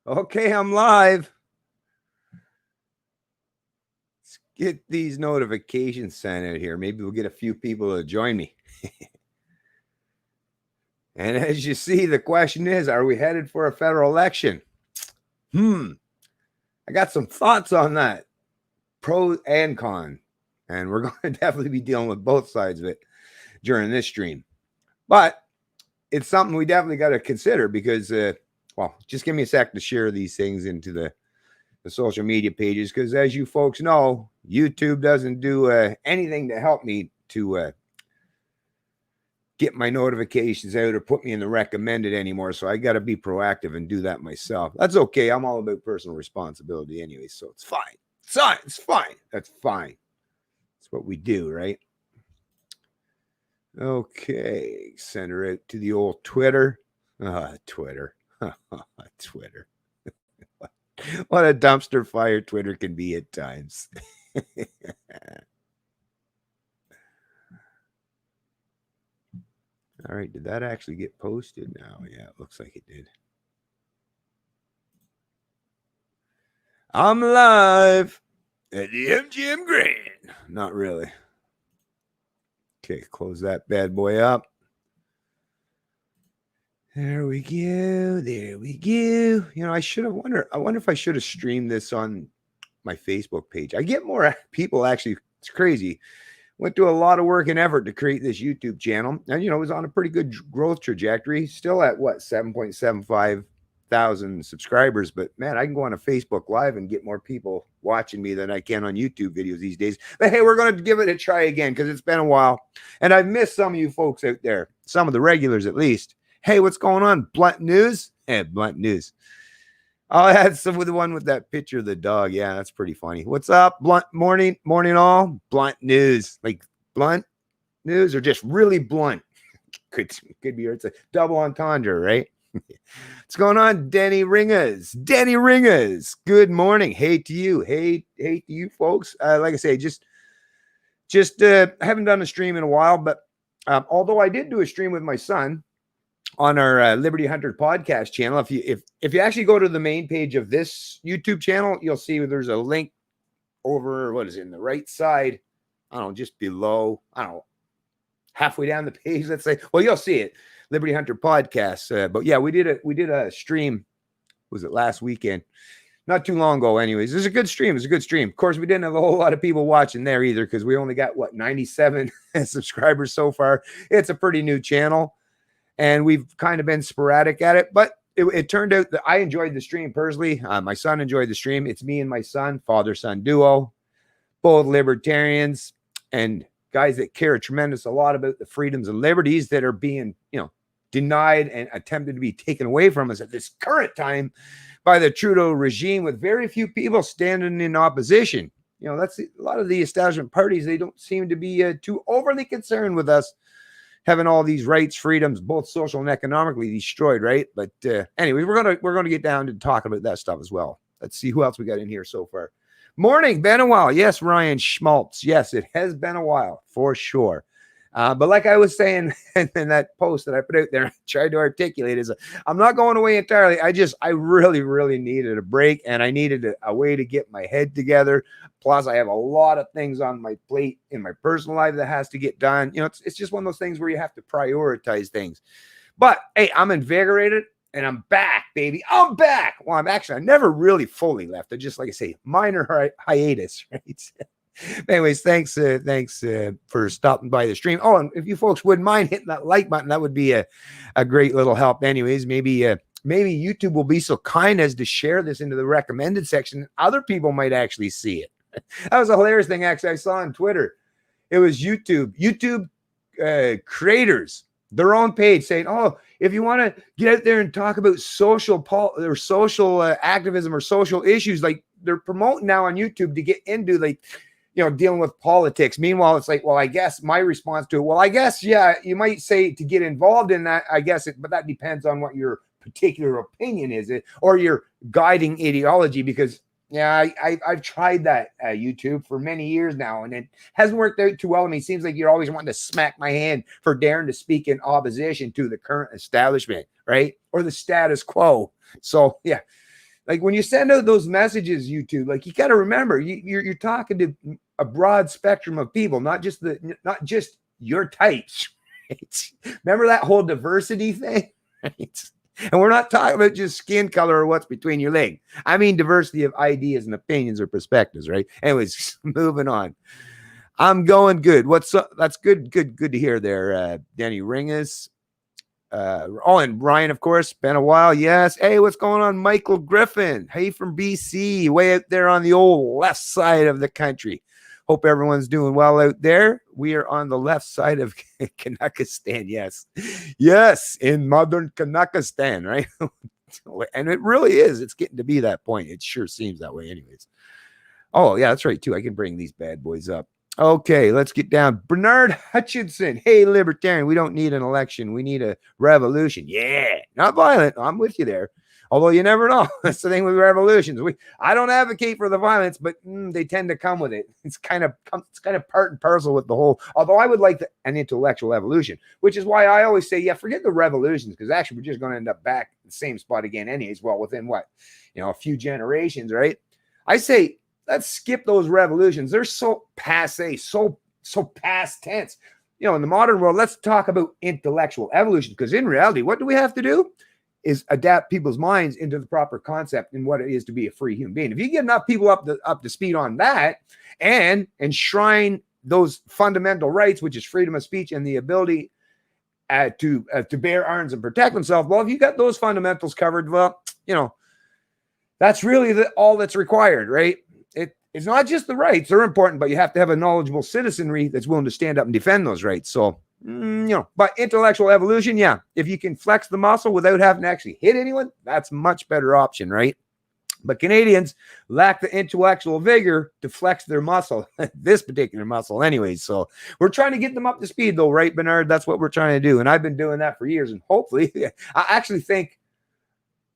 Okay, I'm live. Let's get these notifications sent out here. Maybe we'll get a few people to join me. And as you see, the question is, are we headed for a federal election? I got some thoughts on that, pro and con. And we're going to definitely be dealing with both sides of it during this stream. But it's something we definitely got to consider because, just give me a sec to share these things into the social media pages because, as you folks know, YouTube doesn't do anything to help me to get my notifications out or put me in the recommended anymore. So I got to be proactive and do that myself. That's okay. I'm all about personal responsibility anyway, so it's fine. It's fine. That's fine. That's what we do, right? Okay, send her out to the old Twitter. Twitter. Twitter. What a dumpster fire Twitter can be at times. All right, did that actually get posted now? Yeah, it looks like it did. I'm live at the MGM Grand. Not really. Okay, close that bad boy up. There we go. There we go. You know, I wonder if I should have streamed this on my Facebook page. I get more people actually. It's crazy. Went through a lot of work and effort to create this YouTube channel. And, you know, it was on a pretty good growth trajectory. Still at what, 7.75 thousand subscribers. But man, I can go on a Facebook Live and get more people watching me than I can on YouTube videos these days. But hey, we're going to give it a try again because it's been a while. And I've missed some of you folks out there, some of the regulars at least. Hey, what's going on? Blunt News? Hey, Blunt News. Oh, that's the one with that picture of the dog. Yeah, that's pretty funny. What's up, Blunt? Morning all. Blunt News, like blunt news or just really blunt. Could be. It's a double entendre, right? What's going on, Denny Ringers? Denny Ringers. Good morning. Hey to you. Hey to you folks. Like I say, just I haven't done a stream in a while, but although I did do a stream with my son on our Liberty Hunter podcast channel. If you actually go to the main page of this YouTube channel, you'll see there's a link over, what is it, in the right side? I don't know, just below, I don't know, halfway down the page, let's say. Well, you'll see it, Liberty Hunter podcast. But yeah, we did a stream, was it last weekend? Not too long ago, anyways. It was a good stream. It was a good stream. Of course, we didn't have a whole lot of people watching there either because we only got, 97 subscribers so far. It's a pretty new channel. And we've kind of been sporadic at it, but it turned out that I enjoyed the stream personally. My son enjoyed the stream. It's me and my son, father-son duo, both libertarians and guys that care a tremendous a lot about the freedoms and liberties that are being, denied and attempted to be taken away from us at this current time by the Trudeau regime, with very few people standing in opposition. That's a lot of the establishment parties. They don't seem to be too overly concerned with us having all these rights, freedoms, both social and economically destroyed, right? But anyway, we're gonna get down to talking about that stuff as well. Let's see who else we got in here so far. Morning, been a while. Yes, Ryan Schmaltz. Yes, it has been a while for sure. But like I was saying in that post that I put out there, I tried to articulate is I'm not going away entirely. I really, really needed a break, and I needed a way to get my head together. Plus, I have a lot of things on my plate in my personal life that has to get done. It's just one of those things where you have to prioritize things. But hey, I'm invigorated and I'm back, baby. I'm back. Well, I never really fully left. I just, like I say, minor hiatus, right? Anyways, thanks for stopping by the stream. Oh, and if you folks wouldn't mind hitting that like button, that would be a great little help. Anyways, maybe YouTube will be so kind as to share this into the recommended section. Other people might actually see it. That was a hilarious thing, actually, I saw on Twitter. It was YouTube creators, their own page, saying, oh, if you want to get out there and talk about social activism or social issues, like they're promoting now on YouTube to get into dealing with politics. Meanwhile, it's like, well, I guess my response to it, well, I guess, yeah, you might say to get involved in that, I guess, but that depends on what your particular opinion is, or your guiding ideology, because yeah, I've tried that YouTube for many years now, and it hasn't worked out too well. I mean, it seems like you're always wanting to smack my hand for daring to speak in opposition to the current establishment, right? Or the status quo. So, yeah. Like when you send out those messages, YouTube, like you got to remember you're talking to a broad spectrum of people, not just your types. Right? Remember that whole diversity thing, right? And we're not talking about just skin color or what's between your leg. I mean diversity of ideas and opinions or perspectives, right? Anyways, moving on. I'm going good. That's good to hear there, Danny Ringus. And Ryan, of course, been a while. Yes. Hey, what's going on, Michael Griffin? Hey, from BC, way out there on the old left side of the country. Hope everyone's doing well out there. We are on the left side of Kanakistan. Yes, in modern Kanakistan, right? And it really is. It's getting to be that point. It sure seems that way, anyways. Oh, yeah, that's right, too. I can bring these bad boys up. Okay, let's get down. Bernard Hutchinson. Hey, Libertarian, we don't need an election. We need a revolution. Yeah, not violent. I'm with you there. Although you never know. That's the thing with revolutions. I don't advocate for the violence, but they tend to come with it. It's kind of part and parcel with the whole. Although I would like an intellectual evolution, which is why I always say, yeah, forget the revolutions, because actually we're just going to end up back in the same spot again anyways. Well, within what? A few generations, right? I say, let's skip those revolutions. They're so passe, so past tense. In the modern world, let's talk about intellectual evolution, because in reality, what do we have to do? Is adapt people's minds into the proper concept and what it is to be a free human being. If you get enough people up to speed on that and enshrine those fundamental rights, which is freedom of speech and the ability to bear arms and protect themselves, well, if you got those fundamentals covered, well, that's really all that's required, right? It's not just the rights, they're important, but you have to have a knowledgeable citizenry that's willing to stand up and defend those rights. So, but intellectual evolution, yeah, if you can flex the muscle without having to actually hit anyone, that's a much better option, right? But Canadians lack the intellectual vigor to flex their muscle, this particular muscle anyways. So we're trying to get them up to speed though, right, Bernard? That's what we're trying to do. And I've been doing that for years. And hopefully, I actually think,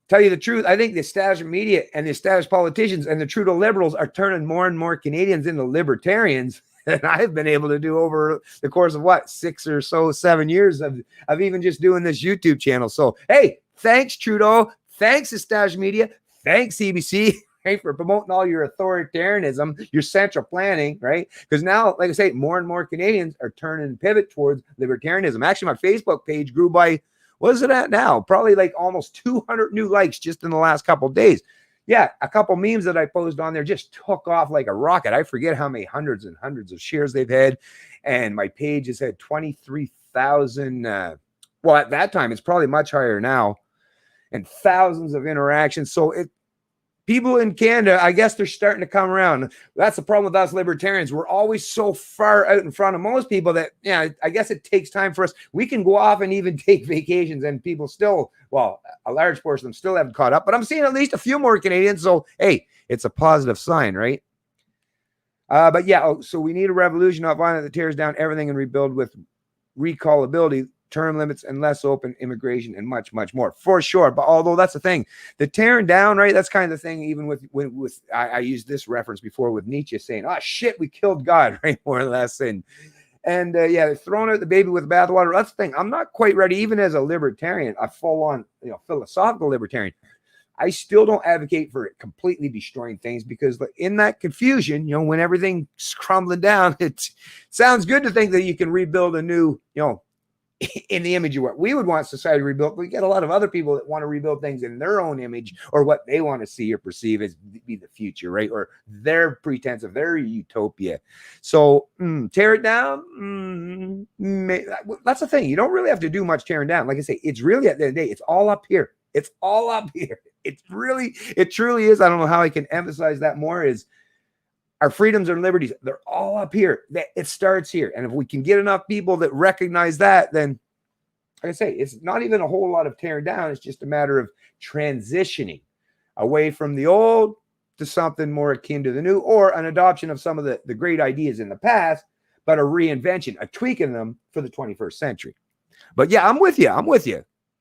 tell you the truth, I think the establishment media and the established politicians and the Trudeau Liberals are turning more and more Canadians into libertarians than I've been able to do over the course of 6 or so, 7 years of even just doing this YouTube channel. So, hey, thanks, Trudeau. Thanks, established media. Thanks, CBC, right, for promoting all your authoritarianism, your central planning, right? Because now, like I say, more and more Canadians are turning pivot towards libertarianism. Actually, my Facebook page grew by, what is it at now? Probably like almost 200 new likes just in the last couple of days. Yeah, a couple memes that I posted on there just took off like a rocket. I forget how many hundreds and hundreds of shares they've had. And my page has had 23,000. Well, at that time, it's probably much higher now. And thousands of interactions. So people in Canada, I guess they're starting to come around. That's the problem with us libertarians. We're always so far out in front of most people that, I guess it takes time for us. We can go off and even take vacations and people still, well, a large portion of them still haven't caught up, but I'm seeing at least a few more Canadians. So, hey, it's a positive sign, right? But yeah, so we need a revolution, not violent, that tears down everything and rebuild with recallability, term limits, and less open immigration, and much, much more, for sure. But although that's the thing, the tearing down, right? That's kind of the thing. Even with I used this reference before with Nietzsche saying, "Oh shit, we killed God," right? More or less, and they're throwing out the baby with the bathwater. That's the thing. I'm not quite ready, even as a libertarian, a full-on, philosophical libertarian. I still don't advocate for it completely destroying things, because in that confusion, when everything's crumbling down, it sounds good to think that you can rebuild a new, in the image of what we would want society rebuilt. We get a lot of other people that want to rebuild things in their own image, or what they want to see or perceive as be the future, right? Or their pretense of their utopia. So tear it down. That's the thing. You don't really have to do much tearing down. Like I say, it's really, at the end of the day, it's all up here. It's all up here. It truly is. I don't know how I can emphasize that more. Is our freedoms and liberties, they're all up here. It starts here. And if we can get enough people that recognize that, then, like I say, it's not even a whole lot of tearing down. It's just a matter of transitioning away from the old to something more akin to the new, or an adoption of some of the great ideas in the past, but a reinvention, a tweaking them for the 21st century. But yeah, I'm with you.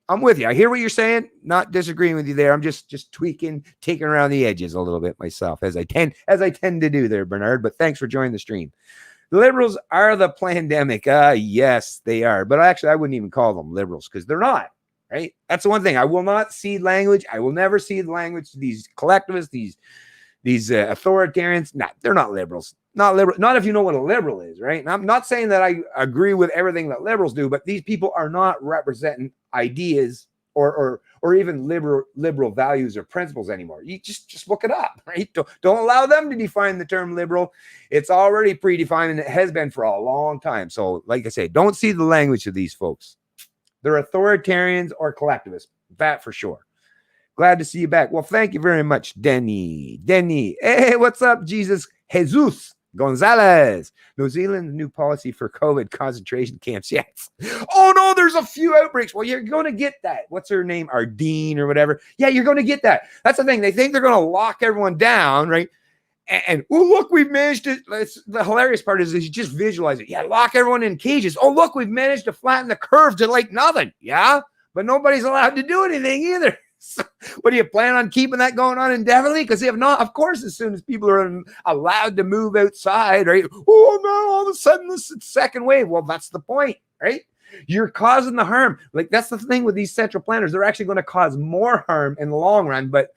I hear what you're saying. Not disagreeing with you there. I'm just tweaking, taking around the edges a little bit myself, as I tend to do there, Bernard. But thanks for joining the stream. The liberals are the pandemic. Yes, they are. But actually, I wouldn't even call them liberals, because they're not. right? That's the one thing. I will not cede language. I will never cede language to these collectivists, these authoritarians. Nah, they're not liberals. Not liberal. Not if you know what a liberal is, right? And I'm not saying that I agree with everything that liberals do, but these people are not representing ideas or even liberal values or principles anymore. You just look it up, right? Don't allow them to define the term liberal. It's already predefined, and it has been for a long time. So, like I say, don't see the language of these folks. They're authoritarians or collectivists. That for sure. Glad to see you back. Well, thank you very much, Denny. Hey, what's up, Jesus Gonzalez? New Zealand's new policy for COVID concentration camps. Yes. Oh, no, there's a few outbreaks. Well, you're going to get that. What's her name? Ardeen or whatever. Yeah, you're going to get that. That's the thing. They think they're going to lock everyone down, right? And oh, look, we've managed to. The hilarious part is you just visualize it. Yeah, lock everyone in cages. Oh, look, we've managed to flatten the curve to like nothing. Yeah, but nobody's allowed to do anything either. So, what do you plan on keeping that going on indefinitely? Because if not, of course, as soon as people are allowed to move outside, right? Oh, no, all of a sudden this is second wave. Well, that's the point, right? You're causing the harm. Like, that's the thing with these central planners. They're actually going to cause more harm in the long run. But,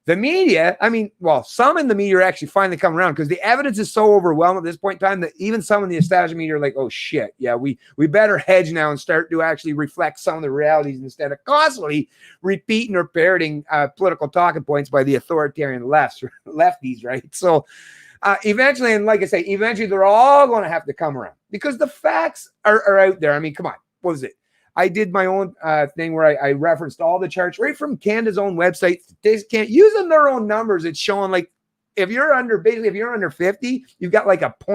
the media, I mean, well, some in the media are actually finally coming around because the evidence is so overwhelming at this point in time that even some in the establishment media are like, oh, shit, yeah, we better hedge now and start to actually reflect some of the realities instead of constantly repeating or parroting political talking points by the authoritarian lefties, right? So eventually, and like I say, eventually they're all going to have to come around because the facts are out there. I mean, come on, what was it? I did my own thing where I referenced all the charts right from Canada's own website. They can't using their own numbers. It's showing like if you're under 50, you've got like a 2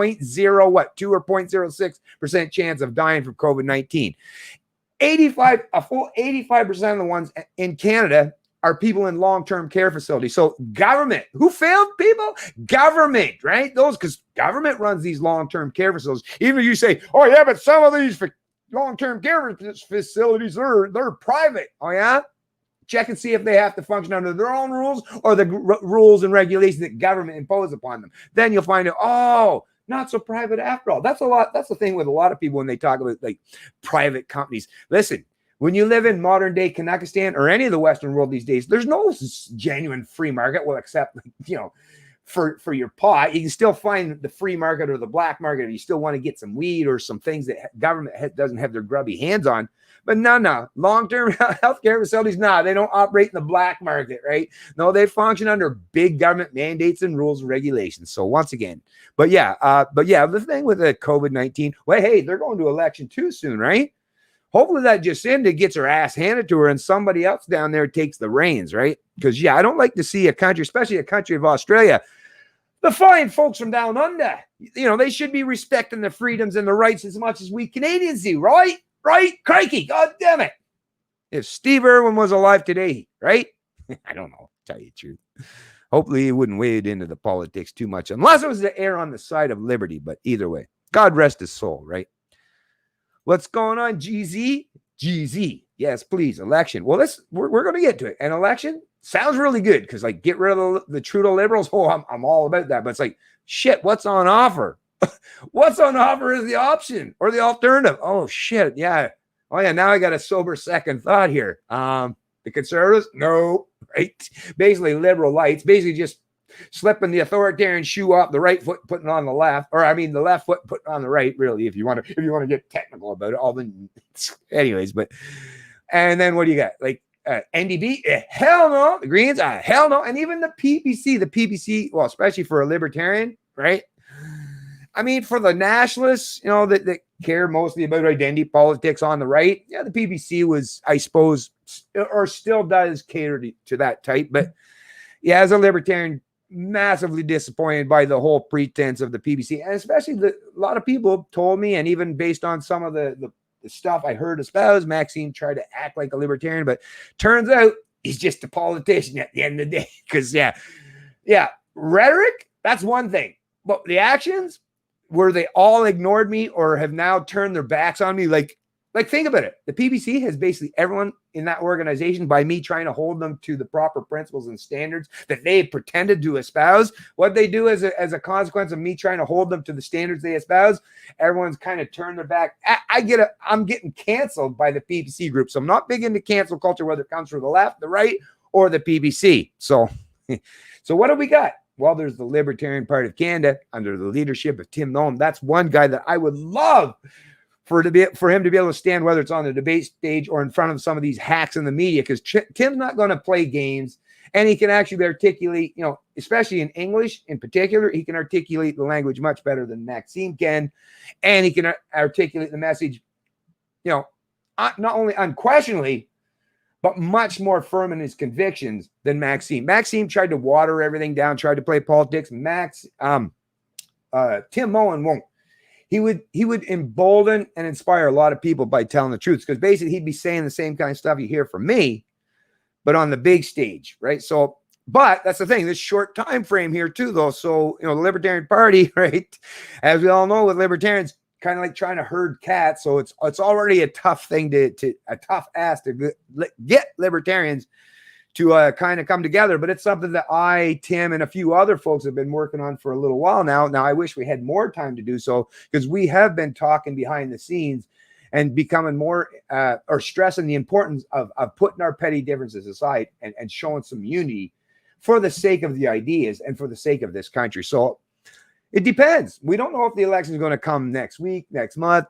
or 0.06% chance of dying from COVID-19. A full 85% of the ones in Canada are people in long-term care facilities. So government, who failed people? Government, right? Because government runs these long-term care facilities. Even if you say, oh yeah, but some of these long-term care facilities, they're private. Oh, yeah? Check and see if they have to function under their own rules or the rules and regulations that government impose upon them. Then you'll find out, oh, not so private after all. That's the thing with a lot of people when they talk about like private companies. Listen, when you live in modern day Kazakhstan or any of the Western world these days, there's no genuine free market. Well, except, for your pot, you can still find the free market or the black market if you still want to get some weed or some things that government doesn't have their grubby hands on. But no, long-term healthcare facilities, they don't operate in the black market, right? No, they function under big government mandates and rules and regulations. So once again, but yeah, the thing with the COVID-19, well, hey, they're going to election too soon, right? Hopefully that Jacinda gets her ass handed to her and somebody else down there takes the reins, right? Because, I don't like to see a country, especially a country of Australia, the fine folks from down under, they should be respecting the freedoms and the rights as much as we Canadians do, right? Right? Crikey, God damn it. If Steve Irwin was alive today, right? I don't know, tell you the truth. Hopefully he wouldn't wade into the politics too much, unless it was to err on the side of liberty. But either way, God rest his soul, right? What's going on, GZ? GZ. Yes, please. Election. Well, we're going to get to it. An election sounds really good because, like, get rid of the Trudeau liberals. Oh, I'm all about that. But it's like, shit, what's on offer? What's on offer is the option or the alternative. Oh, shit. Yeah. Oh, yeah. Now I got a sober second thought here. The Conservatives? No. Right? Basically, liberal lights. Basically, just slipping the authoritarian shoe off the right foot, putting on the left, or I mean the left foot, putting on the right. Really, if you want to get technical about it, all the anyways. But and then what do you got? Like NDP? Hell no. The Greens? Hell no. And even the PPC. Well, especially for a libertarian, right? I mean, for the nationalists, that care mostly about identity politics on the right. Yeah, the PPC was, I suppose, or still does cater to that type. But yeah, as a libertarian, massively disappointed by the whole pretense of the PPC, and especially a lot of people told me, and even based on some of the stuff I heard espoused, Maxime tried to act like a libertarian, but turns out he's just a politician at the end of the day. Because yeah, rhetoric, that's one thing, but the actions, where they all ignored me or have now turned their backs on me, like Like, think about it. The PBC has basically everyone in that organization, by me trying to hold them to the proper principles and standards that they pretended to espouse. What they do as a consequence of me trying to hold them to the standards they espouse, everyone's kind of turned their back. I'm getting canceled by the PBC group. So I'm not big into cancel culture, whether it comes from the left, the right, or the PBC. So what do we got? Well, there's the Libertarian Party of Canada under the leadership of Tim Nolan. That's one guy that I would love for him to be able to stand, whether it's on the debate stage or in front of some of these hacks in the media, because Tim's not going to play games, and he can actually articulate, especially in English in particular, he can articulate the language much better than Maxime can, and he can articulate the message, not only unquestionably, but much more firm in his convictions than Maxime. Maxime tried to water everything down, tried to play politics. Tim Mullen won't. He would embolden and inspire a lot of people by telling the truth, because basically he'd be saying the same kind of stuff you hear from me, but on the big stage, right? So, but that's the thing, this short time frame here too, though. So, the Libertarian Party, right, as we all know, with libertarians, kind of like trying to herd cats. So it's already a tough thing a tough ask to get libertarians to kind of come together. But it's something that I, Tim, and a few other folks have been working on for a little while now. Now, I wish we had more time to do so, because we have been talking behind the scenes and becoming more or stressing the importance of putting our petty differences aside and showing some unity for the sake of the ideas and for the sake of this country. So it depends. We don't know if the election is going to come next week, next month.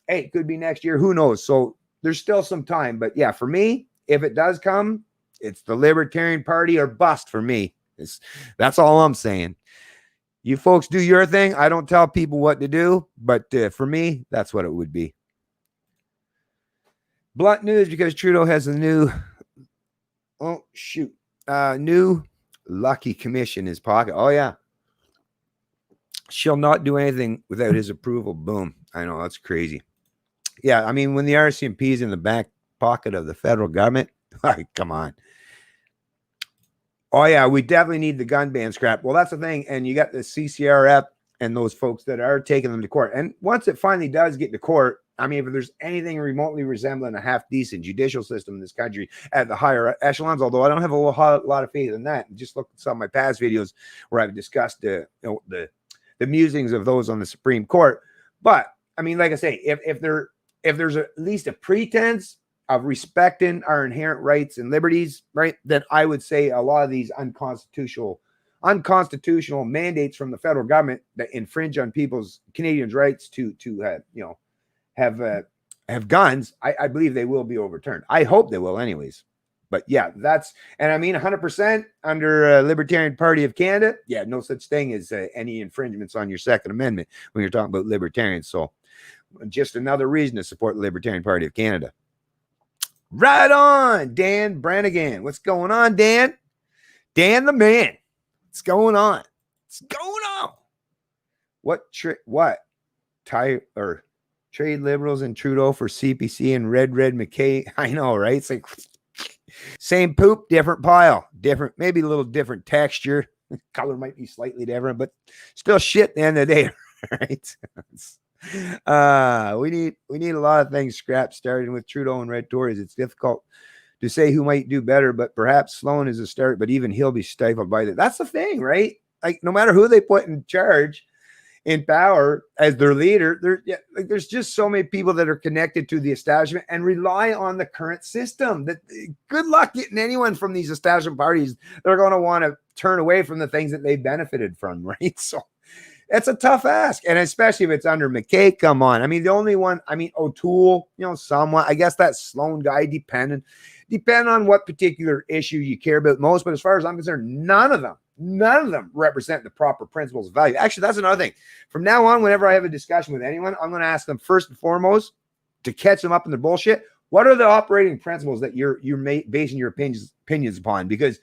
Hey, it could be next year. Who knows? So there's still some time. But yeah, for me, if it does come, it's the Libertarian Party or bust for me. That's all I'm saying. You folks do your thing. I don't tell people what to do, but for me, that's what it would be. Blunt news, because Trudeau has a new lucky commission in his pocket. Oh, yeah. She'll not do anything without his approval. Boom. I know, that's crazy. Yeah, I mean, when the RCMP is in the back pocket of the federal government, come on. Oh, yeah, we definitely need the gun ban scrap. Well, that's the thing. And you got the CCRF and those folks that are taking them to court. And once it finally does get to court, I mean, if there's anything remotely resembling a half-decent judicial system in this country at the higher echelons, although I don't have a lot of faith in that. Just look at some of my past videos where I've discussed the musings of those on the Supreme Court. But, I mean, like I say, if there's at least a pretense of respecting our inherent rights and liberties, right, then I would say a lot of these unconstitutional mandates from the federal government that infringe on Canadians' rights to have guns, I believe they will be overturned. I hope they will anyways. But yeah, and I mean 100% under Libertarian Party of Canada. Yeah, no such thing as any infringements on your Second Amendment when you're talking about libertarians. So just another reason to support the Libertarian Party of Canada. Right on, Dan Brannigan. What's going on, Dan? Dan the man. What's going on? What's going on? Trade Liberals and Trudeau for CPC and Red McKay. I know, right? It's like same poop, different pile. Different, maybe a little different texture. Color might be slightly different, but still shit at the end of the day, right? We need a lot of things scrapped, starting with Trudeau and Red Tories. It's difficult to say who might do better, but perhaps Sloan is a start, but even he'll be stifled by that. That's the thing, right? Like, no matter who they put in charge, in power as their leader, there's just so many people that are connected to the establishment and rely on the current system. That good luck getting anyone from these establishment parties. They're going to want to turn away from the things that they benefited from, right? So it's a tough ask, and especially if it's under McKay. Come on, I mean, the only one, I mean, O'Toole, somewhat. I guess that Sloan guy, depend on what particular issue you care about most. But as far as I'm concerned, none of them represent the proper principles of value. Actually, that's another thing. From now on, whenever I have a discussion with anyone, I'm going to ask them first and foremost, to catch them up in their bullshit, what are the operating principles that you're basing your opinions upon? Because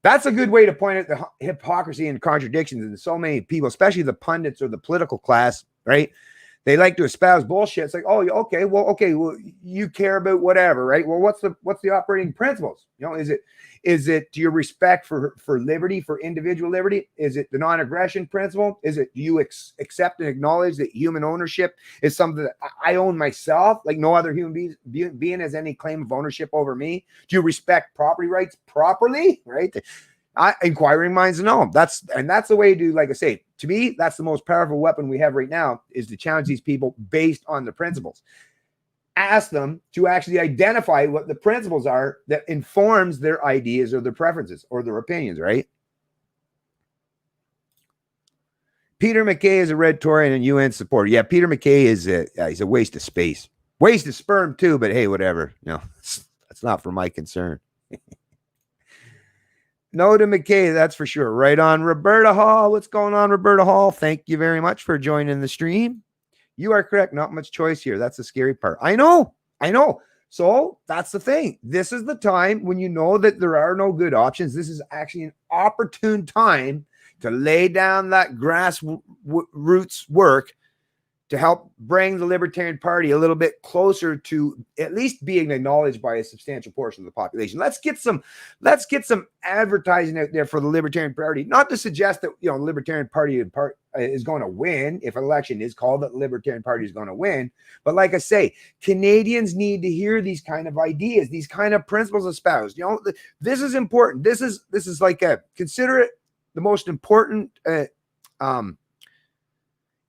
that's a good way to point out the hypocrisy and contradictions in so many people, especially the pundits or the political class, right? They like to espouse bullshit. It's like, oh, okay, well, you care about whatever, right? Well, what's the operating principles? Is it your respect for liberty, for individual liberty? Is it the non-aggression principle? Is it do you accept and acknowledge that human ownership is something that I own myself, like no other human being has any claim of ownership over me? Do you respect property rights properly, right? Inquiring minds know. That's the way to, like I say, to me, that's the most powerful weapon we have right now, is to challenge these people based on the principles. Ask them to actually identify what the principles are that informs their ideas or their preferences or their opinions, right? Peter MacKay is a Red Tory and a UN supporter. Yeah, Peter MacKay is he's a waste of space. Waste of sperm too, but hey, whatever. That's not for my concern. No to MacKay, that's for sure. Right on. Roberta Hall. What's going on, Roberta Hall? Thank you very much for joining the stream. You are correct. Not much choice here. That's the scary part. I know. So that's the thing. This is the time when you know that there are no good options. This is actually an opportune time to lay down that grassroots work to help bring the Libertarian Party a little bit closer to at least being acknowledged by a substantial portion of the population. Let's get some advertising out there for the Libertarian Party. Not to suggest that the Libertarian Party is going to win. If an election is called, that the Libertarian Party is going to win. But like I say, Canadians need to hear these kind of ideas, these kind of principles espoused. This is important. This is like consider it the most important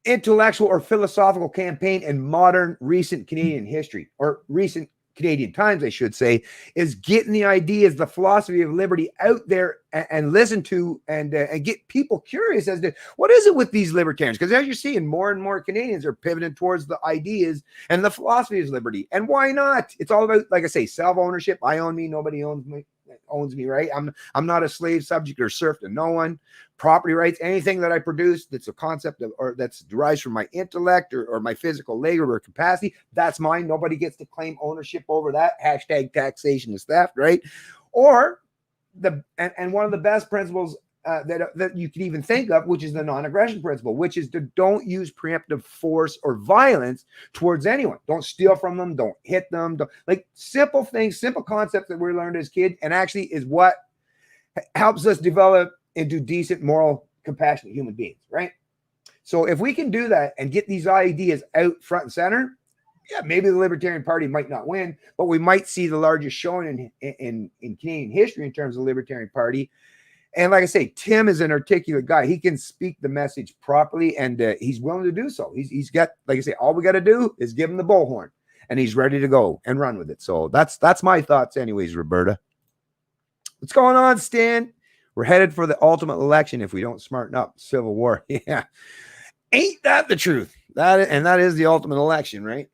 intellectual or philosophical campaign in modern recent Canadian history, or recent Canadian times, I should say, is getting the ideas, the philosophy of liberty out there and listen to and get people curious as to what is it with these libertarians? Because as you're seeing, more and more Canadians are pivoting towards the ideas and the philosophy of liberty. And why not? It's all about, like I say, self-ownership. I own me. Nobody owns me, right? I'm not a slave, subject, or serf to no one. Property rights, anything that I produce that's a concept of, or that's derives from my intellect or my physical labor or capacity, that's mine. Nobody gets to claim ownership over that. Hashtag taxation is theft, right? Or and one of the best principles that you can even think of, which is the non-aggression principle, which is to don't use preemptive force or violence towards anyone. Don't steal from them. Don't hit them. Like simple things, simple concepts that we learned as kids, and actually is what helps us develop into decent, moral, compassionate human beings, right? So if we can do that and get these ideas out front and center, yeah, maybe the Libertarian Party might not win, but we might see the largest showing in Canadian history in terms of the Libertarian Party. And like I say, Tim is an articulate guy. He can speak the message properly, and he's willing to do so. He's got, like I say, all we got to do is give him the bullhorn, and he's ready to go and run with it. So that's my thoughts anyways, Roberta. What's going on, Stan? We're headed for the ultimate election if we don't smarten up. Civil war. Yeah. Ain't that the truth? That is the ultimate election, right?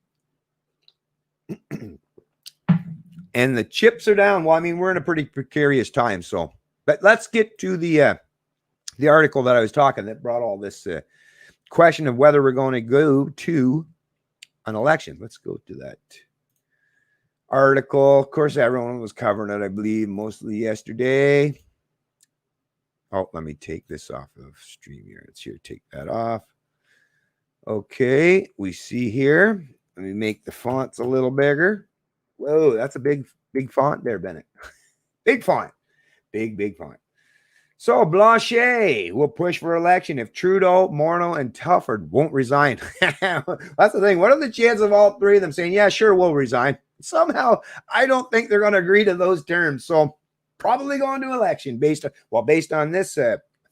And the chips are down. Well, I mean, we're in a pretty precarious time. So, but let's get to the article that I was talking that brought all this question of whether we're going to go to an election. Let's go to that article. Of course, everyone was covering it, I believe, mostly yesterday. Oh, let me take this off of StreamYard. Let's here take that off. Okay, we see here. Let me make the fonts a little bigger. Whoa, that's a big font there, Bennett. Big font. Big font. So Blanchet will push for election if Trudeau, Morneau, and Telford won't resign. That's the thing. What are the chances of all three of them saying, yeah, sure, we'll resign? Somehow, I don't think they're going to agree to those terms. So probably going to election based on this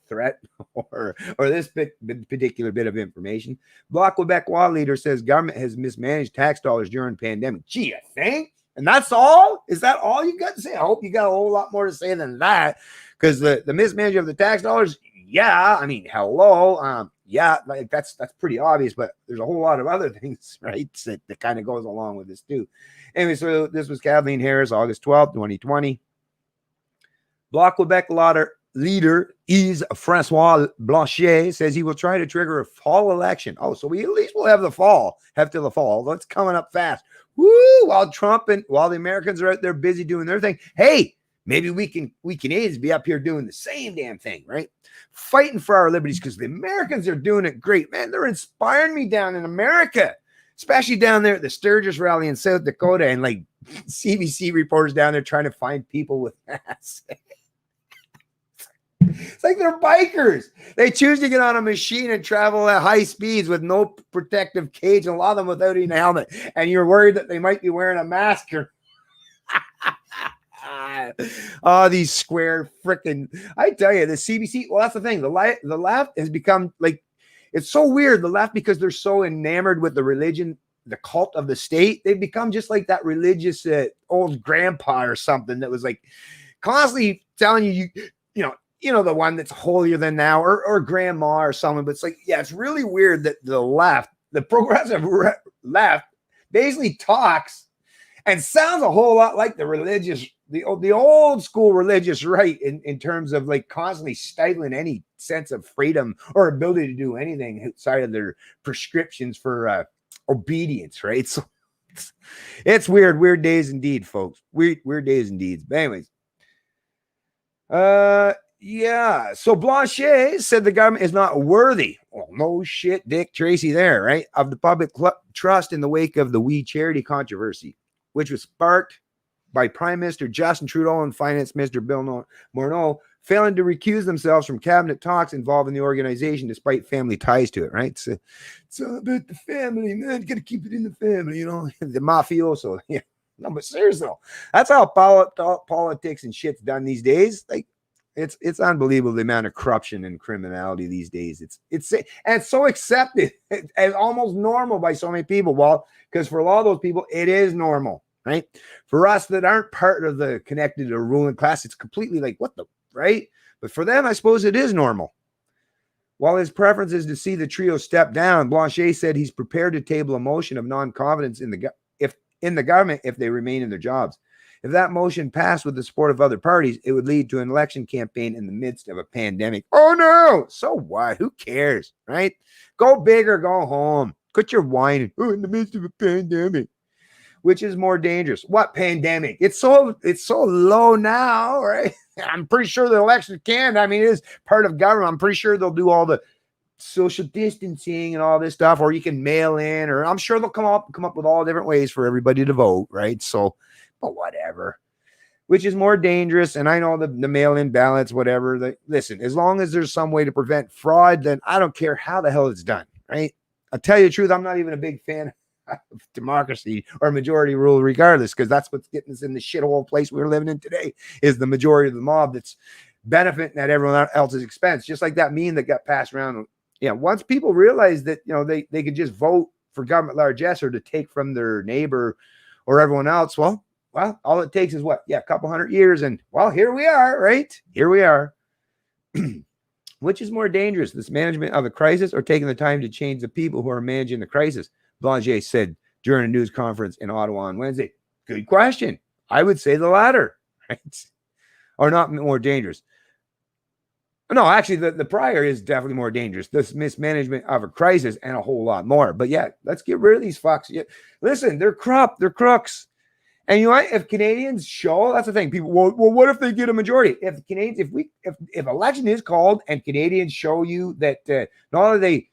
threat or this particular bit of information. Bloc Quebecois leader says government has mismanaged tax dollars during pandemic. Gee, you think? And that's all? Is that all you got to say? I hope you got a whole lot more to say than that, because the mismanagement of the tax dollars, yeah, I mean, hello, yeah, like that's pretty obvious, but there's a whole lot of other things, right, that kind of goes along with this too. Anyway, so this was Kathleen Harris, August 12th, 2020. Bloc Quebec leader Yves Francois Blanchet says he will try to trigger a fall election. Oh, so we at least will have till the fall. That's coming up fast. Woo! While the Americans are out there busy doing their thing. Hey, Maybe we Canadians be up here doing the same damn thing, right? Fighting for our liberties, because the Americans are doing it great, man. They're inspiring me down in America, especially down there at the Sturgis rally in South Dakota, and like CBC reporters down there trying to find people with masks. It's like they're bikers. They choose to get on a machine and travel at high speeds with no protective cage, and a lot of them without even a helmet. And you're worried that they might be wearing a mask. Oh, these square freaking, I tell you, the CBC, well, that's the thing. The left has become like, it's so weird, the left, because they're so enamored with the religion, the cult of the state. They've become just like that religious old grandpa or something that was like constantly telling you, you know, the one that's holier than thou, or grandma or someone. But it's like, yeah, it's really weird that the left, the progressive left, basically talks and sounds a whole lot like the religious, the old school religious right, in terms of like constantly stifling any sense of freedom or ability to do anything outside of their prescriptions for obedience, right? So it's weird days indeed, folks. Weird days indeed. But anyways, yeah. So Blanchet said the government is not worthy. Well, no shit, Dick Tracy there, right? Of the public trust in the wake of the We Charity controversy, which was sparked by Prime Minister Justin Trudeau and Finance Minister Bill Morneau failing to recuse themselves from cabinet talks involving the organization despite family ties to it, right? So it's all about the family, man. You got to keep it in the family, you know, the mafioso. Yeah. No, but seriously, that's how politics and shit's done these days. Like, it's unbelievable the amount of corruption and criminality these days. It's so accepted and almost normal by so many people. Well, because for a lot of those people, it is normal, right? For us that aren't part of the connected or ruling class, it's completely like, what the, right? But for them, I suppose it is normal. While his preference is to see the trio step down, Blanchet said he's prepared to table a motion of non-confidence in the government if they remain in their jobs. If that motion passed with the support of other parties, it would lead to an election campaign in the midst of a pandemic. Oh no! So what? Who cares, right? Go big or go home. Quit your whining. Oh, in the midst of a pandemic. Which is more dangerous? What pandemic? It's so low now, right? I'm pretty sure the election can. I mean, it is part of government. I'm pretty sure they'll do all the social distancing and all this stuff, or you can mail in, or I'm sure they'll come up with all different ways for everybody to vote, right? So, but whatever. Which is more dangerous? And I know the mail-in ballots, whatever. Listen, as long as there's some way to prevent fraud, then I don't care how the hell it's done, right? I'll tell you the truth, I'm not even a big fan of democracy or majority rule regardless, because that's what's getting us in the shithole place we're living in today, is the majority of the mob that's benefiting at everyone else's expense. Just like that meme that got passed around. Yeah, once people realize that, you know, they could just vote for government largesse or to take from their neighbor or everyone else, well, all it takes is what? Yeah, a couple hundred years, and well, here we are, right? Here we are. Which is more dangerous, this management of a crisis or taking the time to change the people who are managing the crisis? Blanchet said during a news conference in Ottawa on Wednesday. Good question. I would say the latter, right? Or not more dangerous. No, actually, the prior is definitely more dangerous. This mismanagement of a crisis and a whole lot more. But yeah, let's get rid of these fucks. Yeah. Listen, they're corrupt. They're crooks. And you know what? If Canadians show, that's the thing. People, well, what if they get a majority? If Canadians, if election is called and Canadians show you that not only are they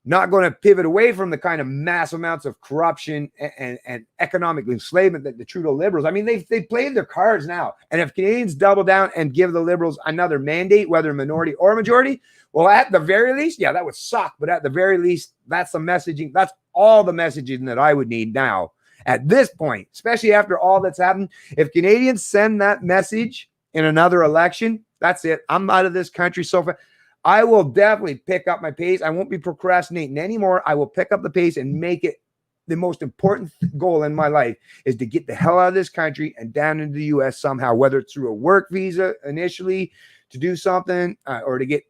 not going to pivot away from the kind of mass amounts of corruption and economic enslavement that the Trudeau Liberals, I mean, they've played their cards now. And if Canadians double down and give the Liberals another mandate, whether minority or majority, well, at the very least, yeah, that would suck. But at the very least, that's the messaging. That's all the messaging that I would need now at this point, especially after all that's happened. If Canadians send that message in another election, that's it. I'm out of this country so far. I will definitely pick up my pace. I won't be procrastinating anymore. I will pick up the pace and make it the most important goal in my life is to get the hell out of this country and down into the U.S. somehow, whether it's through a work visa initially to do something or to get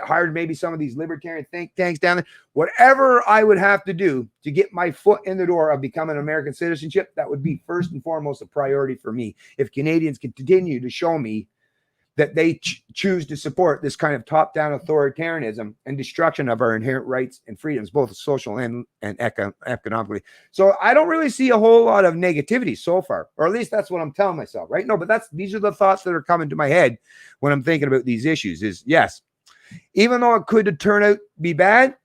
hired, maybe some of these libertarian think tanks down there. Whatever I would have to do to get my foot in the door of becoming American citizenship, that would be first and foremost a priority for me. If Canadians can continue to show me that they choose to support this kind of top-down authoritarianism and destruction of our inherent rights and freedoms, both social and economically. So I don't really see a whole lot of negativity so far, or at least that's what I'm telling myself, right? No, but these are the thoughts that are coming to my head when I'm thinking about these issues. Is yes, even though it could turn out be bad,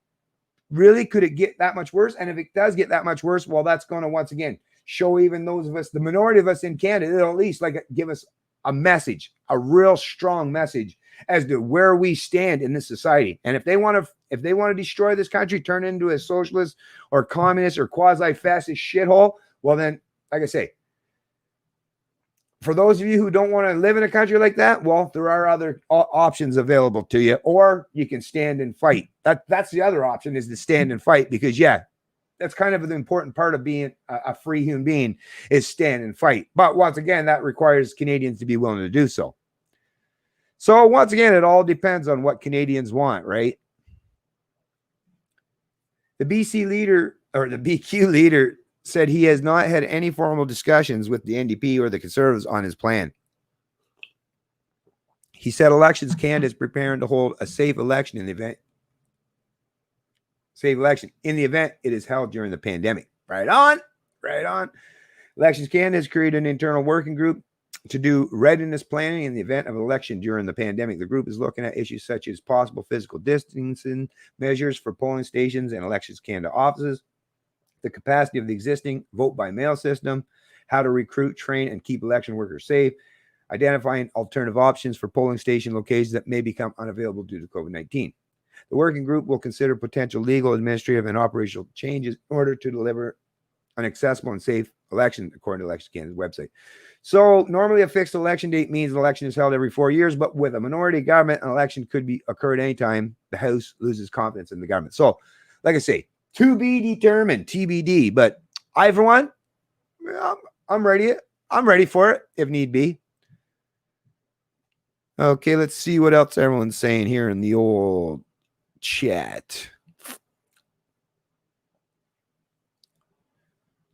really, could it get that much worse? And if it does get that much worse, well, that's going to once again show even those of us, the minority of us in Canada, it'll at least like give us a message, a real strong message as to where we stand in this society. And if they want to destroy this country, turn it into a socialist or communist or quasi-fascist shithole, well then, like I say, for those of you who don't want to live in a country like that, well, there are other options available to you, or you can stand and fight. That's the other option, is to stand and fight, because yeah, that's kind of the important part of being a free human being, is stand and fight. But once again, that requires Canadians to be willing to do so. So once again, it all depends on what Canadians want, right? The BC leader, or the BQ leader, said he has not had any formal discussions with the NDP or the Conservatives on his plan. He said Elections Canada is preparing to hold a safe election in the event it is held during the pandemic. Right on. Elections Canada has created an internal working group to do readiness planning in the event of an election during the pandemic. The group is looking at issues such as possible physical distancing measures for polling stations and Elections Canada offices, the capacity of the existing vote-by-mail system, how to recruit, train, and keep election workers safe, identifying alternative options for polling station locations that may become unavailable due to COVID-19. The working group will consider potential legal, administrative, and operational changes in order to deliver an accessible and safe election, according to Elections Canada's website. So normally a fixed election date means an election is held every 4 years, but with a minority government, an election could occur at any time the House loses confidence in the government. So, like I say, to be determined, TBD. But I, for one, I'm ready. I'm ready for it if need be. Okay, let's see what else everyone's saying here in the old chat.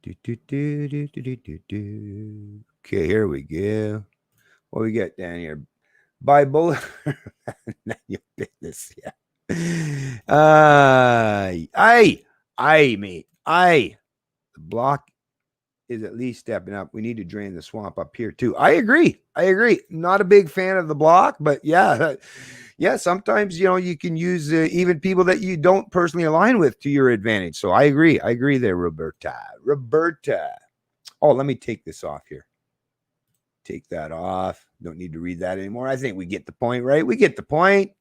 Okay, here we go. What we got down here? Bible. Your business, yeah. Mate. The Bloc is at least stepping up. We need to drain the swamp up here too. I agree. Not a big fan of the Bloc, but yeah, sometimes, you can use even people that you don't personally align with to your advantage. So I agree there, Roberta. Oh, let me take this off here. Take that off. Don't need to read that anymore. I think we get the point, right? We get the point.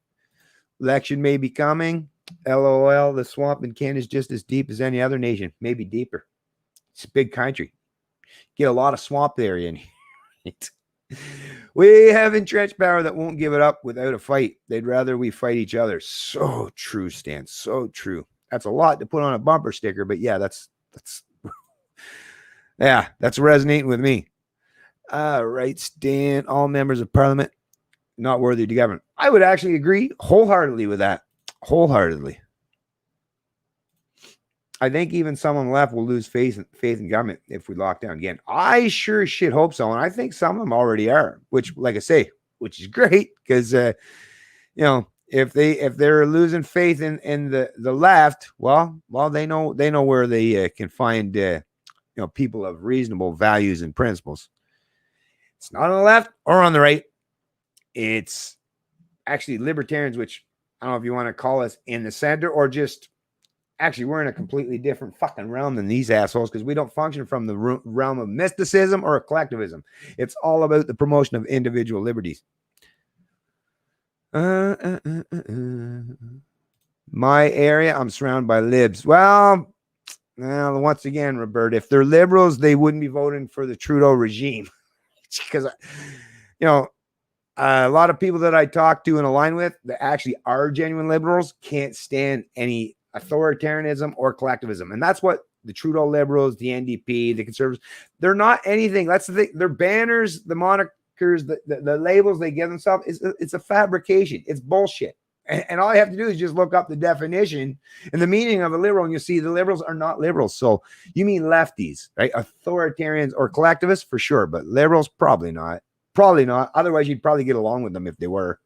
Election may be coming. LOL, the swamp in Canada is just as deep as any other nation, maybe deeper. It's a big country. Get a lot of swamp area in here. We have entrenched power that won't give it up without a fight. They'd rather we fight each other. So true, Stan. So true. That's a lot to put on a bumper sticker, but yeah, that's resonating with me. All right, Stan. All members of Parliament not worthy to govern. I would actually agree wholeheartedly with that. Wholeheartedly. I think even some on the left will lose faith in government if we lock down again. I sure as shit hope so, and I think some of them already are. Which, like I say, which is great, because if they're losing faith in the left, well, they know where they can find people of reasonable values and principles. It's not on the left or on the right. It's actually libertarians, which I don't know if you want to call us in the center, or just actually we're in a completely different fucking realm than these assholes, because we don't function from the realm of mysticism or collectivism. It's all about the promotion of individual liberties. My area, I'm surrounded by libs. Well, once again, Robert, if they're liberals, they wouldn't be voting for the Trudeau regime. Because, a lot of people that I talk to and align with that actually are genuine liberals can't stand any authoritarianism or collectivism. And that's what the Trudeau liberals, the NDP, the Conservatives, they're not anything. That's the thing. Their banners, the monikers, the labels they give themselves, it's a fabrication. It's bullshit. And all I have to do is just look up the definition and the meaning of a liberal, and you'll see the liberals are not liberals. So you mean lefties, right? Authoritarians or collectivists for sure, but liberals probably not. Probably not. Otherwise, you'd probably get along with them if they were.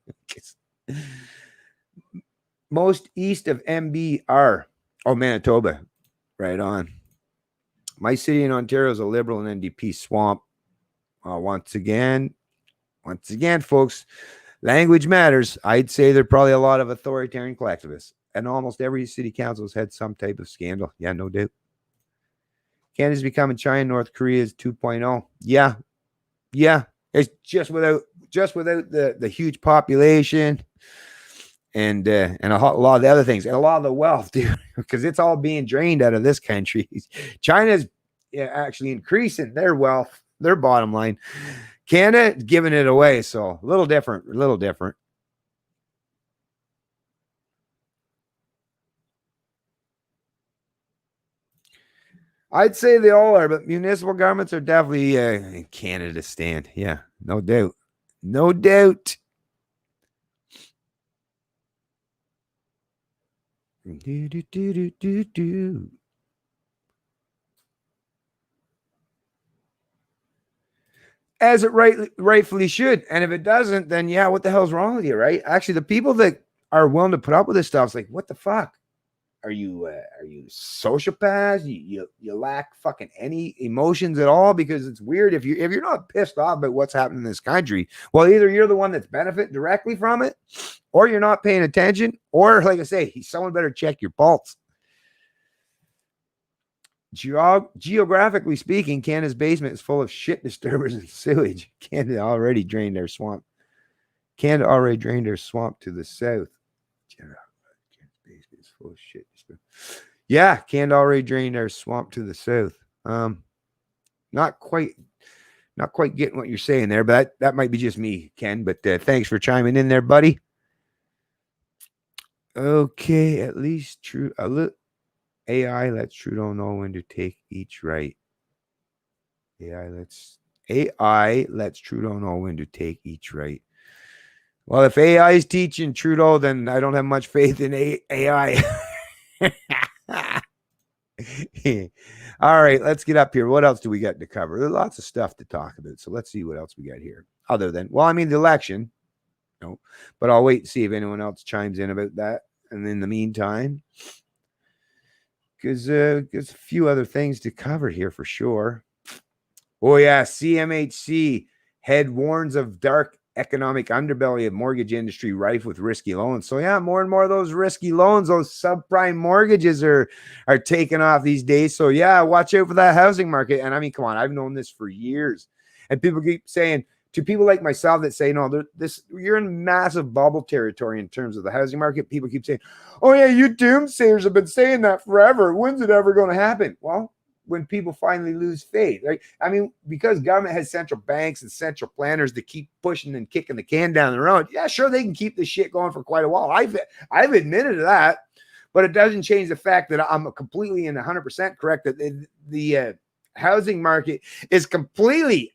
Most east of MBR. Oh, Manitoba. Right on. My city in Ontario is a Liberal and NDP swamp. Once again, folks, language matters. I'd say there are probably a lot of authoritarian collectivists. And almost every city council has had some type of scandal. Yeah, no doubt. Canada's becoming China, North Korea's 2.0. Yeah. It's just without the huge population and a lot of the other things and a lot of the wealth, dude, because it's all being drained out of this country. China's actually increasing their wealth, their bottom line. Canada giving it away, so a little different. I'd say they all are, but municipal governments are definitely in Canada stand. Yeah, no doubt. As it rightfully should. And if it doesn't, then yeah, what the hell's wrong with you, right? Actually, the people that are willing to put up with this stuff is like, what the fuck? Are you sociopaths? You lack fucking any emotions at all? Because it's weird if you're not pissed off about what's happening in this country. Well, either you're the one that's benefiting directly from it, or you're not paying attention, or like I say, someone better check your pulse. Geographically speaking, Canada's basement is full of shit disturbers and sewage. Canada already drained their swamp to the south. Canada's basement is full of shit disturbers. Yeah, Canada already drained their swamp to the south. Not quite getting what you're saying there, but that might be just me, Ken. But thanks for chiming in there, buddy. Okay, at least true. AI lets Trudeau know when to take each right. AI lets Trudeau know when to take each right. Well, if AI is teaching Trudeau, then I don't have much faith in AI. All right, let's get up here. What else do we got to cover? There's lots of stuff to talk about. So let's see what else we got here. Other than, well, I mean, the election. No, but I'll wait and see if anyone else chimes in about that. And in the meantime, because there's a few other things to cover here for sure. Oh, yeah. CMHC head warns of dark economic underbelly of mortgage industry rife with risky loans. So, yeah, more and more of those risky loans, those subprime mortgages are taking off these days. So, yeah, watch out for that housing market. And I mean, come on, I've known this for years. And people keep saying, to people like myself that say, no, you're in massive bubble territory in terms of the housing market. People keep saying, oh, yeah, you doomsayers have been saying that forever. When's it ever going to happen? Well, when people finally lose faith, right? I mean, because government has central banks and central planners that keep pushing and kicking the can down the road. Yeah, sure, they can keep this shit going for quite a while. I've admitted to that, but it doesn't change the fact that I'm completely and 100% correct that the housing market is completely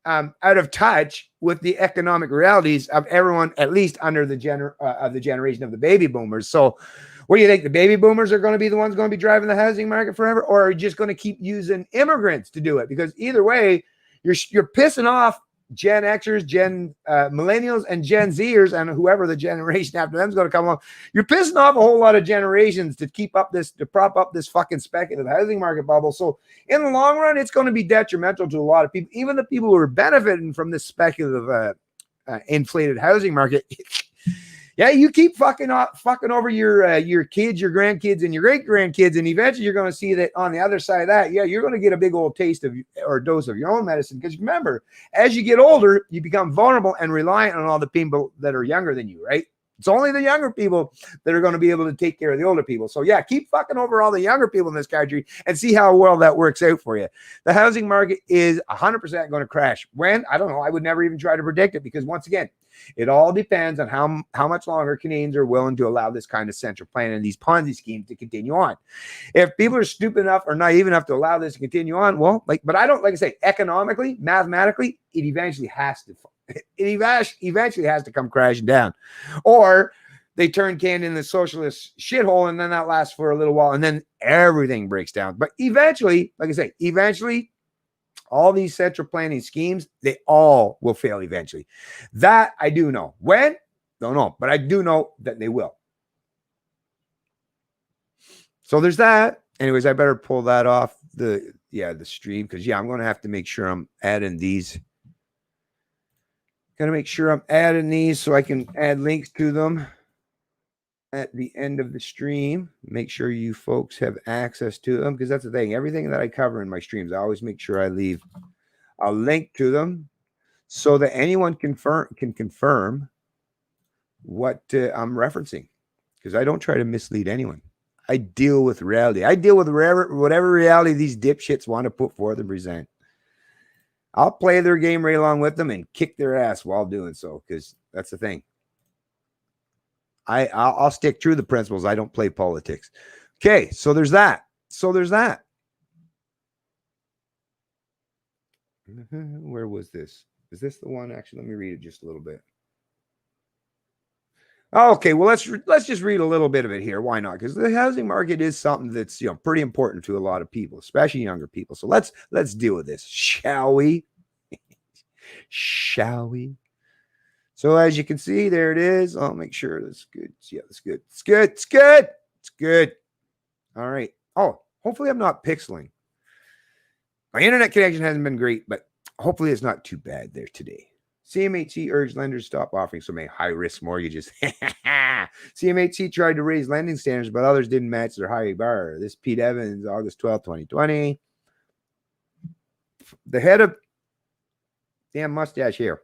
out of touch with the economic realities of everyone, at least under the generation of the baby boomers. So what do you think? The baby boomers are going to be the ones going to be driving the housing market forever, or are you just going to keep using immigrants to do it? Because either way, you're pissing off Gen Xers, millennials, and Gen Zers, and whoever the generation after them is going to come along. You're pissing off a whole lot of generations to prop up this fucking speculative housing market bubble. So in the long run, it's going to be detrimental to a lot of people, even the people who are benefiting from this speculative inflated housing market. Yeah, you keep fucking over your kids, your grandkids, and your great grandkids, and eventually you're going to see that on the other side of that, yeah, you're going to get a big old taste of or dose of your own medicine. Because remember, as you get older, you become vulnerable and reliant on all the people that are younger than you, right? It's only the younger people that are going to be able to take care of the older people. So yeah, keep fucking over all the younger people in this country and see how well that works out for you. The housing market is 100% going to crash. When? I don't know. I would never even try to predict it because once again, it all depends on how much longer Canadians are willing to allow this kind of central plan and these Ponzi schemes to continue on. If people are stupid enough or naive enough to allow this to continue on, well, but I don't, like I say, economically, mathematically, it eventually has to come crashing down. Or they turn Canada into a socialist shithole, and then that lasts for a little while, and then everything breaks down. But eventually, like I say, All these central planning schemes, they all will fail eventually. That I do know. When? Don't know, but I do know that they will. So there's that. Anyways, I better pull that off the stream because I'm going to have to make sure I'm adding these. Got to make sure I'm adding these so I can add links to them at the end of the stream. Make sure you folks have access to them because that's the thing. Everything that I cover in my streams, I always make sure I leave a link to them so that anyone can confirm what I'm referencing because I don't try to mislead anyone. I deal with reality. I deal with whatever reality these dipshits want to put forth and present. I'll play their game right along with them and kick their ass while doing so because that's the thing. I'll stick true to the principles. I don't play politics. Okay, so there's that. Where was this? Is this the one? Actually, let me read it just a little bit. Okay, well, let's just read a little bit of it here. Why not? Because the housing market is something that's pretty important to a lot of people, especially younger people. So let's deal with this, shall we? Shall we? So as you can see, there it is. I'll make sure that's good. Yeah, that's good. It's good. It's good. It's good. All right. Oh, hopefully I'm not pixeling. My internet connection hasn't been great, but hopefully it's not too bad there today. CMHC urged lenders to stop offering so many high-risk mortgages. CMHC tried to raise lending standards, but others didn't match their high bar. This Pete Evans, August 12, 2020. The head of... Damn mustache here.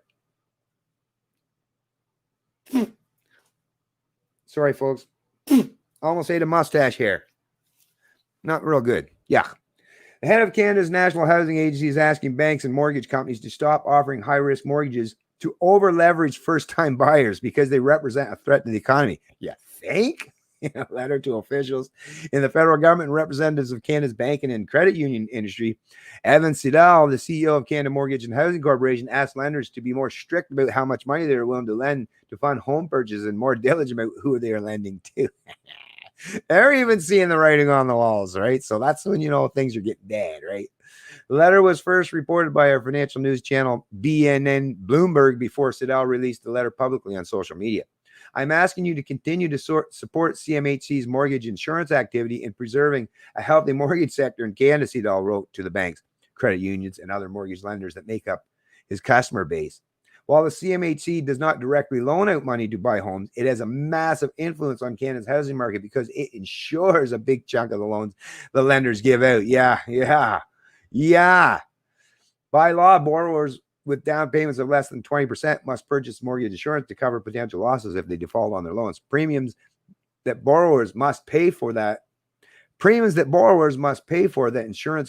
Sorry, folks. Almost ate a mustache hair. Not real good. Yeah. The head of Canada's National Housing Agency is asking banks and mortgage companies to stop offering high-risk mortgages to over-leverage first-time buyers because they represent a threat to the economy. You think? In a letter to officials in the federal government and representatives of Canada's banking and credit union industry, Evan Siddall, the CEO of Canada Mortgage and Housing Corporation, asked lenders to be more strict about how much money they are willing to lend to fund home purchases and more diligent about who they are lending to. They're even seeing the writing on the walls, right? So that's when you know things are getting bad, right? The letter was first reported by our financial news channel BNN Bloomberg before Siddall released the letter publicly on social media. I'm asking you to continue to support CMHC's mortgage insurance activity in preserving a healthy mortgage sector in Canada, Siddall wrote to the banks, credit unions, and other mortgage lenders that make up his customer base. While the CMHC does not directly loan out money to buy homes, it has a massive influence on Canada's housing market because it insures a big chunk of the loans the lenders give out. Yeah. By law, borrowers with down payments of less than 20% must purchase mortgage insurance to cover potential losses if they default on their loans. Premiums that borrowers must pay for that insurance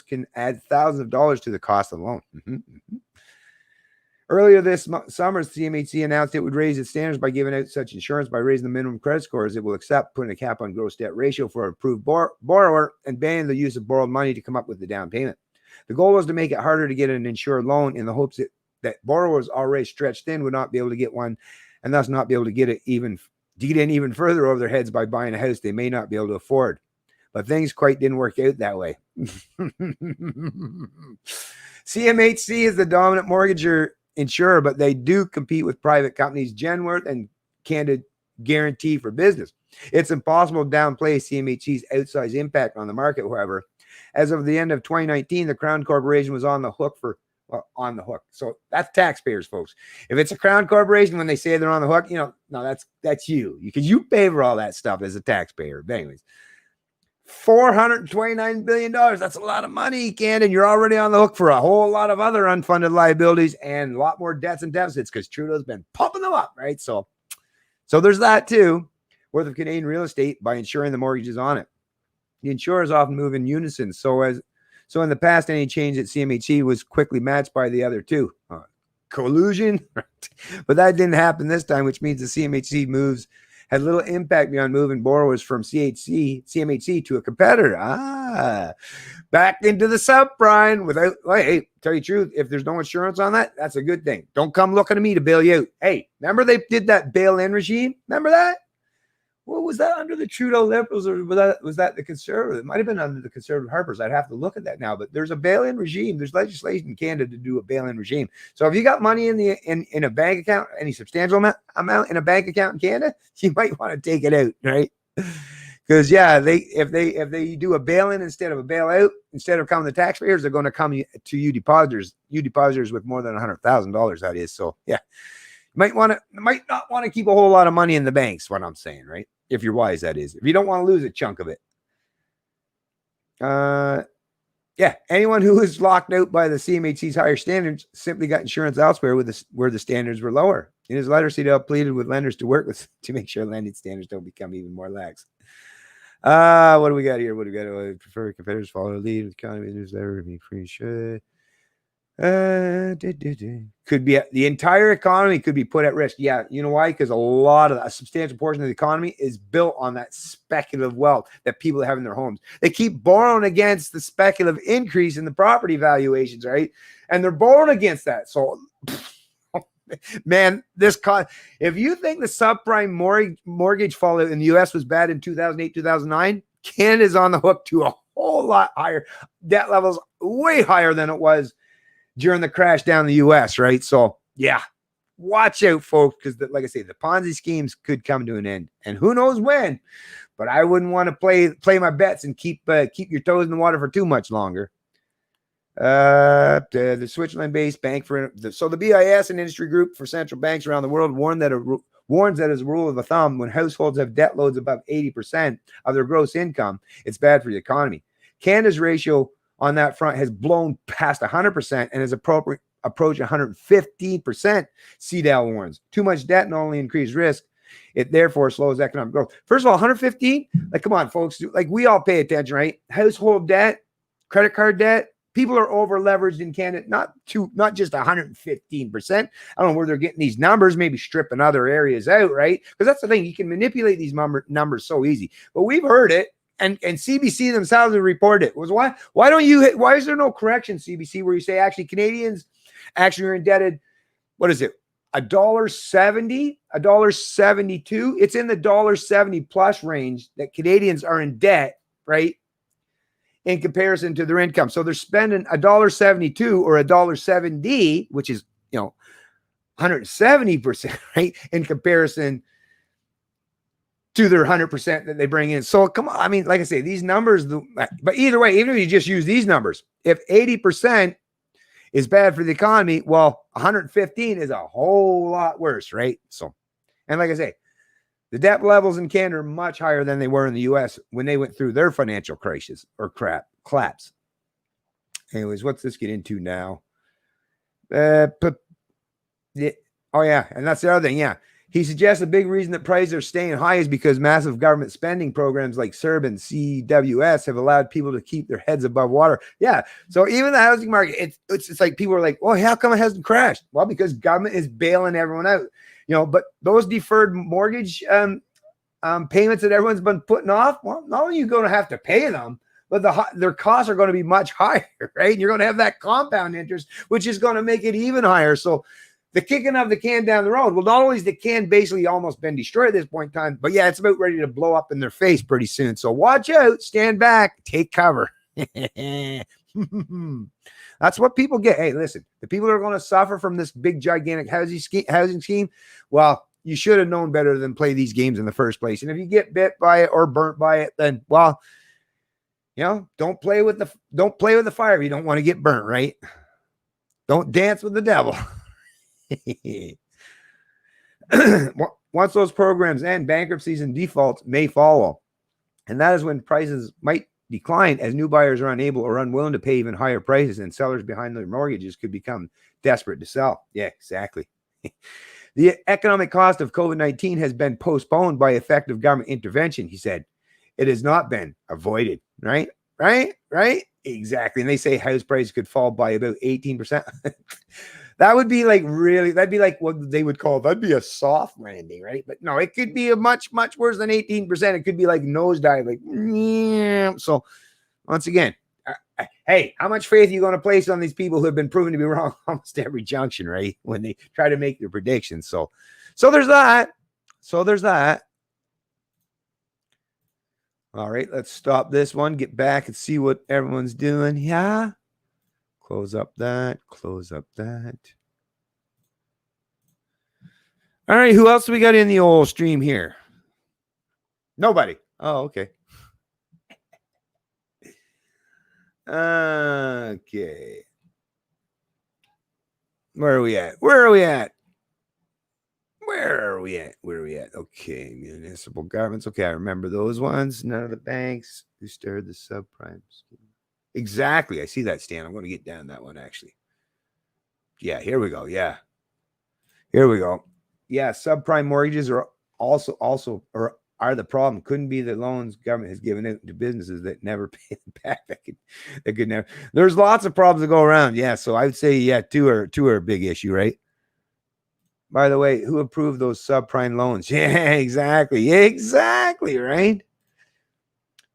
can add thousands of dollars to the cost of the loan. Earlier this summer, CMHC announced it would raise its standards by giving out such insurance by raising the minimum credit scores it will accept, putting a cap on gross debt ratio for an approved borrower, and banning the use of borrowed money to come up with the down payment. The goal was to make it harder to get an insured loan in the hopes that borrowers already stretched thin would not be able to get one and thus not be able to get in even further over their heads by buying a house they may not be able to afford. But things quite didn't work out that way. CMHC is the dominant mortgage insurer, but they do compete with private companies Genworth and Canada Guarantee for Business. It's impossible to downplay CMHC's outsized impact on the market, however. As of the end of 2019, the Crown Corporation was on the hook. So that's taxpayers, folks. If it's a Crown Corporation, when they say they're on the hook, no, that's you. Because you pay for all that stuff as a taxpayer. But anyways, $429 billion. That's a lot of money, Canada. You're already on the hook for a whole lot of other unfunded liabilities and a lot more debts and deficits because Trudeau's been pumping them up, right? So there's that too. Worth of Canadian real estate by insuring the mortgages on it. The insurers often move in unison. So in the past, any change at CMHC was quickly matched by the other two. Collusion, but that didn't happen this time, which means the CMHC moves had little impact beyond moving borrowers from CMHC to a competitor. Back into the subprime without, hey, tell you the truth, if there's no insurance on that, that's a good thing. Don't come looking at me to bail you out. Hey, remember they did that bail-in regime? Remember that? Well, was that under the Trudeau Liberals or was that the Conservative? It might have been under the Conservative Harpers. I'd have to look at that now. But there's a bail-in regime. There's legislation in Canada to do a bail-in regime. So if you got money in a bank account, any substantial amount in a bank account in Canada, you might want to take it out, right? Because if they do a bail-in instead of a bailout, instead of coming to taxpayers, they're going to come to you depositors with more than $100,000. That is. So yeah, might not want to keep a whole lot of money in the banks. What I'm saying, right? If you're wise, that is. If you don't want to lose a chunk of it. Yeah, anyone who is locked out by the CMHC's higher standards simply got insurance elsewhere where the standards were lower. In his letter, CDL pleaded with lenders to work with to make sure lending standards don't become even more lax. What do we got here? I prefer competitors follow the lead. Economy newsletter be free. Should could be the entire economy could be put at risk. Yeah, you know why? Because a substantial portion of the economy is built on that speculative wealth that people have in their homes. They keep borrowing against the speculative increase in the property valuations, right? And they're borrowing against that. So, man, if you think the subprime mortgage fallout in the U.S. was bad in 2008, 2009, Canada's on the hook to a whole lot higher debt levels, way higher than it was during the crash down in the U.S., right? So, yeah, watch out, folks, because, like I say, the Ponzi schemes could come to an end, and who knows when. But I wouldn't want to play my bets and keep your toes in the water for too much longer. The Switzerland-based bank the BIS, an industry group for central banks around the world, warns that as a rule of thumb, when households have debt loads above 80% of their gross income, it's bad for the economy. Canada's ratio on that front has blown past 100% and is approaching 115%. CDAL warns too much debt not only increases risk, it therefore slows economic growth. First of all, 115, like, come on, folks, like, we all pay attention, right? Household debt, credit card debt, people are over leveraged in Canada, not just 115%. I don't know where they're getting these numbers, maybe stripping other areas out, right? Because that's the thing, you can manipulate these numbers so easy. But we've heard it. And CBC themselves have reported it. Why is there no correction, CBC, where you say actually Canadians actually are indebted, what is it, $1.70, $1.72? It's in the $1.70 plus range that Canadians are in debt, right, in comparison to their income. So they're spending $1.72 or $1.70, which is 170%, right, in comparison to their 100% that they bring in. So come on, I mean, like I say, these numbers, but either way, even if you just use these numbers, if 80% is bad for the economy, well, 115 is a whole lot worse, right? So, and like I say, the debt levels in Canada are much higher than they were in the US when they went through their financial crisis or collapse. Anyways, what's this get into now? And that's the other thing, yeah. He suggests a big reason that prices are staying high is because massive government spending programs like CERB and CWS have allowed people to keep their heads above water. Yeah. So even the housing market, it's like people are like, well, how come it hasn't crashed? Well, because government is bailing everyone out. But those deferred mortgage payments that everyone's been putting off, well, not only are you going to have to pay them, but their costs are going to be much higher, right? And you're going to have that compound interest, which is going to make it even higher. So the kicking of the can down the road. Well, not only is the can basically almost been destroyed at this point in time, but yeah, it's about ready to blow up in their face pretty soon. So watch out, stand back, take cover. That's what people get. Hey, listen, the people that are going to suffer from this big, gigantic housing scheme, well, you should have known better than play these games in the first place. And if you get bit by it or burnt by it, then, well, don't play with the fire if you don't want to get burnt, right? Don't dance with the devil. Once those programs end, bankruptcies and defaults may follow. And that is when prices might decline as new buyers are unable or unwilling to pay even higher prices and sellers behind their mortgages could become desperate to sell. Yeah, exactly. The economic cost of COVID-19 has been postponed by effective government intervention, he said. It has not been avoided, right? Exactly. And they say house prices could fall by about 18%. That would be that'd be like what they would call, that'd be a soft landing, right? But no, it could be a much, much worse than 18%. It could be like nosedive, like, so once again, hey, how much faith are you going to place on these people who have been proven to be wrong almost every junction, right? When they try to make their predictions. So there's that. All right, let's stop this one, get back and see what everyone's doing. Yeah. Close up that, close up that. All right, who else we got in the old stream here? Nobody. Oh, okay. Okay. Where are we at? Where are we at? Where are we at? Where are we at? Okay, municipal governments. Okay, I remember those ones. None of the banks who stirred the subprime scheme. Exactly. I see that, Stan. I'm going to get down that one, actually. Yeah, here we go. Yeah. Here we go. Yeah, subprime mortgages are also are the problem. Couldn't be the loans government has given out to businesses that never pay them back. That could never. There's lots of problems to go around. Yeah, so I would say two are a big issue, right? By the way, who approved those subprime loans? Yeah, exactly, right?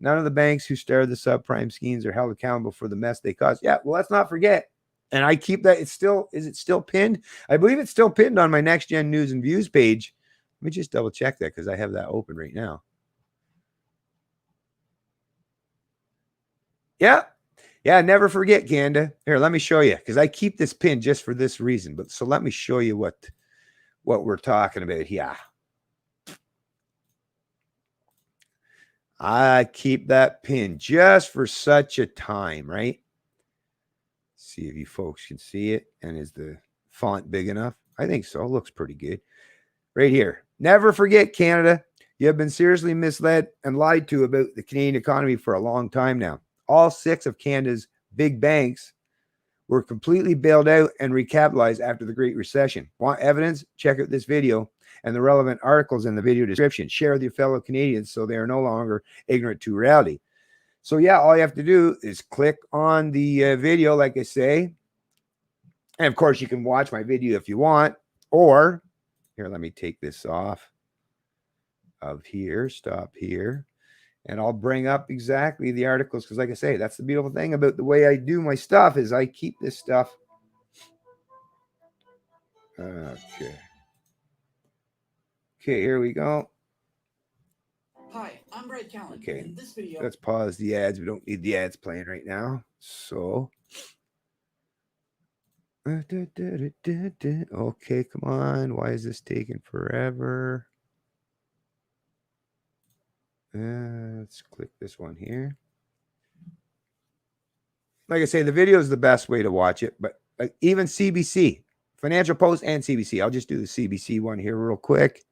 None of the banks who started the subprime schemes are held accountable for the mess they caused. Yeah, well, let's not forget. And I keep that. Is it still pinned? I believe it's still pinned on my Next Gen News and Views page. Let me just double check that because I have that open right now. Yeah. Yeah, never forget, Ganda. Here, let me show you because I keep this pinned just for this reason. But so let me show you what we're talking about here. I keep that pinned just for such a time, right? See if you folks can see it. And is the font big enough? I think so. It looks pretty good. Right here. Never forget, Canada. You have been seriously misled and lied to about the Canadian economy for a long time now. All 6 of Canada's big banks were completely bailed out and recapitalized after the Great Recession. Want evidence? Check out this video and the relevant articles in the video description. Share with your fellow Canadians so they are no longer ignorant to reality. So yeah, all you have to do is click on the video, like I say. And of course, you can watch my video if you want. Or, here, let me take this off of here, stop here. And I'll bring up exactly the articles because, like I say, that's the beautiful thing about the way I do my stuff is I keep this stuff. Okay. Okay, here we go. Hi, I'm Brad Callen. Okay, in this video, let's pause the ads. We don't need the ads playing right now. So, okay, come on. Why is this taking forever? Let's click this one here. Like I say, the video is the best way to watch it, but even CBC, Financial Post and CBC. I'll just do the CBC one here real quick.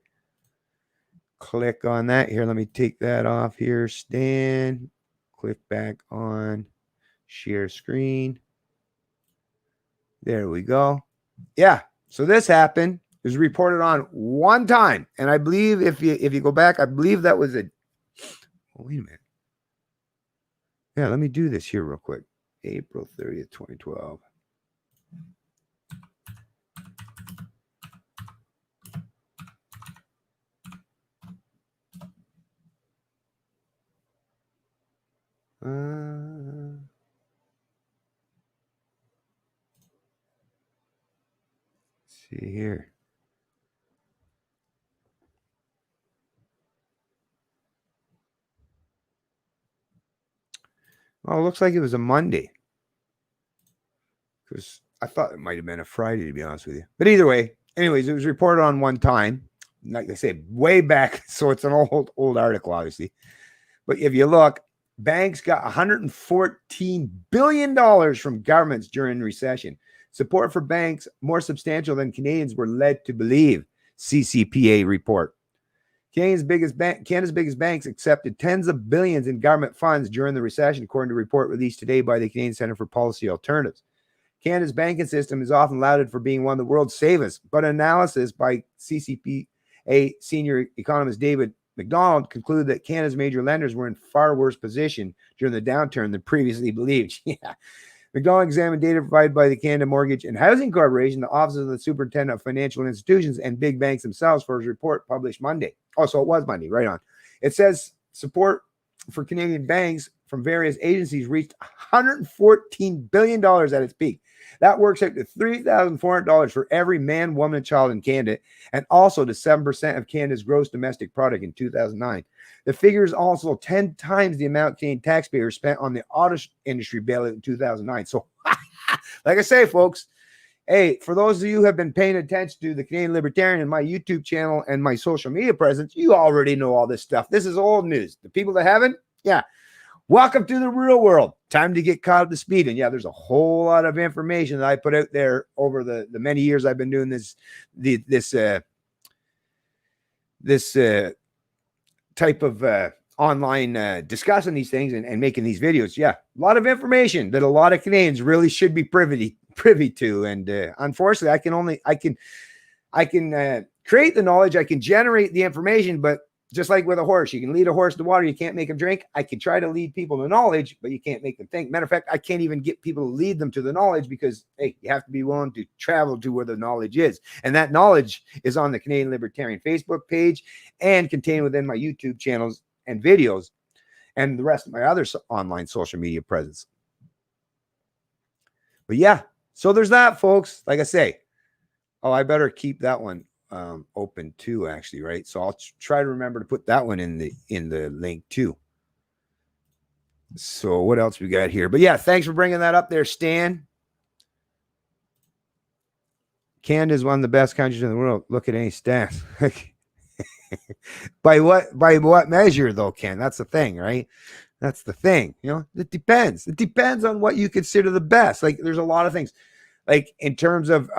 Click on that here. Let me take that off here. Stan. Click back on share screen. There we go. Yeah. So this happened. It was reported on one time. And I believe if you go back, I believe that was a wait a minute. Yeah, let me do this here real quick. April 30th, 2012. See here. Oh, it looks like it was a Monday. Because I thought it might have been a Friday, to be honest with you. But either way, anyways, it was reported on one time. Like I said, way back. So it's an old article, obviously. But if you look, banks got $114 billion from governments during the recession. Support for banks more substantial than Canadians were led to believe, CCPA report. Canada's biggest banks accepted tens of billions in government funds during the recession, according to a report released today by the Canadian Centre for Policy Alternatives. Canada's banking system is often lauded for being one of the world's safest, but analysis by CCPA senior economist David McDonald concluded that Canada's major lenders were in far worse position during the downturn than previously believed. Yeah. McDonald examined data provided by the Canada Mortgage and Housing Corporation, the Office of the Superintendent of Financial Institutions, and big banks themselves for his report published Monday. Oh, so it was Monday, right on. It says support for Canadian banks from various agencies reached $114 billion at its peak. That works out to $3,400 for every man, woman, and child in Canada, and also to 7% of Canada's gross domestic product in 2009. The figure is also 10 times the amount Canadian taxpayers spent on the auto industry bailout in 2009. So, like I say, folks, hey, for those of you who have been paying attention to the Canadian Libertarian and my YouTube channel and my social media presence, you already know all this stuff. This is old news. The people that haven't, yeah, welcome to the real world. Time to get caught up to speed. And yeah, there's a whole lot of information that I put out there over the many years I've been doing this type of online discussing these things and making these videos. Yeah, a lot of information that a lot of Canadians really should be privy to. And unfortunately, I can create the knowledge, I can generate the information, but just like with a horse, you can lead a horse to water, you can't make him drink. I can try to lead people to knowledge, but you can't make them think. Matter of fact, I can't even get people to lead them to the knowledge because, hey, you have to be willing to travel to where the knowledge is. And that knowledge is on the Canadian Libertarian Facebook page and contained within my YouTube channels and videos and the rest of my other online social media presence. But yeah, so there's that, folks. Like I say, oh, I better keep that one open too, actually, right? So I'll try to remember to put that one in the link too. So what else we got here? But yeah, thanks for bringing that up there, Stan. Canada is one of the best countries in the world. Look at any stats. By what measure though, Ken? That's the thing, right? That's the thing. You know, it depends. It depends on what you consider the best. Like there's a lot of things. Like in terms of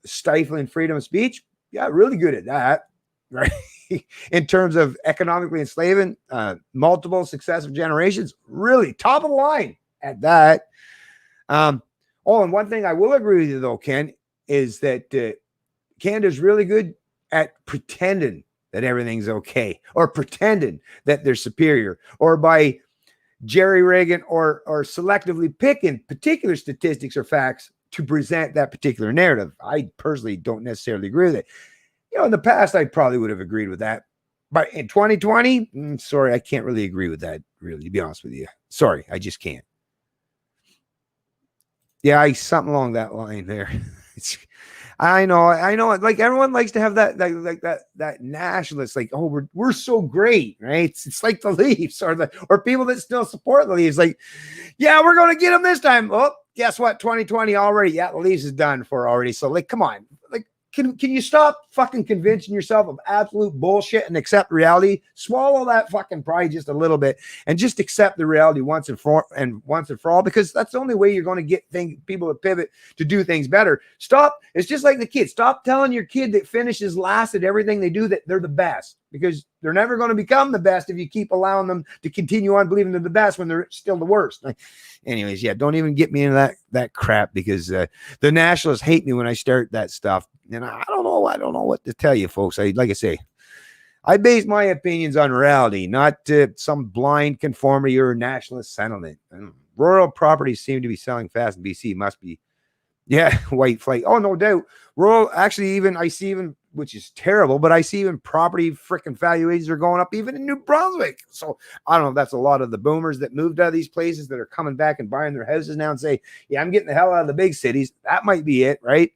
stifling freedom of speech, yeah, really good at that, right? In terms of economically enslaving multiple successive generations, really top of the line at that. And one thing I will agree with you though, Ken, is that Canada's really good at pretending that everything's okay, or pretending that they're superior, or by jerry-rigging or selectively picking particular statistics or facts to present that particular narrative. I personally don't necessarily agree with it. You know, in the past, I probably would have agreed with that. But in 2020, sorry, I can't really agree with that, really, to be honest with you. Sorry, I just can't. Yeah, something along that line there. I know. Like everyone likes to have that nationalist, like, oh, we're so great, right? It's like the Leafs or people that still support the Leafs. Like, yeah, we're going to get them this time. Oh, guess what? 2020 already. Yeah, the Leafs is done for already. So like, come on, like, can you stop fucking convincing yourself of absolute bullshit and accept reality? Swallow that fucking pride just a little bit and just accept the reality once and for all, because that's the only way you're going to get people to pivot to do things better. Stop. It's just like the kids. Stop telling your kid that finishes last at everything they do that they're the best, because they're never going to become the best if you keep allowing them to continue on believing they're the best when they're still the worst. Like, anyways, yeah, don't even get me into that crap, because the nationalists hate me when I start that stuff. And I don't know what to tell you, folks. Like I say, I base my opinions on reality, not some blind conformity or nationalist sentiment. Rural properties seem to be selling fast in BC. Must be, yeah, white flight. Oh, no doubt. Rural, actually, I see, which is terrible, but I see even property freaking valuations are going up even in New Brunswick. So I don't know if that's a lot of the boomers that moved out of these places that are coming back and buying their houses now and say, yeah, I'm getting the hell out of the big cities. That might be it, right?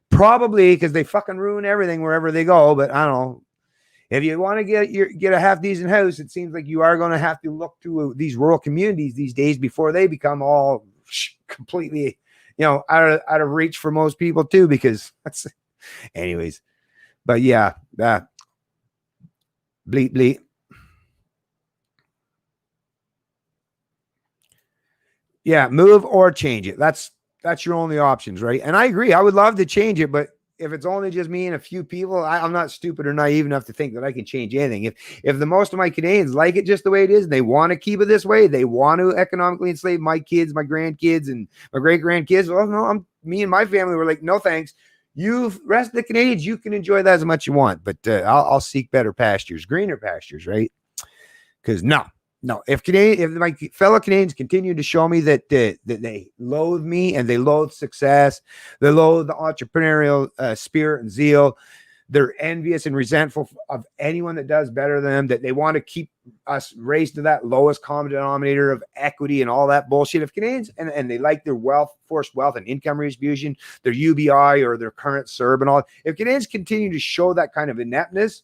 Probably, because they fucking ruin everything wherever they go. But I don't know. If you want to get a half decent house, it seems like you are going to have to look to these rural communities these days before they become all completely, out of reach for most people too. Because that's, anyways. But yeah, bleep. Yeah, move or change it. That's your only options, right? And I agree. I would love to change it, but if it's only just me and a few people, I'm not stupid or naive enough to think that I can change anything. If the most of my Canadians like it just the way it is, and they want to keep it this way, they want to economically enslave my kids, my grandkids, and my great grandkids. Well, no, me and my family were like, no thanks. You rest of the Canadians, you can enjoy that as much as you want, but I'll seek better pastures, greener pastures, right? Because no, if my fellow Canadians continue to show me that they loathe me and they loathe success, they loathe the entrepreneurial spirit and zeal, They're envious and resentful of anyone that does better than them, that they want to keep us raised to that lowest common denominator of equity and all that bullshit. If Canadians, and they like their forced wealth and income redistribution, their UBI or their current CERB and all, if Canadians continue to show that kind of ineptness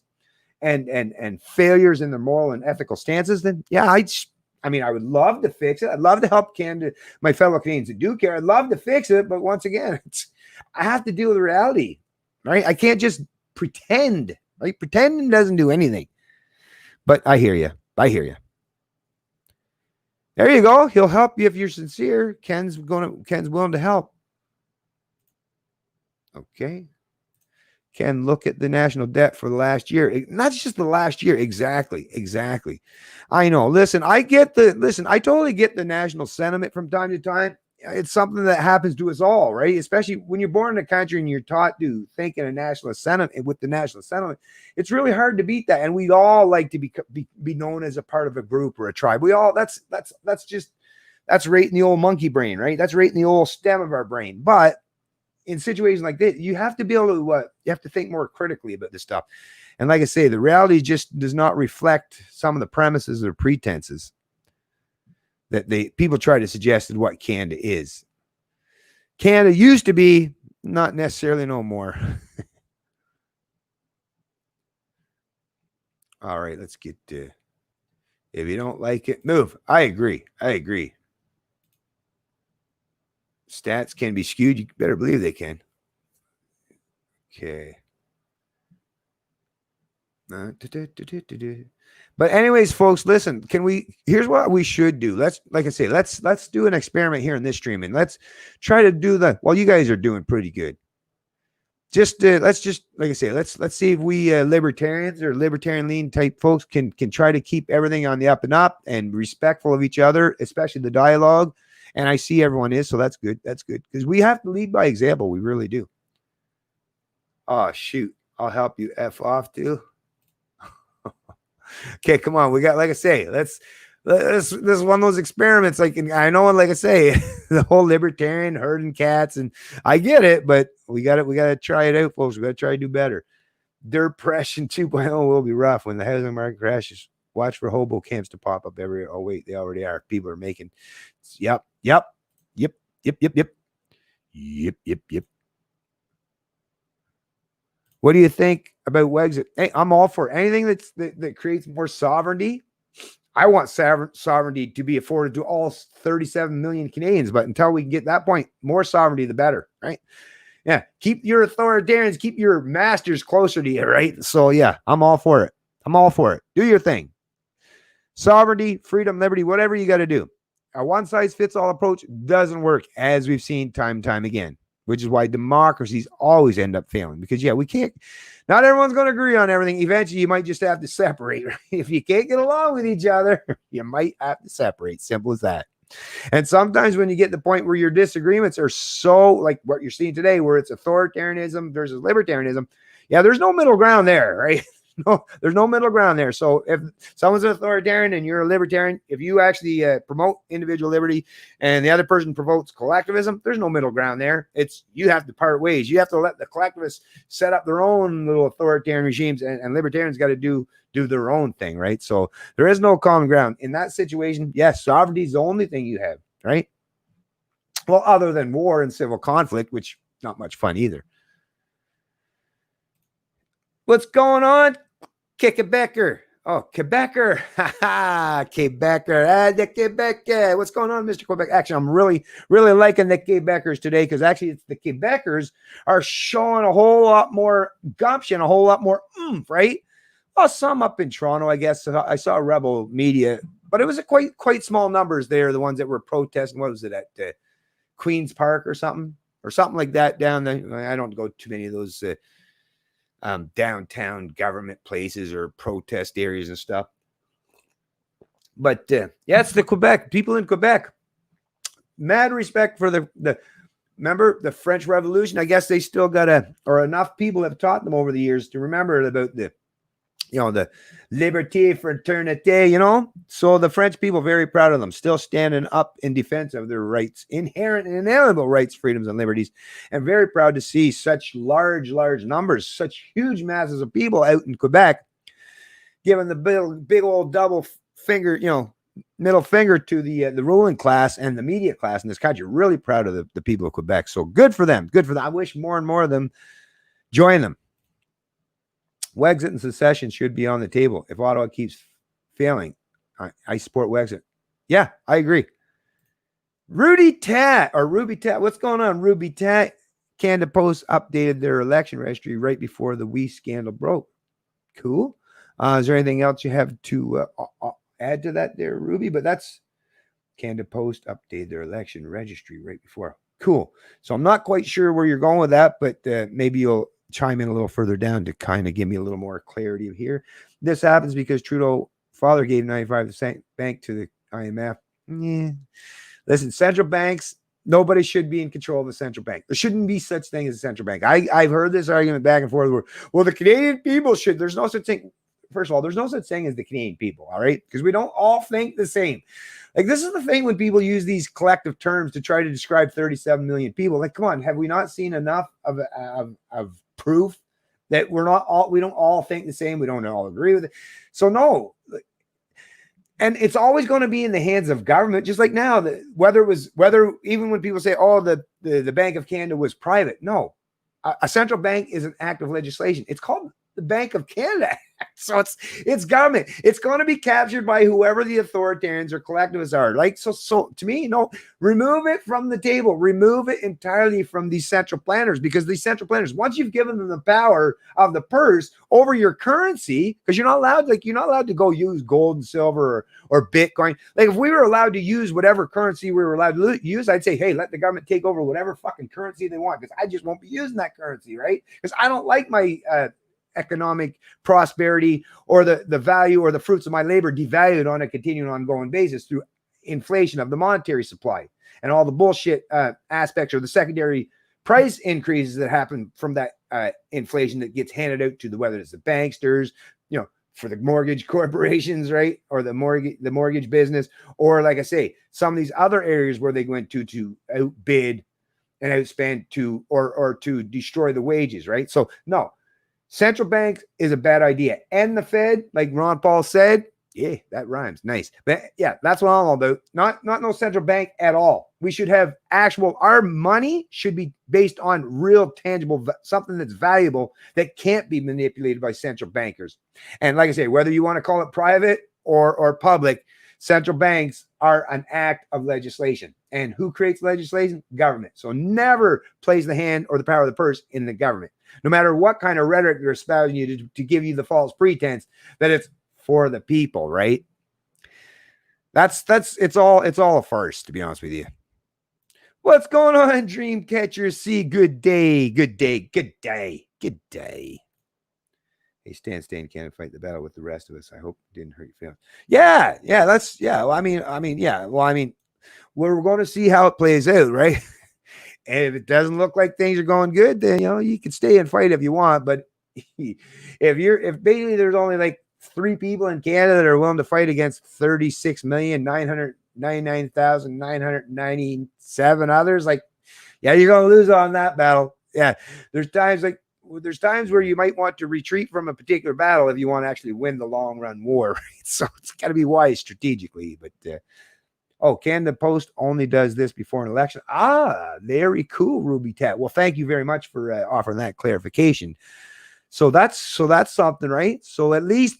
and failures in their moral and ethical stances, then yeah, I would love to fix it. I'd love to help Canada, my fellow Canadians that do care. I'd love to fix it, but once again, I have to deal with reality, right? I can't just pretend. Like pretending doesn't do anything. But I hear you. I hear you. There you go. He'll help you if you're sincere. Ken's willing to help. Okay. Ken, look at the national debt for the last year. Not just the last year. Exactly. I know. Listen, I totally get the national sentiment from time to time. It's something that happens to us all, right? Especially when you're born in a country and you're taught to think in a nationalist sentiment. With the national sentiment, it's really hard to beat that. And we'd all like to be known as a part of a group or a tribe. We all that's right in the old monkey brain, right? That's right in the old stem of our brain. But in situations like this, you have to be able to you have to think more critically about this stuff. And like I say, the reality just does not reflect some of the premises or pretenses that people try to suggest what Canada is. Canada used to be, not necessarily no more. All right, let's get to, if you don't like it, move. I agree. Stats can be skewed. You better believe they can. Okay. But anyways, folks, listen, here's what we should do. Let's do an experiment here in this stream, and let's try to do you guys are doing pretty good. Let's see if we libertarians or libertarian lean type folks can try to keep everything on the up and up and respectful of each other, especially the dialogue. And I see everyone is, so that's good. That's good, because we have to lead by example. We really do. Oh, shoot. I'll help you F off too. Okay, come on. We got, like I say, this is one of those experiments. Like, I know, like I say, the whole libertarian herding cats, and I get it, but we got to try it out, folks. We got to try to do better. Depression 2.0 will be rough when the housing market crashes. Watch for hobo camps to pop up everywhere. Oh, wait, they already are. People are making. Yep. What do you think about Wexit? Hey, I'm all for anything that creates more sovereignty. I want sovereignty to be afforded to all 37 million Canadians, but until we get that point, more sovereignty, the better, right? Yeah, keep your authoritarians, keep your masters closer to you, right? So yeah, I'm all for it. Do your thing. Sovereignty, freedom, liberty, whatever you got to do. A one-size-fits-all approach doesn't work, as we've seen time and time again, which is why democracies always end up failing. Because, yeah, not everyone's going to agree on everything. Eventually, you might just have to separate. Right? If you can't get along with each other, you might have to separate. Simple as that. And sometimes when you get to the point where your disagreements are so, like what you're seeing today, where it's authoritarianism versus libertarianism, yeah, there's no middle ground there, right? No, there's no middle ground there. So if someone's an authoritarian and you're a libertarian, if you actually promote individual liberty and the other person promotes collectivism, there's no middle ground there. You have to part ways. You have to let the collectivists set up their own little authoritarian regimes, and libertarians got to do their own thing, right? So there is no common ground. In that situation, yes, sovereignty is the only thing you have, right? Well, other than war and civil conflict, which not much fun either. What's going on? Quebecer. Oh, Quebecer. Quebecer. The Quebec. What's going on, Mr. Quebec? Actually, I'm really, really liking the Quebecers today, because actually it's the Quebecers are showing a whole lot more gumption, a whole lot more oomph, right? Well, some up in Toronto, I guess. I saw Rebel Media, but it was a quite small numbers there, the ones that were protesting. What was it, at Queen's Park or something like that down there? I don't go too many of those downtown government places or protest areas and stuff. But yeah, it's the Quebec people in Quebec. Mad respect for remember the French Revolution. I guess they still got or enough people have taught them over the years to remember about the the liberté, fraternité, So the French people, very proud of them, still standing up in defense of their rights, inherent and inalienable rights, freedoms, and liberties. And very proud to see such large numbers, such huge masses of people out in Quebec, giving the big old double finger, middle finger to the ruling class and the media class in this country. Really proud of the people of Quebec. So good for them. Good for them. I wish more and more of them join them. Wexit and secession should be on the table. If Ottawa keeps failing, I support Wexit. Yeah, I agree. Ruby Tat. What's going on, Ruby Tat? Canada Post updated their election registry right before the WE scandal broke. Cool. Is there anything else you have to add to that there, Ruby? But that's Canada Post updated their election registry right before. Cool. So I'm not quite sure where you're going with that, but maybe you'll chime in a little further down to kind of give me a little more clarity here. This happens because Trudeau father gave 95% bank to the IMF. Yeah. Listen, central banks, nobody should be in control of the central bank. There shouldn't be such thing as a central bank. I've heard this argument back and forth where, well, the Canadian people should. There's no such thing. First of all, there's no such thing as the Canadian people, all right? Because we don't all think the same. Like, this is the thing when people use these collective terms to try to describe 37 million people. Like, come on, have we not seen enough of proof that we don't all think the same? We don't all agree with it. So no. And it's always going to be in the hands of government, just like now, whether even when people say, oh, the Bank of Canada was private. No, a central bank is an act of legislation. It's called the Bank of Canada. So it's government. It's going to be captured by whoever the authoritarians or collectivists are. Like, so to me, no, remove it from the table. Remove it entirely from these central planners, because these central planners, once you've given them the power of the purse over your currency, because you're not allowed to go use gold and silver or Bitcoin. Like, if we were allowed to use whatever currency we were allowed to use, I'd say, hey, let the government take over whatever fucking currency they want, because I just won't be using that currency, right? Because I don't like my economic prosperity or the value or the fruits of my labor devalued on a continuing ongoing basis through inflation of the monetary supply and all the bullshit aspects or the secondary price increases that happen from that inflation that gets handed out to whether it's the banksters, for the mortgage corporations, right? Or the mortgage business, or like I say, some of these other areas where they go into to outbid and outspend or to destroy the wages, right? So no, central bank is a bad idea. And the Fed, like Ron Paul said, yeah, that rhymes. Nice. But yeah, that's what I'm all about. Not no central bank at all. We should have our money should be based on real tangible, something that's valuable that can't be manipulated by central bankers. And like I say, whether you want to call it private or public, central banks are an act of legislation. And who creates legislation? Government. So never place the hand or the power of the purse in the government. No matter what kind of rhetoric they're espousing you to give you the false pretense that it's for the people, right? It's all a farce, to be honest with you. What's going on, Dreamcatcher C? Good day. Hey, Stan can't fight the battle with the rest of us. I hope it didn't hurt your feelings. Yeah. We're going to see how it plays out, right? And if it doesn't look like things are going good, then you can stay and fight if you want. But if basically there's only like 3 people in Canada that are willing to fight against 36,999,997 others, like, yeah, you're gonna lose on that battle. Yeah, there's times where you might want to retreat from a particular battle if you want to actually win the long run war. Right? So it's got to be wise strategically. But Canada Post only does this before an election. Very cool, Ruby Tat. Well, thank you very much for offering that clarification. So that's something, right? So at least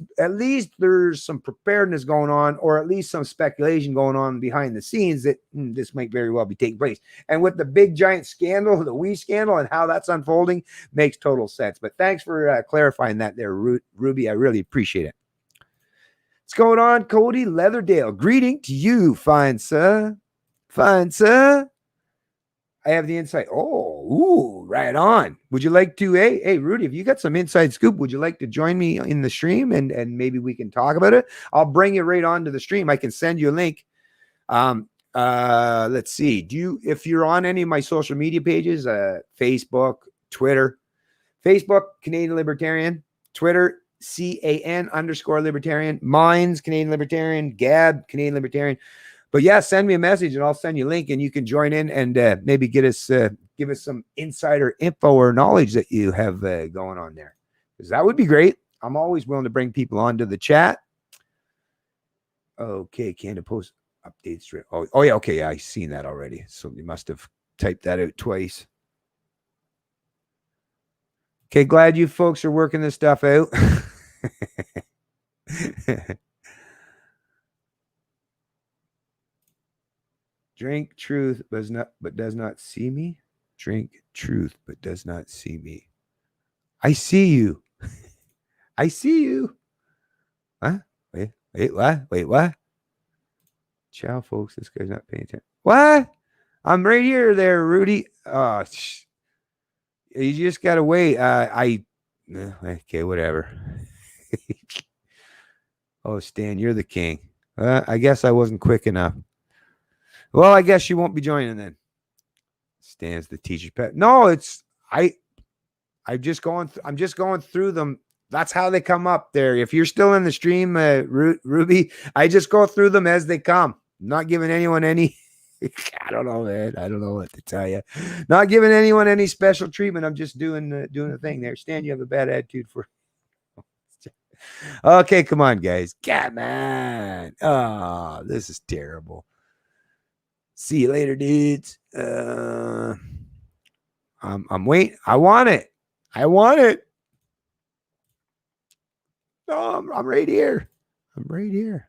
there's some preparedness going on, or at least some speculation going on behind the scenes that this might very well be taking place. And with the big giant scandal, the WE scandal, and how that's unfolding, makes total sense. But thanks for clarifying that there, Ruby. I really appreciate it. What's going on, Cody Leatherdale? Greeting to you, fine sir. I have the insight. Right on. Would you like to, hey, Rudy, if you got some inside scoop, would you like to join me in the stream and maybe we can talk about it? I'll bring you right onto the stream. I can send you a link. Let's see. If you're on any of my social media pages, Facebook, Twitter, Facebook, Canadian Libertarian, Twitter, CAN_Libertarian, Minds Canadian Libertarian, Gab Canadian Libertarian. But yeah, send me a message and I'll send you a link and you can join in and maybe give us some insider info or knowledge that you have going on there, because that would be great. I'm always willing to bring people onto the chat. Okay, Canada Post updates. Oh yeah, okay, yeah, I seen that already. So you must have typed that out twice. Okay, glad you folks are working this stuff out. Drink truth, but does not see me. Drink truth, but does not see me. I see you. I see you. Huh? Wait, what? Wait, what? Ciao, folks. This guy's not paying attention. What? I'm right here, there, Rudy. Oh, you just gotta wait. Okay, whatever. Oh, Stan, you're the king. I guess I wasn't quick enough. Well, I guess you won't be joining then. Stan's the teacher's pet. No, I'm just going through them. That's how they come up there. If you're still in the stream, Ruby, I just go through them as they come. I'm not giving anyone any. I don't know, man. I don't know what to tell you. Not giving anyone any special treatment. I'm just doing a thing there. Stan, you have a bad attitude for. Okay, come on, guys. Come on. Oh, this is terrible. See you later, dudes. I'm waiting. I want it. No, I'm right here. I'm right here.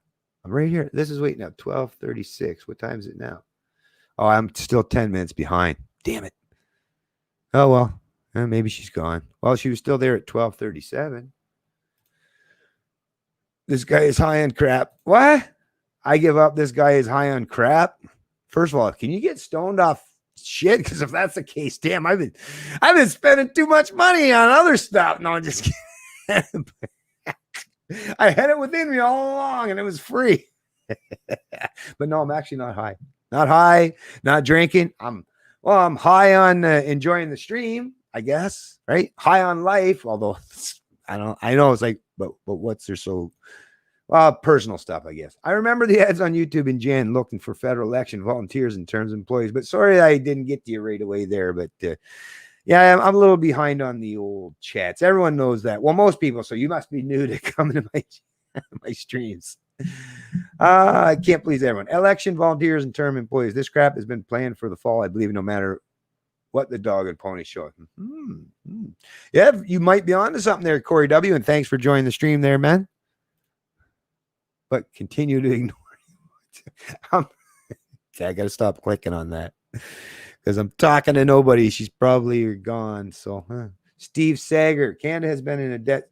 This is waiting up 12:36. What time is it now? Oh, I'm still 10 minutes behind. Damn it. Oh, well, maybe she's gone. Well, she was still there at 12:37. This guy is high on crap. What? I give up. This guy is high on crap. First of all, can you get stoned off shit? Because if that's the case, damn, I've been spending too much money on other stuff. No, I'm just kidding. I had it within me all along and it was free. But no, I'm actually not high. Not high, not drinking. I'm high on enjoying the stream, I guess, right? High on life, although I know it's like, but what's there so personal stuff, I guess. I remember the ads on YouTube in Jan looking for federal election volunteers in terms of employees, but sorry I didn't get to you right away there. But yeah, I'm a little behind on the old chats. Everyone knows that. Well, most people. So you must be new to coming to my streams. I can't please everyone. Election volunteers and term employees. This crap has been planned for the fall, I believe, no matter what the dog and pony show. Yeah, you might be on to something there, Corey W. And thanks for joining the stream there, man. But continue to ignore I got to stop clicking on that because I'm talking to nobody. She's probably gone. So, Steve Sager, Canada has been in a debt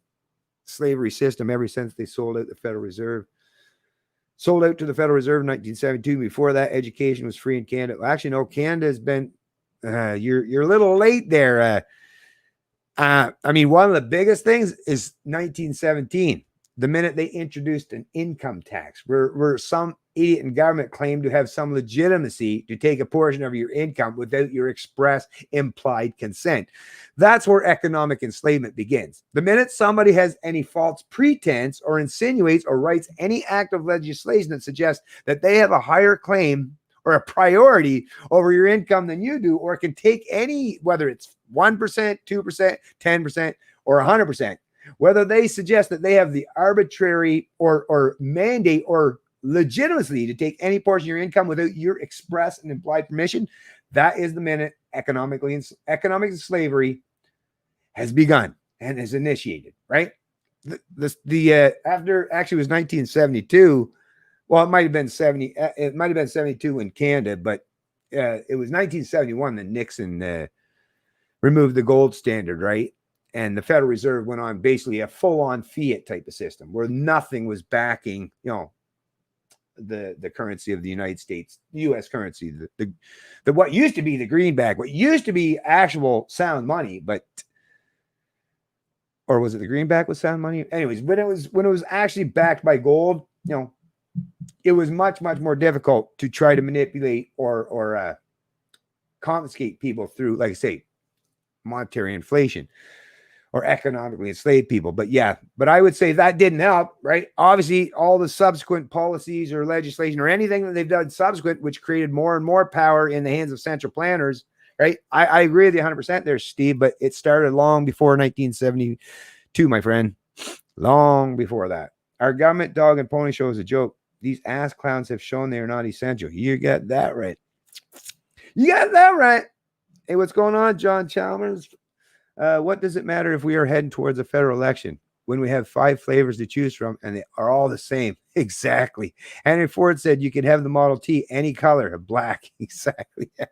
slavery system ever since they sold out to the Federal Reserve in 1972. Before that, education was free in Canada. Well, actually, no, Canada has been. You're a little late there. I mean, one of the biggest things is 1917. The minute they introduced an income tax, where some idiot in government claimed to have some legitimacy to take a portion of your income without your express implied consent. That's where economic enslavement begins. The minute somebody has any false pretense or insinuates or writes any act of legislation that suggests that they have a higher claim or a priority over your income than you do, or can take any, whether it's 1%, 2%, 10%, or 100%, whether they suggest that they have the arbitrary or mandate or legitimacy to take any portion of your income without your express and implied permission, that is the minute economic slavery has begun and is initiated, right? After actually it was 1972. Well, it might have been 70. It might have been 72 in Canada, but it was 1971 that Nixon removed the gold standard, right? And the Federal Reserve went on basically a full-on fiat type of system where nothing was backing, the currency of the United States, U.S. currency, the what used to be the greenback, what used to be actual sound money, or was it the greenback with sound money? Anyways, when it was actually backed by gold, it was much, much more difficult to try to manipulate or confiscate people through, like I say, monetary inflation. or economically enslaved people. But yeah, but I would say that didn't help, right? Obviously, all the subsequent policies or legislation or anything that they've done subsequent, which created more and more power in the hands of central planners, right? I agree with you 100% there, Steve, but it started long before 1972, my friend. Long before that. Our government dog and pony show is a joke. These ass clowns have shown they are not essential. You got that right. You got that right. Hey, what's going on, John Chalmers? What does it matter if we are heading towards a federal election when we have 5 flavors to choose from and they are all the same? Exactly. Henry Ford said you could have the Model T any color of black. Exactly. Yeah,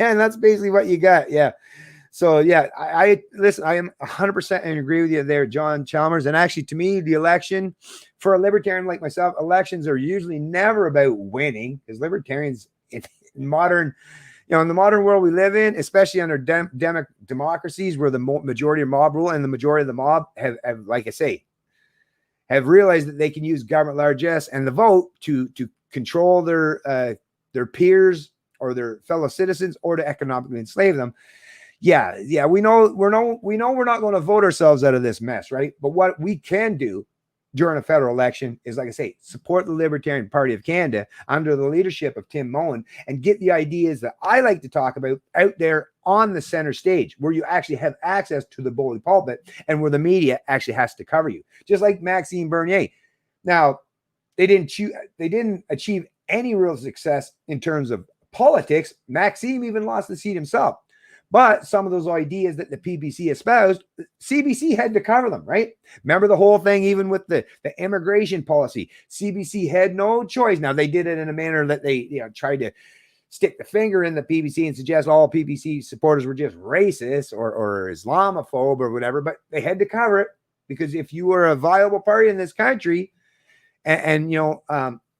and that's basically what you got. Yeah. So yeah, I listen. I am 100% and agree with you there, John Chalmers. And actually, to me, the election for a libertarian like myself, elections are usually never about winning, because libertarians in modern, in the modern world we live in, especially under democracies where the majority of mob rule and the majority of the mob have, like I say, have realized that they can use government largesse and the vote to control their peers or their fellow citizens, or to economically enslave them. Yeah, we know we're not going to vote ourselves out of this mess, right? But what we can do during a federal election is, like I say, support the Libertarian Party of Canada under the leadership of Tim Moen and get the ideas that I like to talk about out there on the center stage, where you actually have access to the bully pulpit and where the media actually has to cover you, just like Maxime Bernier. Now, they didn't achieve any real success in terms of politics. Maxime even lost the seat himself. But some of those ideas that the PPC espoused, CBC had to cover them, right? Remember the whole thing, even with the immigration policy, CBC had no choice. Now, they did it in a manner that they tried to stick the finger in the PPC and suggest all PPC supporters were just racist or Islamophobe or whatever, but they had to cover it, because if you were a viable party in this country and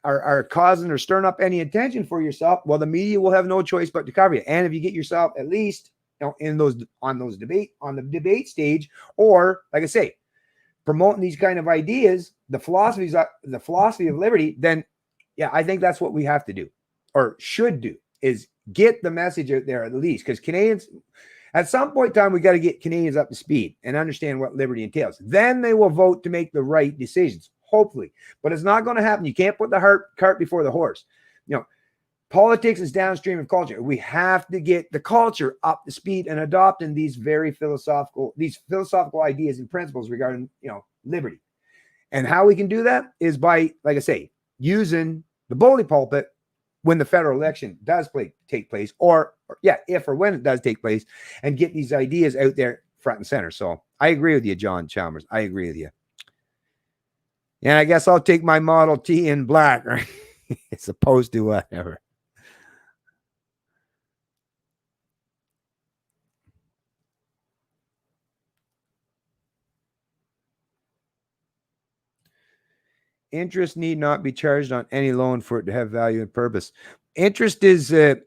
are causing or stirring up any attention for yourself, well, the media will have no choice but to cover you. And if you get yourself at least on the debate stage, or like I say, promoting these kind of ideas, the philosophy of liberty, then yeah, I think that's what we have to do, or should do, is get the message out there at least. Because Canadians, at some point in time, we got to get Canadians up to speed and understand what liberty entails. Then they will vote to make the right decisions, hopefully. But it's not going to happen. You can't put the cart before the horse. Politics is downstream of culture. We have to get the culture up to speed and adopting these philosophical ideas and principles regarding, liberty. And how we can do that is by, like I say, using the bully pulpit when the federal election does take place, or if or when it does take place, and get these ideas out there front and center. So I agree with you, John Chalmers. I agree with you. And I guess I'll take my Model T in black, right? As opposed to whatever. Interest need not be charged on any loan for it to have value and purpose. Interest is, it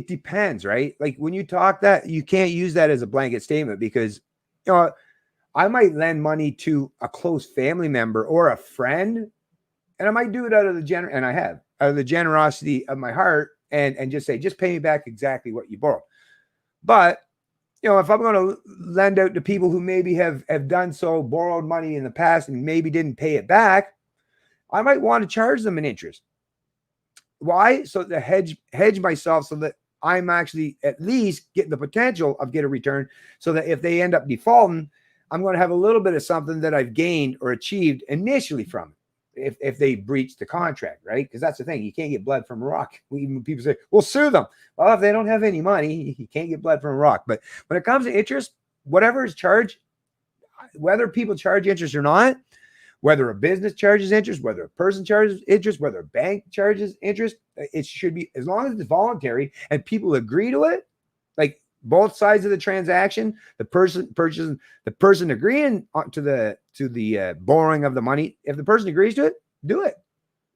depends, right? Like when you talk that, you can't use that as a blanket statement, because, I might lend money to a close family member or a friend, and I might do it out of the generosity of my heart, and just say, just pay me back exactly what you borrowed. But if I'm going to lend out to people who maybe have done so, borrowed money in the past and maybe didn't pay it back, I might want to charge them an interest. Why? So to hedge myself, so that I'm actually at least getting the potential of get a return, so that if they end up defaulting, I'm going to have a little bit of something that I've gained or achieved initially from it. If they breach the contract, right? Because that's the thing. You can't get blood from a rock. Even people say, well, sue them. Well, if they don't have any money, you can't get blood from a rock. But when it comes to interest, whatever is charged, whether people charge interest or not, whether a business charges interest, whether a person charges interest, whether a bank charges interest, it should be, as long as it's voluntary and people agree to it, like both sides of the transaction, the person agreeing to the borrowing of the money. If the person agrees to it, do it,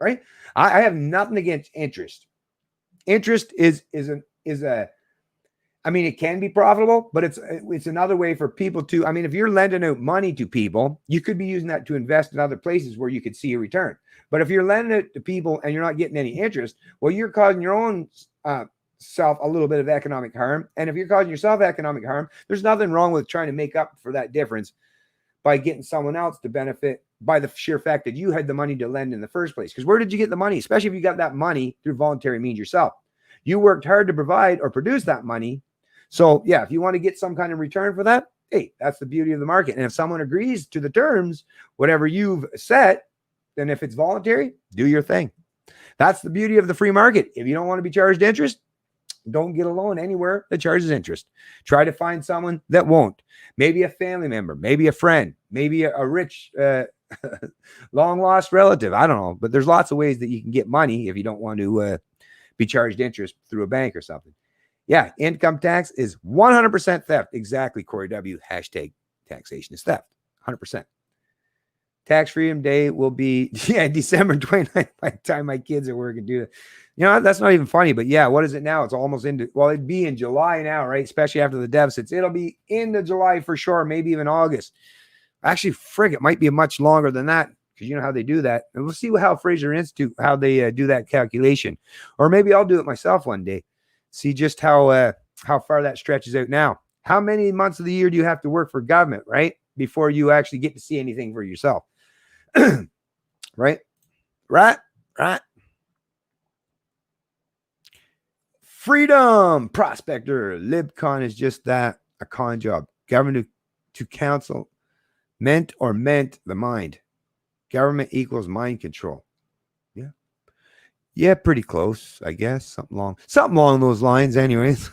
right? I have nothing against interest. Interest is it can be profitable, but it's another way for people to, if you're lending out money to people, you could be using that to invest in other places where you could see a return. But if you're lending it to people and you're not getting any interest, well, you're causing your own yourself a little bit of economic harm. And if you're causing yourself economic harm, there's nothing wrong with trying to make up for that difference by getting someone else to benefit by the sheer fact that you had the money to lend in the first place. Because where did you get the money? Especially if you got that money through voluntary means yourself. You worked hard to provide or produce that money. So yeah, if you want to get some kind of return for that, hey, that's the beauty of the market. And if someone agrees to the terms, whatever you've set, then if it's voluntary, do your thing. That's the beauty of the free market. If you don't want to be charged interest, don't get a loan anywhere that charges interest. Try to find someone that won't. Maybe a family member, maybe a friend, maybe a rich, long lost relative. I don't know, but there's lots of ways that you can get money if you don't want to be charged interest through a bank or something. Yeah, income tax is 100% theft. Exactly, Corey W. Hashtag taxation is theft. 100%. Tax Freedom Day will be December 29th by the time my kids are working. Do that. You know, that's not even funny, but yeah, what is it now? It's almost into, well, it'd be in July now, right? Especially after the deficits. It'll be into July for sure, maybe even August. Actually, frig, it might be much longer than that because you know how they do that. And we'll see how Fraser Institute, how they do that calculation. Or maybe I'll do it myself one day. See just how far that stretches out now. How many months of the year do you have to work for government, right? Before you actually get to see anything for yourself. Right. Freedom Prospector. LibCon is just that, a con job. Government to counsel meant the mind. Government equals mind control. Yeah, pretty close, I guess. Something along those lines, anyways.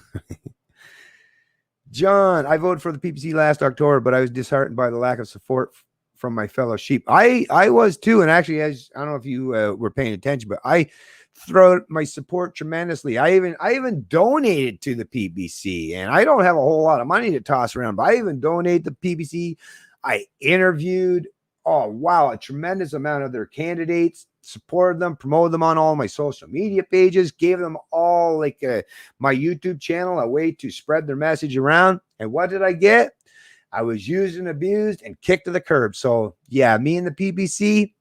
John, I voted for the PPC last October, but I was disheartened by the lack of support from my fellow sheep. I was too, and actually, as I don't know if you were paying attention, but I throw my support tremendously. I even donated to the PPC, and I don't have a whole lot of money to toss around, but I even donated to the PPC. I interviewed, a tremendous amount of their candidates, supported them, promoted them on all my social media pages, gave them all like my YouTube channel a way to spread their message around. And what did I get? I was used and abused and kicked to the curb. So yeah, me and the PPC,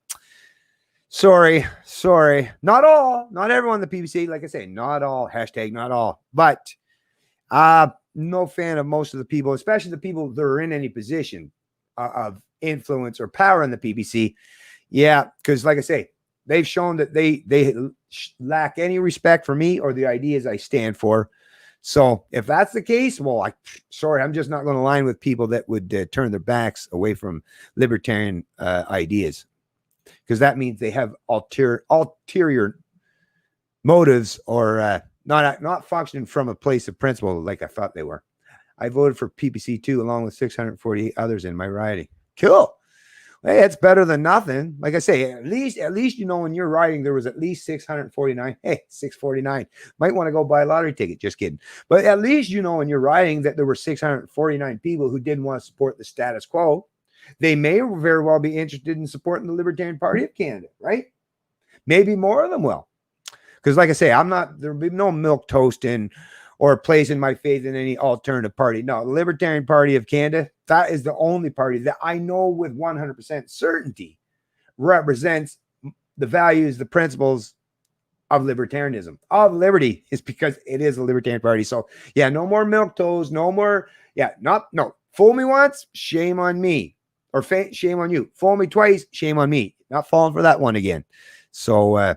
sorry. Not everyone in the PPC, like I say, not all, hashtag not all, but no fan of most of the people, especially the people that are in any position of influence or power in the PPC. Yeah, because like I say, they've shown that they lack any respect for me or the ideas I stand for. So if that's the case, well, I'm just not going to align with people that would turn their backs away from libertarian ideas, because that means they have ulterior motives or not functioning from a place of principle like I thought they were. I voted for PPC too, along with 648 others in my riding. Cool. Hey, it's better than nothing. Like I say, at least you know in your riding there was at least 649. Hey, 649. Might want to go buy a lottery ticket. Just kidding. But at least you know in your riding that there were 649 people who didn't want to support the status quo. They may very well be interested in supporting the Libertarian Party of Canada, right? Maybe more of them will. Because like I say, there'll be no milk toasting or placing my faith in any alternative party. No, the Libertarian Party of Canada, that is the only party that I know with 100% certainty represents the values, the principles of libertarianism, of liberty, is because it is a Libertarian Party. So yeah, no more milk toast, no more. Yeah, no. Fool me once, shame on me. Or shame on you. Fool me twice, shame on me. Not falling for that one again. So,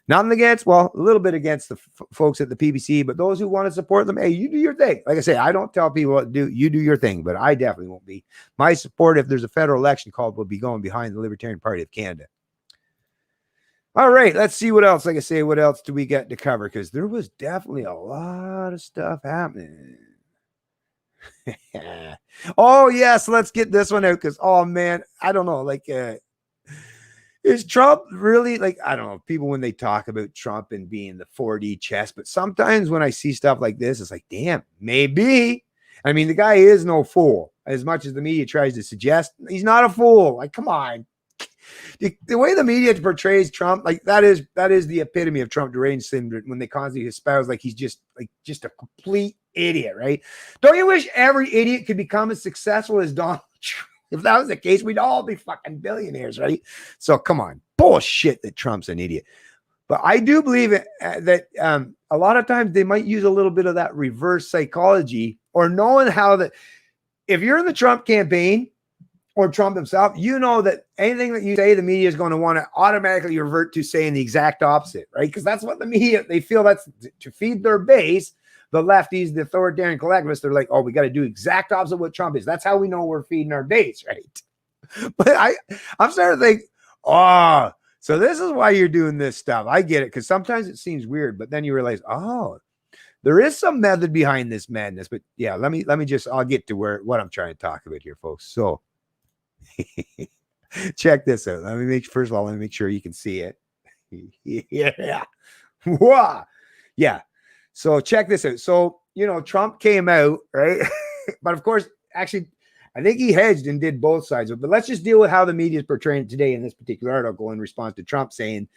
nothing against, a little bit against the folks at the PPC, but those who want to support them, hey, you do your thing. Like I say, I don't tell people what to do. You do your thing, but I definitely won't be. My support, if there's a federal election called, will be going behind the Libertarian Party of Canada. All right, let's see what else. Like I say, what else do we got to cover? Because there was definitely a lot of stuff happening. Oh, yes, let's get this one out because, oh, man, I don't know, is Trump really, I don't know, people when they talk about Trump and being the 4D chess, but sometimes when I see stuff like this, it's like, damn, maybe. I mean, the guy is no fool. As much as the media tries to suggest, he's not a fool. Like, come on. The way the media portrays Trump, that is the epitome of Trump deranged syndrome, when they constantly espouse he's just a complete idiot, right? Don't you wish every idiot could become as successful as Donald Trump? If that was the case, we'd all be fucking billionaires, right? So come on, bullshit that Trump's an idiot. But I do believe that a lot of times they might use a little bit of that reverse psychology, or knowing how that if you're in the Trump campaign or Trump himself, you know that anything that you say, the media is going to want to automatically revert to saying the exact opposite, right? Because that's what the media, they feel that's to feed their base, the lefties, the authoritarian collectivists. They're like, oh, we got to do exact opposite of what Trump is. That's how we know we're feeding our base, right? But I'm starting to think, oh, so this is why you're doing this stuff. I get it, because sometimes it seems weird, but then you realize, oh, there is some method behind this madness. But yeah, let me just, I'll get to what I'm trying to talk about here, folks. So check this out. First of all, let me make sure you can see it. Yeah. Wow. Yeah. So check this out. So, Trump came out, right? But of course, actually, I think he hedged and did both sides of it. But let's just deal with how the media is portraying it today in this particular article in response to Trump saying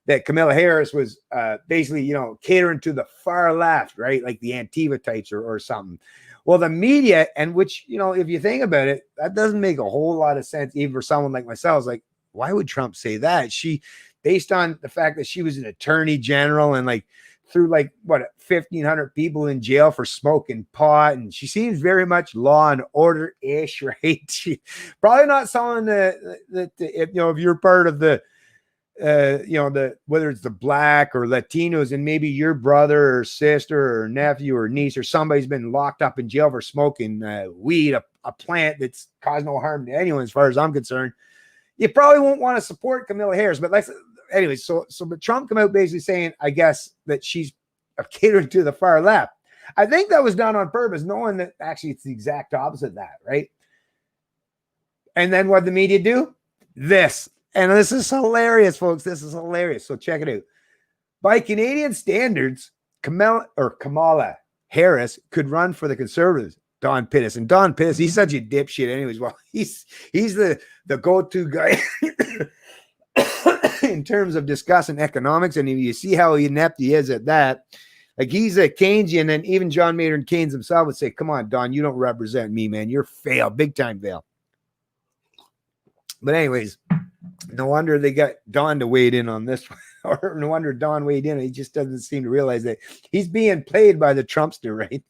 that Kamala Harris was basically, catering to the far left, right? Like the Antifa types or something. Well, the media, and which, if you think about it, that doesn't make a whole lot of sense, even for someone like myself. It's like, why would Trump say that? Based on the fact that she was an attorney general and threw 1,500 people in jail for smoking pot, and she seems very much law and order-ish, right? She probably not someone that if you're part of the whether it's the black or Latinos, and maybe your brother or sister or nephew or niece or somebody's been locked up in jail for smoking weed, a plant that's caused no harm to anyone, as far as I'm concerned, you probably won't want to support Kamala Harris. But anyway, but Trump come out basically saying, I guess, that she's catering to the far left. I think that was done on purpose, knowing that actually it's the exact opposite of that, right? And then what the media do? This. And this is hilarious, folks. This is hilarious. So check it out. By Canadian standards, Kamala Harris could run for the Conservatives. Don Pittis. And Don Pittis, he's such a dipshit anyways. Well, he's the go-to guy in terms of discussing economics. And you see how inept he is at that. Like, he's a Keynesian, and even John Maynard Keynes himself would say, come on, Don, you don't represent me, man. You're fail, big time fail. But anyways, no wonder they got Don to wade in on this one. Or no wonder Don weighed in. He just doesn't seem to realize that he's being played by the Trumpster, right?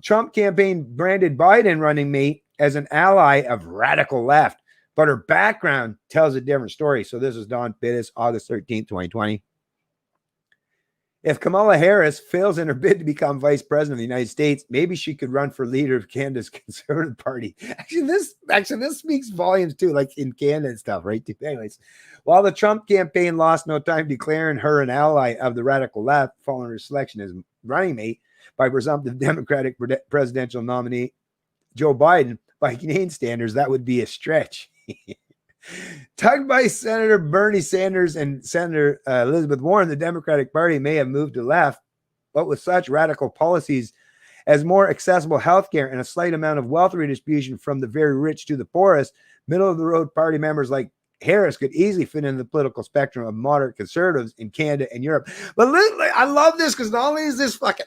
Trump campaign branded Biden running mate as an ally of radical left, but her background tells a different story. So this is Don Pittis, August 13th, 2020. If Kamala Harris fails in her bid to become vice president of the United States, maybe she could run for leader of Canada's Conservative Party. Actually, this speaks volumes too, like in Canada and stuff, right? Anyways, while the Trump campaign lost no time declaring her an ally of the radical left following her selection as running mate by presumptive Democratic presidential nominee Joe Biden, by Canadian standards, that would be a stretch. Tugged by Senator Bernie Sanders and Senator Elizabeth Warren, the Democratic Party may have moved to left, but with such radical policies as more accessible health care and a slight amount of wealth redistribution from the very rich to the poorest, middle-of-the-road party members like Harris could easily fit in the political spectrum of moderate conservatives in Canada and Europe. But I love this, because not only is this fucking...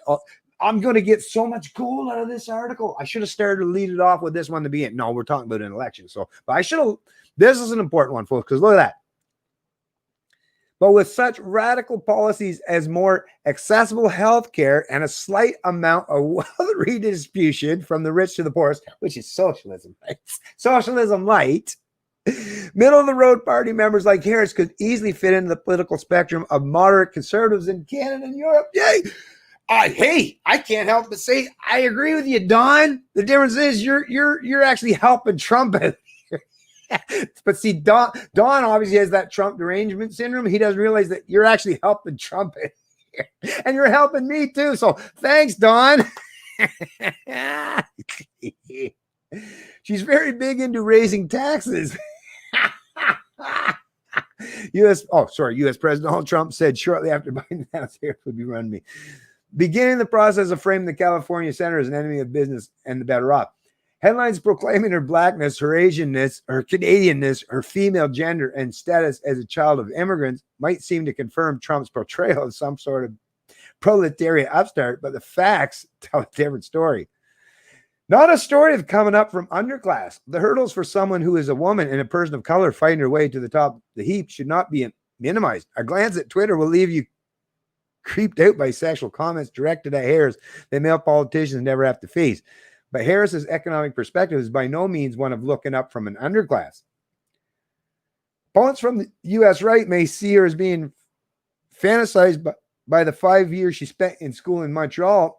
I'm going to get so much gold out of this article. I should have started to lead it off with this one to be in. No, we're talking about an election. But I should have... This is an important one, folks, because look at that. But with such radical policies as more accessible health care and a slight amount of wealth redistribution from the rich to the poorest, which is socialism, right? Socialism light. Middle-of-the-road party members like Harris could easily fit into the political spectrum of moderate conservatives in Canada and Europe. Yay! Hey, I can't help but say I agree with you, Don. The difference is you're actually helping Trump out. But see, Don obviously has that Trump derangement syndrome. He doesn't realize that you're actually helping Trump and you're helping me too. So thanks, Don. She's very big into raising taxes. U.S. President Donald Trump said shortly after Biden announced Harris would be running me, beginning the process of framing the California senator as an enemy of business and the better off. Headlines proclaiming her blackness, her Asianness, her Canadianness, her female gender, and status as a child of immigrants might seem to confirm Trump's portrayal of some sort of proletariat upstart, but the facts tell a different story. Not a story of coming up from underclass. The hurdles for someone who is a woman and a person of color fighting her way to the top of the heap should not be minimized. A glance at Twitter will leave you creeped out by sexual comments directed at Harris that male politicians never have to face. But Harris's economic perspective is by no means one of looking up from an underclass. Opponents from the U.S. right may see her as being fantasized by the 5 years she spent in school in Montreal.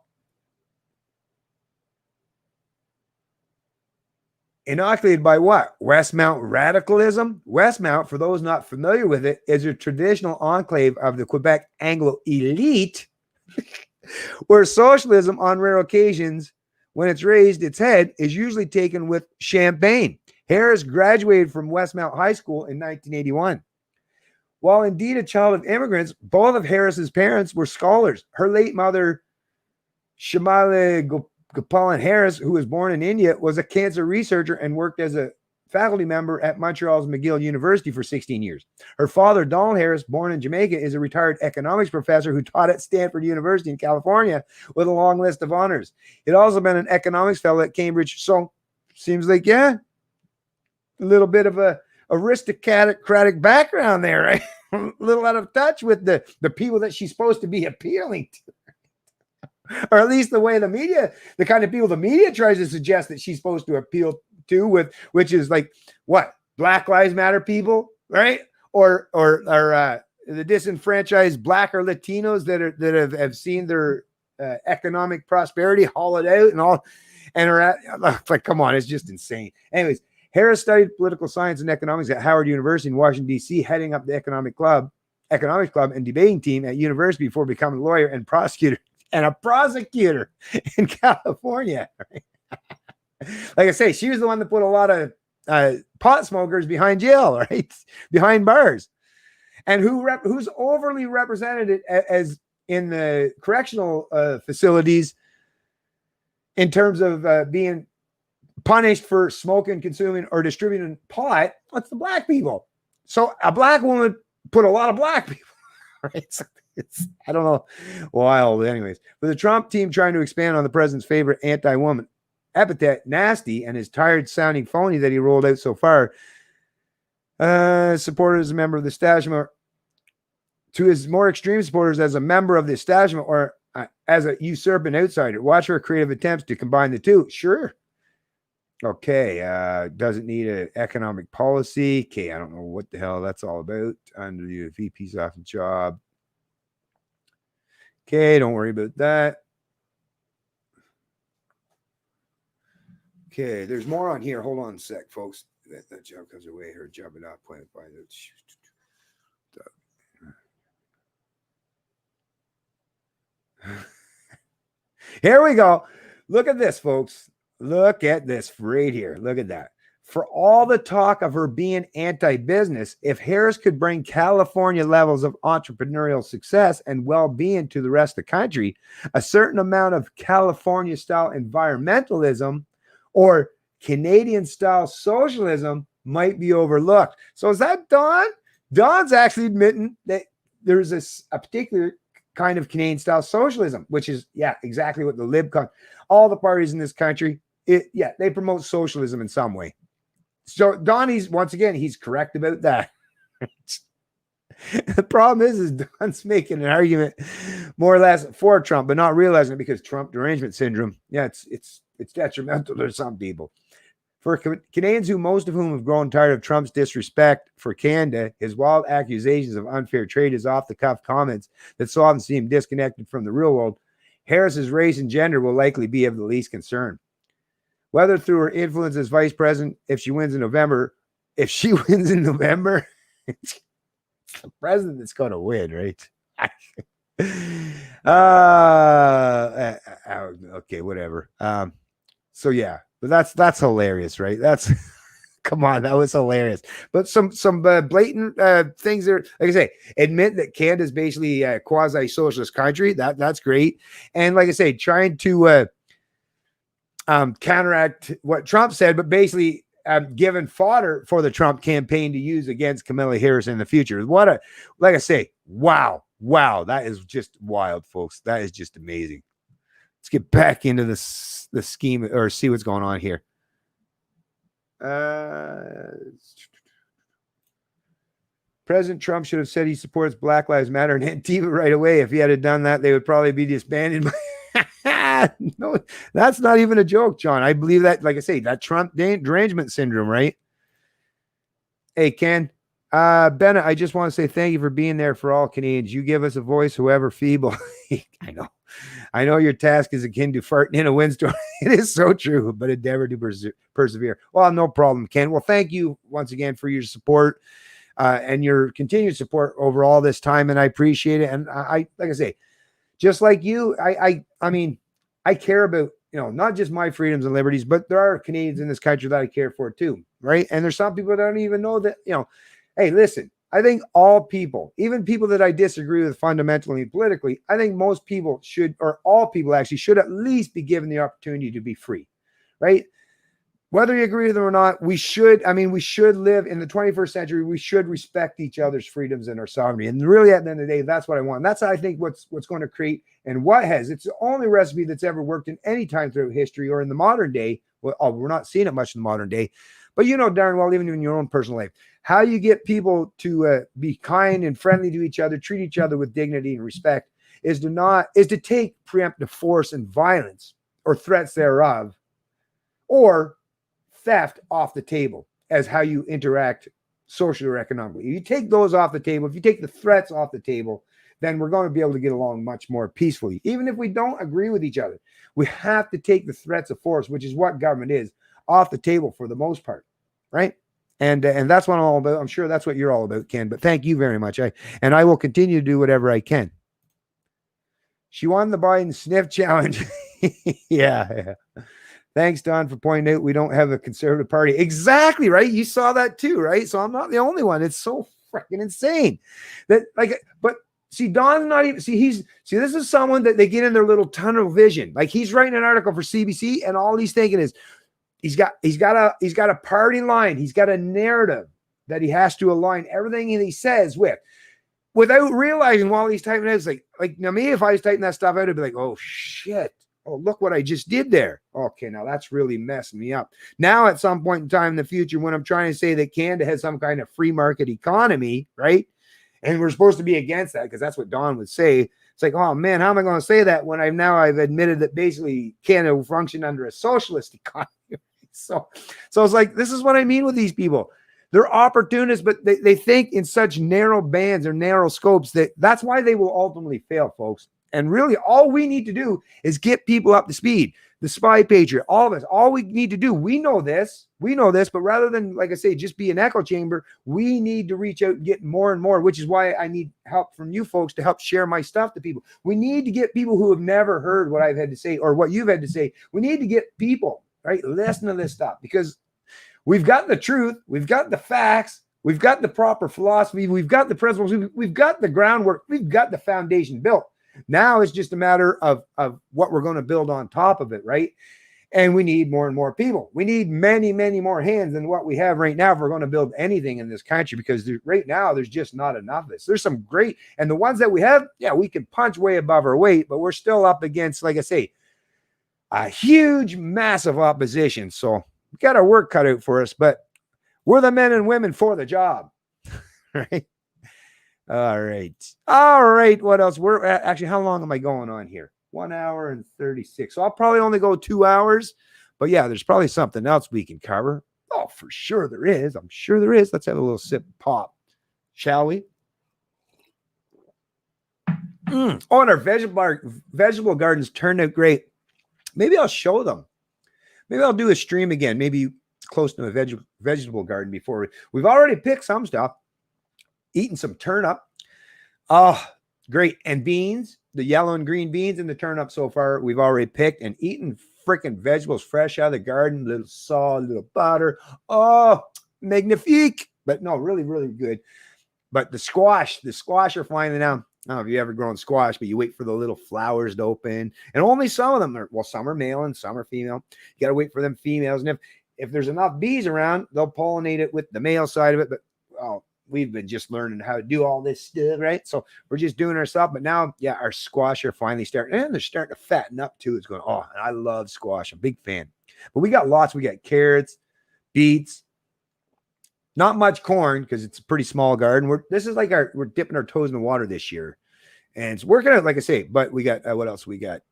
Inoculated by what? Westmount radicalism? Westmount, for those not familiar with it, is a traditional enclave of the Quebec Anglo elite where socialism, on rare occasions, when it's raised its head, is usually taken with champagne. Harris graduated from Westmount High School in 1981. While indeed a child of immigrants, both of Harris's parents were scholars. Her late mother, Shamala Gopalan Harris, who was born in India, was a cancer researcher and worked as a faculty member at Montreal's McGill University for 16 years. Her father, Donald Harris, born in Jamaica, is a retired economics professor who taught at Stanford University in California with a long list of honors. He'd also been an economics fellow at Cambridge. So seems like, yeah, a little bit of a aristocratic background there, right? A little out of touch with the people that she's supposed to be appealing to. Or at least the way the media, the kind of people the media tries to suggest that she's supposed to appeal to, with which is like what? Black Lives Matter people, right? Or the disenfranchised Black or Latinos that have seen their economic prosperity hollowed out and all, and are at, like, come on, it's just insane. Anyways, Harris studied political science and economics at Howard University in Washington, D.C., heading up the economics club and debating team at university before becoming a lawyer and prosecutor in California. Like I say, she was the one that put a lot of pot smokers behind jail, right? Behind bars. And who's overly represented as in the correctional facilities in terms of being punished for smoking, consuming, or distributing pot? What's the black people? So a black woman put a lot of black people, right? So it's I don't know, wild. Anyways, with the Trump team trying to expand on the president's favorite anti-woman epithet, nasty, and his tired-sounding phony that he rolled out so far, supported as a member of the establishment, to his more extreme supporters as a member of the establishment or as a usurping outsider. Watch her creative attempts to combine the two. Sure. Okay. Doesn't need an economic policy. Okay. I don't know what the hell that's all about. Under the VP's off the job. Okay. Don't worry about that. Okay. There's more on here. Hold on a sec, folks. That job comes away. Her job and not appointed by the. Here we go. Look at this, folks. Look at this right here. Look at that. For all the talk of her being anti-business, if Harris could bring California levels of entrepreneurial success and well-being to the rest of the country, a certain amount of California-style environmentalism or Canadian-style socialism might be overlooked. So is that Don? Don's actually admitting that there's a particular kind of Canadian-style socialism, which is, yeah, exactly what the LibCon, all the parties in this country, they promote socialism in some way. So Donnie's, once again, he's correct about that. The problem is Don's making an argument more or less for Trump, but not realizing it because Trump derangement syndrome, yeah, it's detrimental to some people. For Canadians most of whom have grown tired of Trump's disrespect for Canada, his wild accusations of unfair trade, his off-the-cuff comments that so often seem disconnected from the real world, Harris's race and gender will likely be of the least concern. Whether through her influence as vice president, if she wins in November, it's the president that's going to win, right? Okay, whatever. So yeah, but that's hilarious, right? That's come on, that was hilarious. But some blatant things there, like I say, admit that Canada's basically a quasi-socialist country. That's great, and like I say, trying to counteract what Trump said, but basically given fodder for the Trump campaign to use against Kamala Harris in the future. Like I say, wow, that is just wild, folks. That is just amazing. Let's get back into the scheme or see what's going on here. President Trump should have said he supports Black Lives Matter and Antifa right away. If he had done that, they would probably be disbanded. No, that's not even a joke, John. I believe that, like I say, that Trump derangement syndrome, right? Hey, Ken. Bennett, I just want to say thank you for being there for all Canadians. You give us a voice, however feeble. I know your task is akin to farting in a windstorm. It is so true, but endeavor to persevere. Well, no problem, Ken. Well, thank you once again for your support and your continued support over all this time, and I appreciate it. And I like I say, just like you, I mean, I care about, not just my freedoms and liberties, but there are Canadians in this country that I care for too, right? And there's some people that don't even know that, hey, listen, I think all people, even people that I disagree with fundamentally and politically, I think most people should, or all people actually should at least be given the opportunity to be free, right? Whether you agree with them or not, we should live in the 21st century. We should respect each other's freedoms and our sovereignty. And really, at the end of the day, that's what I want. That's, I think, what's going to create, and what has. It's the only recipe that's ever worked in any time throughout history or in the modern day. Well, we're not seeing it much in the modern day, but darn well, even in your own personal life, how you get people to be kind and friendly to each other, treat each other with dignity and respect, is to take preemptive force and violence or threats thereof, or theft off the table as how you interact socially or economically. If you take those off the table, if you take the threats off the table, then we're going to be able to get along much more peacefully. Even if we don't agree with each other, we have to take the threats of force, which is what government is, off the table for the most part, right? And that's what I'm all about. I'm sure that's what you're all about, Ken. But thank you very much. I will continue to do whatever I can. She won the Biden sniff challenge. Yeah. Thanks, Don, for pointing out we don't have a conservative party. Exactly, right? You saw that too, right? So I'm not the only one. It's so freaking insane that, but see, Don's not even, this is someone that they get in their little tunnel vision. Like, he's writing an article for CBC, and all he's thinking is he's got a party line. He's got a narrative that he has to align everything that he says with, without realizing while he's typing it. It's like now, me, if I was typing that stuff out, I'd be like, oh shit. Oh, look what I just did there. Okay, now that's really messing me up. Now, at some point in time in the future, when I'm trying to say that Canada has some kind of free market economy, right? And we're supposed to be against that, because that's what Don would say. It's like, oh man, how am I going to say that when I've admitted that basically Canada will function under a socialist economy? So it's like, this is what I mean with these people. They're opportunists, but they think in such narrow bands or narrow scopes that's why they will ultimately fail, folks. And really, all we need to do is get people up to speed. The Spy Patriot, all of us, all we need to do, we know this, but rather than, like I say, just be an echo chamber, we need to reach out and get more and more, which is why I need help from you folks to help share my stuff to people. We need to get people who have never heard what I've had to say or what you've had to say. We need to get people, right, listen to this stuff, because we've got the truth, we've got the facts, we've got the proper philosophy, we've got the principles, we've got the groundwork, we've got the foundation built. Now it's just a matter of what we're going to build on top of it, right? And we need more and more people. We need many, many more hands than what we have right now if we're going to build anything in this country, because right now there's just not enough of this. There's some great, and the ones that we have, yeah, we can punch way above our weight, but we're still up against, like I say, a huge, massive opposition. So we got our work cut out for us, but we're the men and women for the job, right? All right. What else? We're actually, how long am I going on here? 1 hour and 36. So I'll probably only go 2 hours, but yeah, there's probably something else we can cover. Oh, for sure there is. I'm sure there is. Let's have a little sip and pop, shall we? Oh, and our vegetable gardens turned out great. Maybe I'll show them. Maybe I'll do a stream again. Maybe close to a vegetable garden before we've already picked some stuff. Eating some turnip. Oh, great. And beans, the yellow and green beans and the turnip so far, we've already picked, and eating freaking vegetables fresh out of the garden, little salt, little butter. Oh, magnifique. But no, really, really good. But the squash are flying now. I don't know if you ever grown squash, but you wait for the little flowers to open, and only some of them are, well, some are male and some are female. You got to wait for them females. And if there's enough bees around, they'll pollinate it with the male side of it. But, oh, we've been just learning how to do all this stuff, right? So we're just doing ourselves. But now, yeah, our squash are finally starting, and they're starting to fatten up too. It's going, oh, and I love squash. I'm a big fan. But we got lots. We got carrots, beets, Not much corn because it's a pretty small garden. This is like we're dipping our toes in the water this year, and it's working out, like I say. But we got what else? We got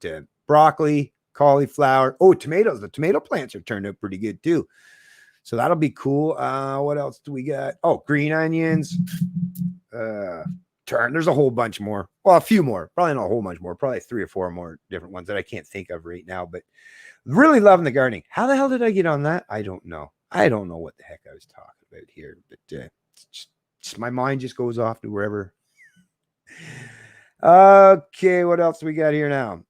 broccoli, cauliflower. Oh, tomatoes. The tomato plants are turned out pretty good too. So that'll be cool. What else do we got? Oh, green onions. There's a whole bunch more. Well, a few more. Probably not a whole bunch more. Probably 3 or 4 more different ones that I can't think of right now. But really loving the gardening. How the hell did I get on that? I don't know. I don't know what the heck I was talking about here. But just my mind just goes off to wherever. Okay, what else do we got here now?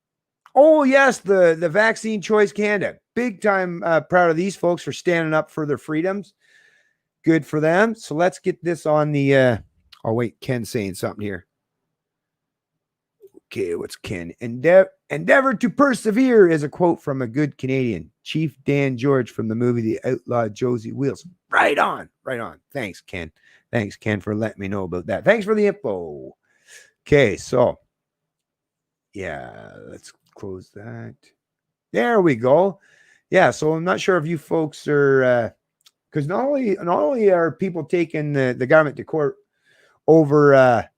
Oh, yes, the Vaccine Choice Canada. Big time proud of these folks for standing up for their freedoms. Good for them. So let's get this on the... oh, wait, Ken's saying something here. Okay, what's Ken? Endeavor to persevere is a quote from a good Canadian. Chief Dan George from the movie The Outlaw Josie Wheels. Right on, right on. Thanks, Ken. Thanks, Ken, for letting me know about that. Thanks for the info. Okay, so... yeah, let's close that. There we go. Yeah, so I'm not sure if you folks are because not only are people taking the government to court over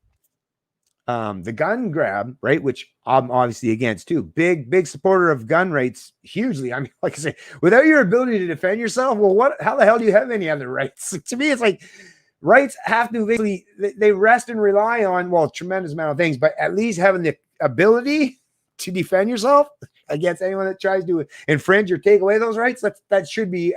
the gun grab, right, which I'm obviously against too. Big supporter of gun rights, hugely. I mean, like I say, without your ability to defend yourself, well, how the hell do you have any other rights? To me, it's like rights have to basically, they rest and rely on, well, a tremendous amount of things, but at least having the ability to defend yourself against anyone that tries to infringe or take away those rights. That should be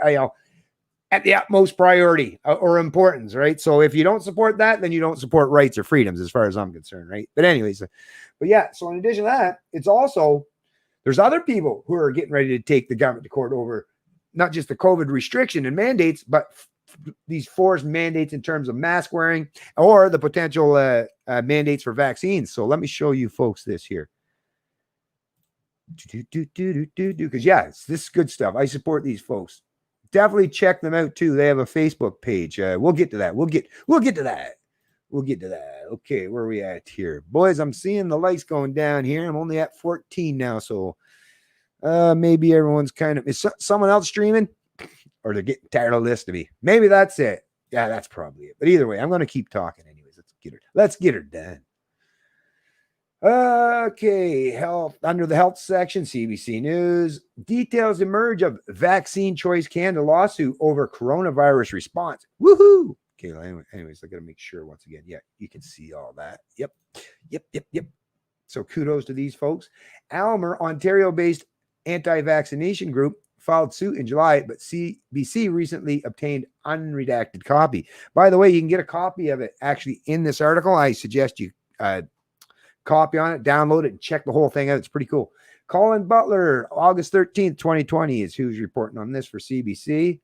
at the utmost priority or importance, right? So if you don't support that, then you don't support rights or freedoms, as far as I'm concerned, right? But anyways, but yeah. So in addition to that, it's also there's other people who are getting ready to take the government to court over not just the COVID restriction and mandates, but these forced mandates in terms of mask wearing or the potential mandates for vaccines. So let me show you folks this here. Because yeah, this is good stuff. I support these folks. Definitely check them out too. They have a Facebook page. We'll get to that. We'll get to that. Okay, where are we at here, boys? I'm seeing the lights going down here. I'm only at 14 now, so maybe everyone's kind of is someone else streaming, or they're getting tired of listening to me. Maybe that's it. Yeah, that's probably it. But either way, I'm going to keep talking anyways. Let's get her done. Okay, health under the health section, CBC News. Details emerge of Vaccine Choice Canada lawsuit over coronavirus response. Woohoo! Okay, well, anyways, I got to make sure once again. Yeah, you can see all that. Yep. So kudos to these folks. Almer, Ontario-based anti-vaccination group, filed suit in July, but CBC recently obtained unredacted copy. By the way, you can get a copy of it actually in this article. I suggest you copy on it, download it, and check the whole thing out. It's pretty cool. Colin Butler, August 13th, 2020 is who's reporting on this for CBC.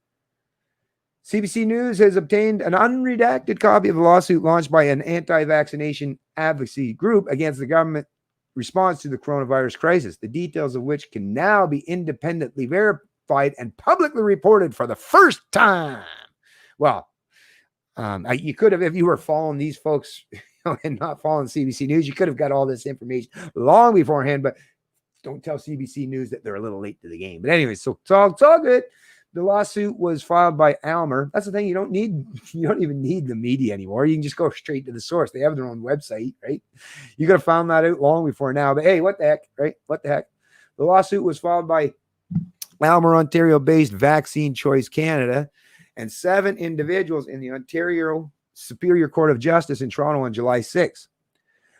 CBC News has obtained an unredacted copy of the lawsuit launched by an anti-vaccination advocacy group against the government response to the coronavirus crisis, the details of which can now be independently verified and publicly reported for the first time. Well, you could have, if you were following these folks and not following CBC News, you could have got all this information long beforehand, but don't tell CBC News that they're a little late to the game. But anyway, so it's all good. The lawsuit was filed by Almer. That's the thing. You don't even need the media anymore. You can just go straight to the source. They have their own website, right? You could have found that out long before now. But hey, what the heck, right? What the heck? The lawsuit was filed by Almer, Ontario-based Vaccine Choice Canada, and 7 individuals in the Ontario Superior Court of Justice in Toronto on July 6th.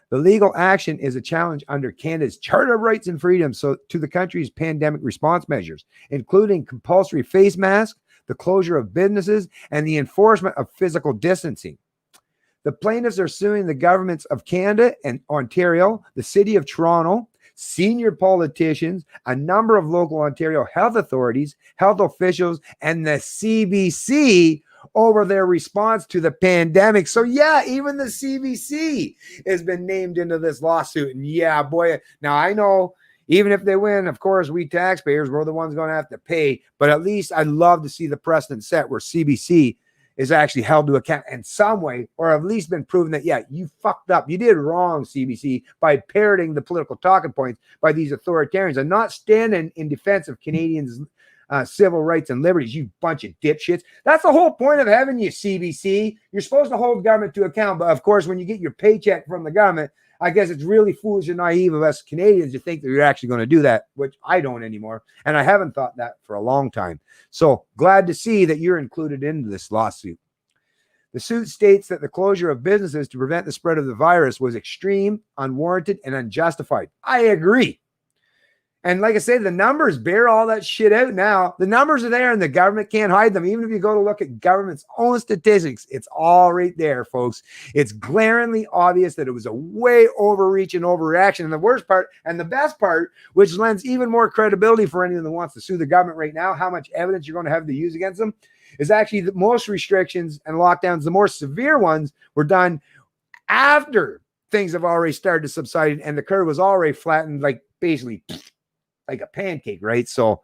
The legal action is a challenge under Canada's Charter of Rights and Freedoms to the country's pandemic response measures, including compulsory face masks, the closure of businesses, and the enforcement of physical distancing. The plaintiffs are suing the governments of Canada and Ontario, the City of Toronto, senior politicians, a number of local Ontario health authorities, health officials, and the CBC over their response to the pandemic. So yeah, even the CBC has been named into this lawsuit. And yeah, boy, now I know even if they win, of course, we taxpayers, we're the ones going to have to pay. But at least I'd love to see the precedent set where CBC is actually held to account in some way, or at least been proven that, yeah, you fucked up. You did wrong, CBC, by parroting the political talking points by these authoritarians and not standing in defense of Canadians' civil rights and liberties, you bunch of dipshits. That's the whole point of having you, CBC. You're supposed to hold government to account, but of course, when you get your paycheck from the government, I guess it's really foolish and naive of us Canadians to think that you're actually going to do that, which I don't anymore. And I haven't thought that for a long time. So glad to see that you're included in this lawsuit. The suit states that the closure of businesses to prevent the spread of the virus was extreme, unwarranted, and unjustified. I agree. And like I say, the numbers bear all that shit out now. The numbers are there and the government can't hide them. Even if you go to look at government's own statistics, it's all right there, folks. It's glaringly obvious that it was a way overreach and overreaction. And the worst part, and the best part, which lends even more credibility for anyone that wants to sue the government right now, how much evidence you're going to have to use against them, is actually that most restrictions and lockdowns, the more severe ones, were done after things have already started to subside and the curve was already flattened, like basically like a pancake, right? So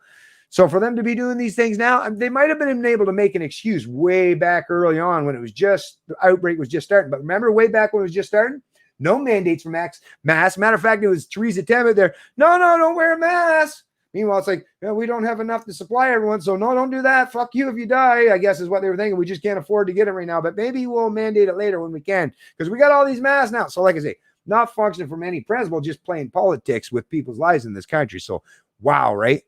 for them to be doing these things now, they might have been able to make an excuse way back early on when it was just, the outbreak was just starting. But remember way back when it was just starting? No mandates for masks. Matter of fact, it was Theresa Temet there. No, don't wear a mask. Meanwhile, it's like, we don't have enough to supply everyone. So no, don't do that. Fuck you if you die, I guess is what they were thinking. We just can't afford to get it right now. But maybe we'll mandate it later when we can, because we got all these masks now. So like I say, not functioning from any principle, just playing politics with people's lives in this country. So, wow, right?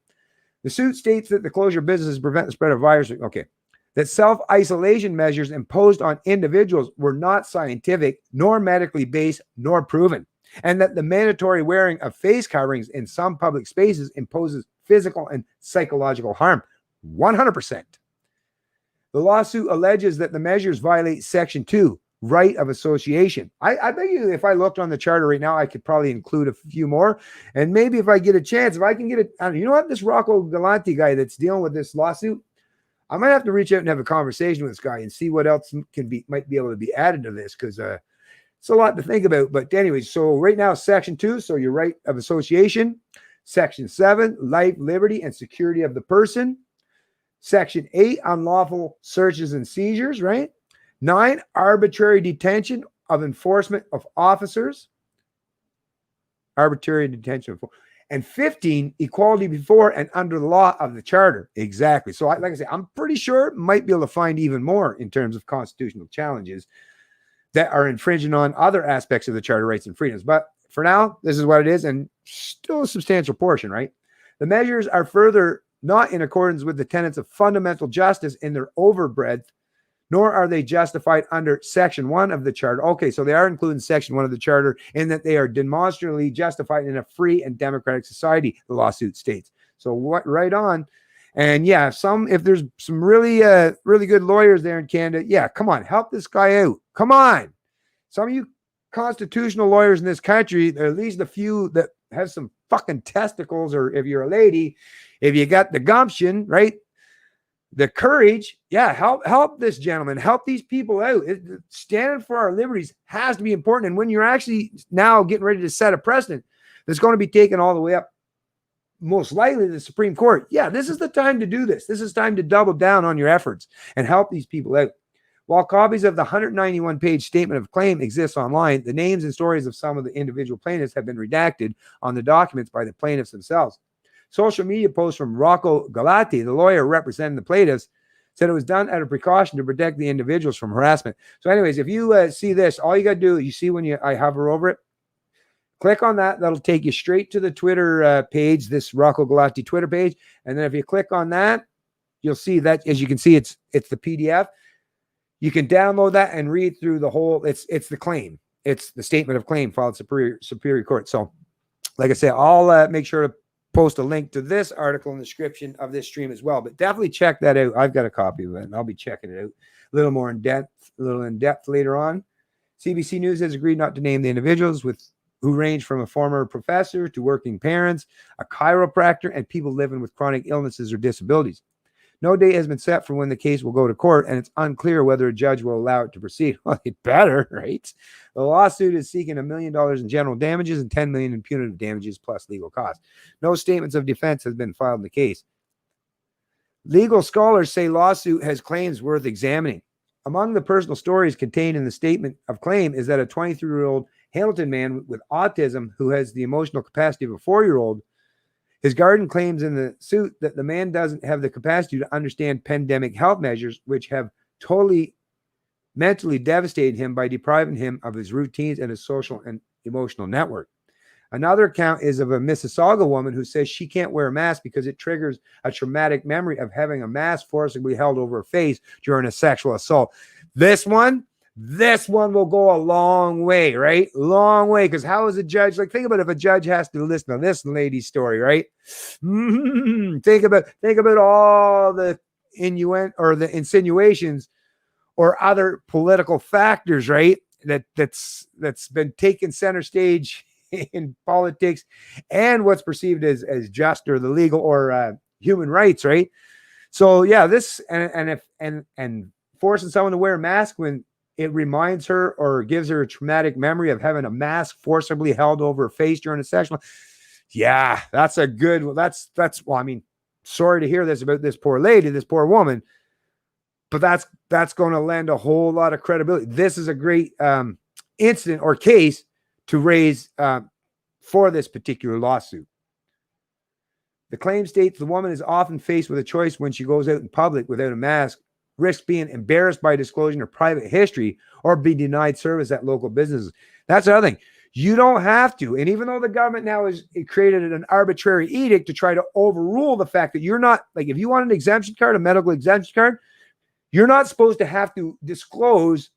The suit states that the closure of businesses prevent the spread of virus. Okay. That self-isolation measures imposed on individuals were not scientific, nor medically based, nor proven. And that the mandatory wearing of face coverings in some public spaces imposes physical and psychological harm. 100%. The lawsuit alleges that the measures violate Section 2, right of association. I bet you if I looked on the charter right now, I could probably include a few more. And maybe if I get a chance, if I can get it, you know what, this Rocco Galante guy that's dealing with this lawsuit, I might have to reach out and have a conversation with this guy and see what else might be able to be added to this, because it's a lot to think about. But anyway, so right now, Section 2, so your right of association. Section 7, life, liberty, and security of the person. Section 8, unlawful searches and seizures, right? 9, arbitrary detention of enforcement of officers. Arbitrary detention. And 15, equality before and under the law of the charter. Exactly. So like I say, I'm pretty sure might be able to find even more in terms of constitutional challenges that are infringing on other aspects of the charter rights and freedoms. But for now, this is what it is, and still a substantial portion, right? The measures are further not in accordance with the tenets of fundamental justice in their overbreadth, nor are they justified under Section 1 of the charter. Okay, so they are including Section 1 of the charter in that they are demonstrably justified in a free and democratic society, the lawsuit states. So what, right on. And yeah, if there's some really good lawyers there in Canada, yeah, come on, help this guy out. Come on. Some of you constitutional lawyers in this country, or at least a few that have some fucking testicles, or if you're a lady, if you got the gumption, right? The courage, yeah, help this gentleman, help these people out. Standing for our liberties has to be important. And when you're actually now getting ready to set a precedent that's going to be taken all the way up, most likely the Supreme Court, yeah, this is the time to do this. This is time to double down on your efforts and help these people out. While copies of the 191-page statement of claim exists online, the names and stories of some of the individual plaintiffs have been redacted on the documents by the plaintiffs themselves. Social media posts from Rocco Galati, the lawyer representing the plaintiffs, said it was done out of precaution to protect the individuals from harassment. So anyways, if you see this, all you got to do, you see when I hover over it, click on that. That'll take you straight to the Twitter page, this Rocco Galati Twitter page. And then if you click on that, you'll see that, as you can see, it's the PDF. You can download that and read through the whole, it's the claim. It's the statement of claim filed Superior Court. So like I said, I'll make sure to post a link to this article in the description of this stream as well, but definitely check that out. I've got a copy of it and I'll be checking it out a little more in depth later on. CBC News has agreed not to name the individuals who range from a former professor to working parents, a chiropractor, and people living with chronic illnesses or disabilities. No date has been set for when the case will go to court, and it's unclear whether a judge will allow it to proceed. Well, it better, right? The lawsuit is seeking $1 million in general damages and $10 million in punitive damages plus legal costs. No statements of defense have been filed in the case. Legal scholars say lawsuit has claims worth examining. Among the personal stories contained in the statement of claim is that a 23-year-old Hamilton man with autism who has the emotional capacity of a 4-year-old His guardian claims in the suit that the man doesn't have the capacity to understand pandemic health measures, which have totally mentally devastated him by depriving him of his routines and his social and emotional network. Another account is of a Mississauga woman who says she can't wear a mask because it triggers a traumatic memory of having a mask forcibly held over her face during a sexual assault. This one will go a long way, right? Long way. Because how is a judge, like, think about if a judge has to listen to this lady's story, right? Think about all the innuendo or the insinuations or other political factors, right? That's been taken center stage in politics and what's perceived as just or the legal or human rights, right? So yeah, this and forcing someone to wear a mask when it reminds her or gives her a traumatic memory of having a mask forcibly held over her face during a sexual. Yeah, that's a good. That's well, I mean, sorry to hear this about this poor lady, this poor woman, but that's going to lend a whole lot of credibility. This is a great incident or case to raise for this particular lawsuit. The claim states the woman is often faced with a choice when she goes out in public without a mask, risks being embarrassed by disclosing her private history or be denied service at local businesses. That's the other thing. You don't have to. And even though the government now has created an arbitrary edict to try to overrule the fact that you're not, like, if you want an exemption card, a medical exemption card, you're not supposed to have to disclose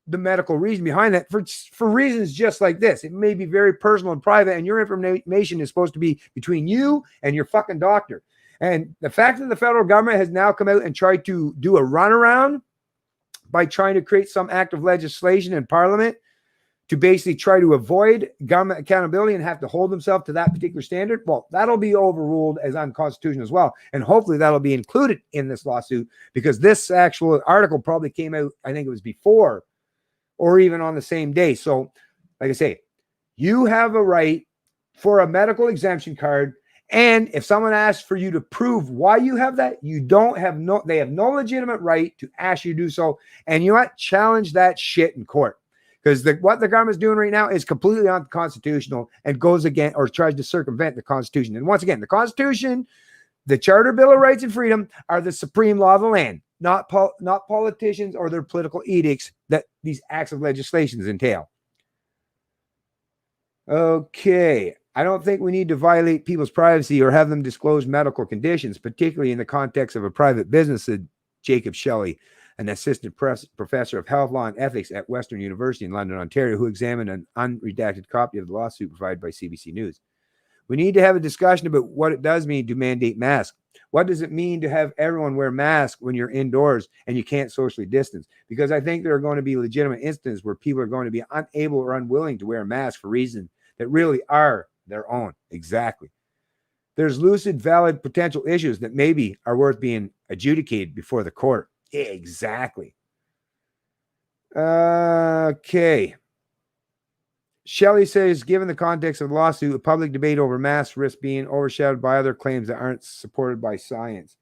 the medical reason behind that for reasons just like this. It may be very personal and private, and your information is supposed to be between you and your fucking doctor. And the fact that the federal government has now come out and tried to do a runaround by trying to create some act of legislation in Parliament to basically try to avoid government accountability and have to hold themselves to that particular standard, well, that'll be overruled as unconstitutional as well. And hopefully that'll be included in this lawsuit, because this actual article probably came out, I think it was before or even on the same day. So, like I say, you have a right for a medical exemption card. And if someone asks for you to prove why you have that, they have no legitimate right to ask you to do so. And you know what? Challenge that shit in court. Because what the government's doing right now is completely unconstitutional and goes against or tries to circumvent the Constitution. And once again, the Constitution, the Charter, Bill of Rights and Freedom are the supreme law of the land, not politicians or their political edicts that these acts of legislation entail. Okay. I don't think we need to violate people's privacy or have them disclose medical conditions, particularly in the context of a private business, said Jacob Shelley, an assistant professor of health law and ethics at Western University in London, Ontario, who examined an unredacted copy of the lawsuit provided by CBC News. We need to have a discussion about what it does mean to mandate masks. What does it mean to have everyone wear masks when you're indoors and you can't socially distance? Because I think there are going to be legitimate instances where people are going to be unable or unwilling to wear a mask for reasons that really are their own. Exactly. There's lucid, valid potential issues that maybe are worth being adjudicated before the court. Exactly. Okay. Shelley says, given the context of the lawsuit, a public debate over masks risks being overshadowed by other claims that aren't supported by science.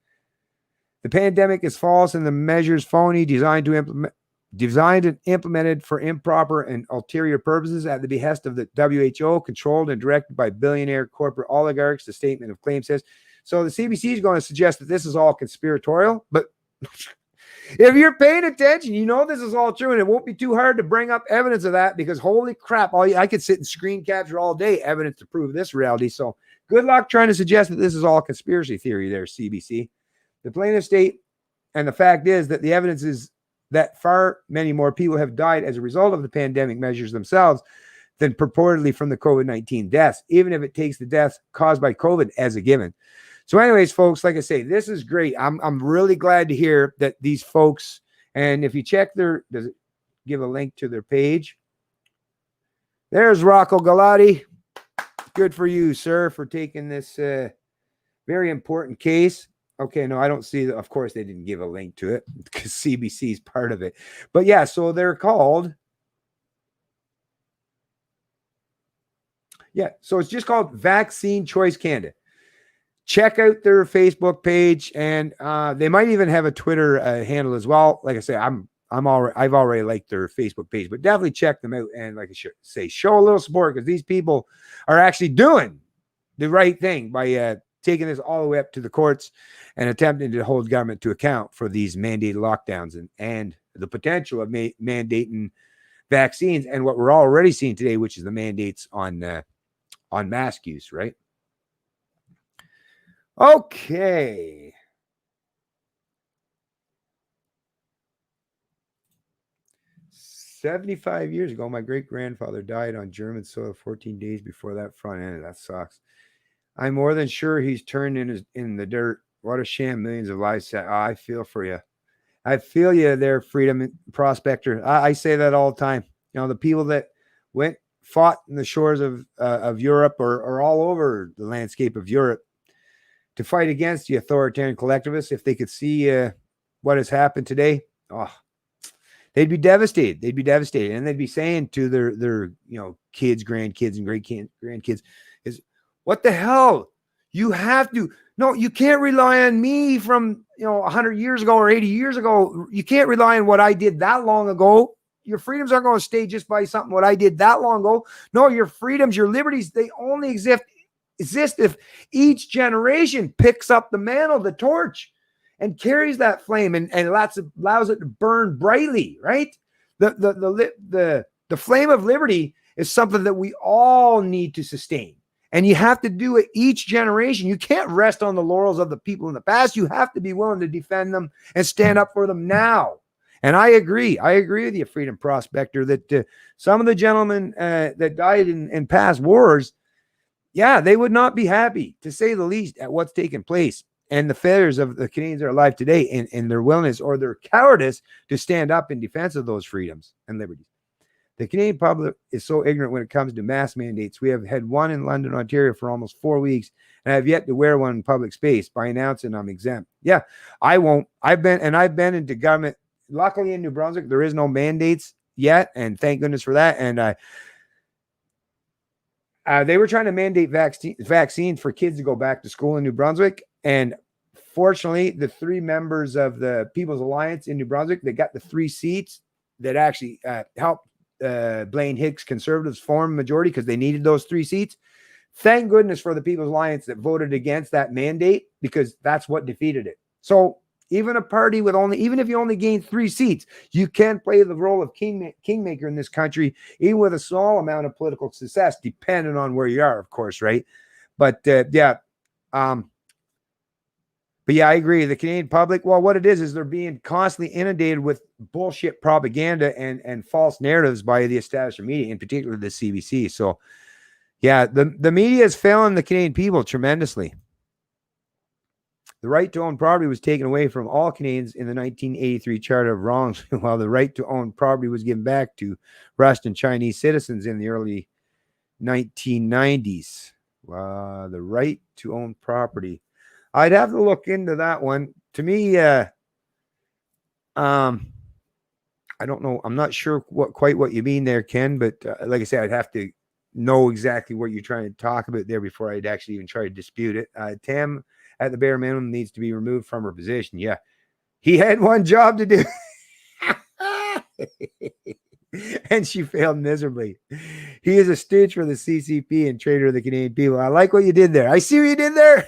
The pandemic is false and the measures phony, designed and implemented for improper and ulterior purposes at the behest of the WHO, controlled and directed by billionaire corporate oligarchs, the statement of claim says. So the CBC is going to suggest that this is all conspiratorial, but if you're paying attention, you know this is all true, and it won't be too hard to bring up evidence of that, because holy crap, I could sit and screen capture all day evidence to prove this reality. So good luck trying to suggest that this is all conspiracy theory there, CBC. The plaintiff state, and the fact is that the evidence is that far many more people have died as a result of the pandemic measures themselves than purportedly from the COVID-19 deaths, even if it takes the deaths caused by COVID as a given. So anyways, folks, like I say, this is great. I'm really glad to hear that these folks, and if you check does it give a link to their page? There's Rocco Galati. Good for you, sir, for taking this very important case. Okay, no, I don't see that. Of course, they didn't give a link to it because CBC is part of it. But yeah, so they're called. Yeah, so it's just called Vaccine Choice Canada. Check out their Facebook page, and they might even have a Twitter handle as well. Like I say, I've already liked their Facebook page, but definitely check them out. And like I say, show a little support, because these people are actually doing the right thing by taking this all the way up to the courts and attempting to hold government to account for these mandated lockdowns and the potential of mandating vaccines and what we're already seeing today, which is the mandates on mask use, right? Okay. "75 years ago, my great-grandfather died on German soil 14 days before that front ended. That sucks. I'm more than sure he's turned in the dirt. What a sham, millions of lives set." Oh, I feel for you. I feel you there, freedom prospector. I say that all the time. You know, the people that fought in the shores of Europe or all over the landscape of Europe to fight against the authoritarian collectivists, if they could see what has happened today, they'd be devastated. They'd be devastated, and they'd be saying to their kids, grandkids, and great grandkids, "Is what the hell? You have to. No, you can't rely on me from 100 years ago or 80 years ago. You can't rely on what I did that long ago. Your freedoms aren't going to stay just by something what I did that long ago. No, your freedoms, your liberties, they only exist if each generation picks up the mantle, the torch, and carries that flame and allows it to burn brightly, right? The flame of liberty is something that we all need to sustain. And you have to do it each generation. You can't rest on the laurels of the people in the past. You have to be willing to defend them and stand up for them now. And I agree. I agree with you, Freedom Prospector, that some of the gentlemen that died in past wars, yeah, they would not be happy, to say the least, at what's taken place and the failures of the Canadians that are alive today in their willingness or their cowardice to stand up in defense of those freedoms and liberties. The Canadian public is so ignorant when it comes to mask mandates. We have had one in London, Ontario for almost 4 weeks, and I have yet to wear one in public space by announcing I'm exempt. Yeah, I won't. I've been into government. Luckily in New Brunswick, there is no mandates yet, and thank goodness for that. And they were trying to mandate vaccines for kids to go back to school in New Brunswick. And fortunately, the 3 members of the People's Alliance in New Brunswick that got the 3 seats that actually helped Blaine Hicks Conservatives form a majority because they needed those 3 seats. Thank goodness for the People's Alliance that voted against that mandate, because that's what defeated it. So even a party even if you only gain 3 seats, you can play the role of kingmaker in this country, even with a small amount of political success, depending on where you are, of course, right? But But yeah, I agree. The Canadian public, well, what it is they're being constantly inundated with bullshit propaganda and false narratives by the establishment media, in particular the CBC. So yeah, the media is failing the Canadian people tremendously. The right to own property was taken away from all Canadians in the 1983 Charter of Wrongs, while the right to own property was given back to Russian and Chinese citizens in the early 1990s. The right to own property. I'd have to look into that one. To me, I don't know. I'm not sure quite what you mean there, Ken, but like I said, I'd have to know exactly what you're trying to talk about there before I'd actually even try to dispute it. Tam, at the bare minimum, needs to be removed from her position. Yeah, he had one job to do. And she failed miserably. He is a stooge for the CCP and traitor of the Canadian people. I like what you did there. I see what you did there.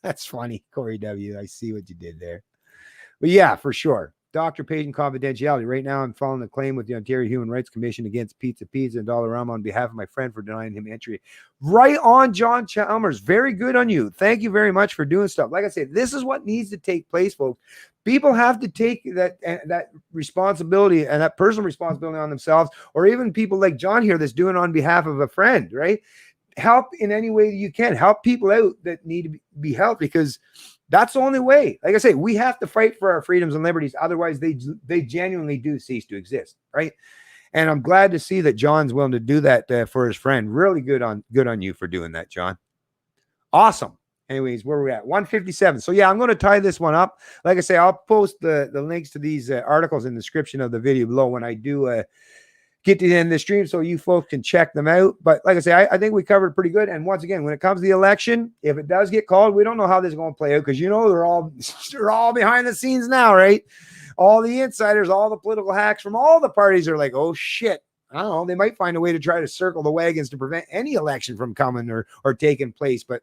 That's funny, Corey W. I see what you did there. But yeah, for sure. Doctor-patient confidentiality. Right now, I'm filing a claim with the Ontario Human Rights Commission against Pizza Pizza and Dollarama on behalf of my friend for denying him entry. Right on, John Chalmers. Very good on you. Thank you very much for doing stuff. Like I said, this is what needs to take place, folks. People have to take that responsibility and that personal responsibility on themselves, or even people like John here that's doing it on behalf of a friend, right? Help in any way you can. Help people out that need to be helped, because that's the only way. Like I say, we have to fight for our freedoms and liberties. Otherwise, they genuinely do cease to exist, right? And I'm glad to see that John's willing to do that for his friend. Really good on you for doing that, John. Awesome. Anyways, where we're at, 157. So yeah, I'm going to tie this one up. Like I say, I'll post the links to these articles in the description of the video below when I do get to the end of the stream, so you folks can check them out. But like I say, I think we covered pretty good. And once again, when it comes to the election, if it does get called, we don't know how this is going to play out, because they're all behind the scenes now, right? All the insiders, all the political hacks from all the parties are like, oh shit, I don't know. They might find a way to try to circle the wagons to prevent any election from coming or taking place. But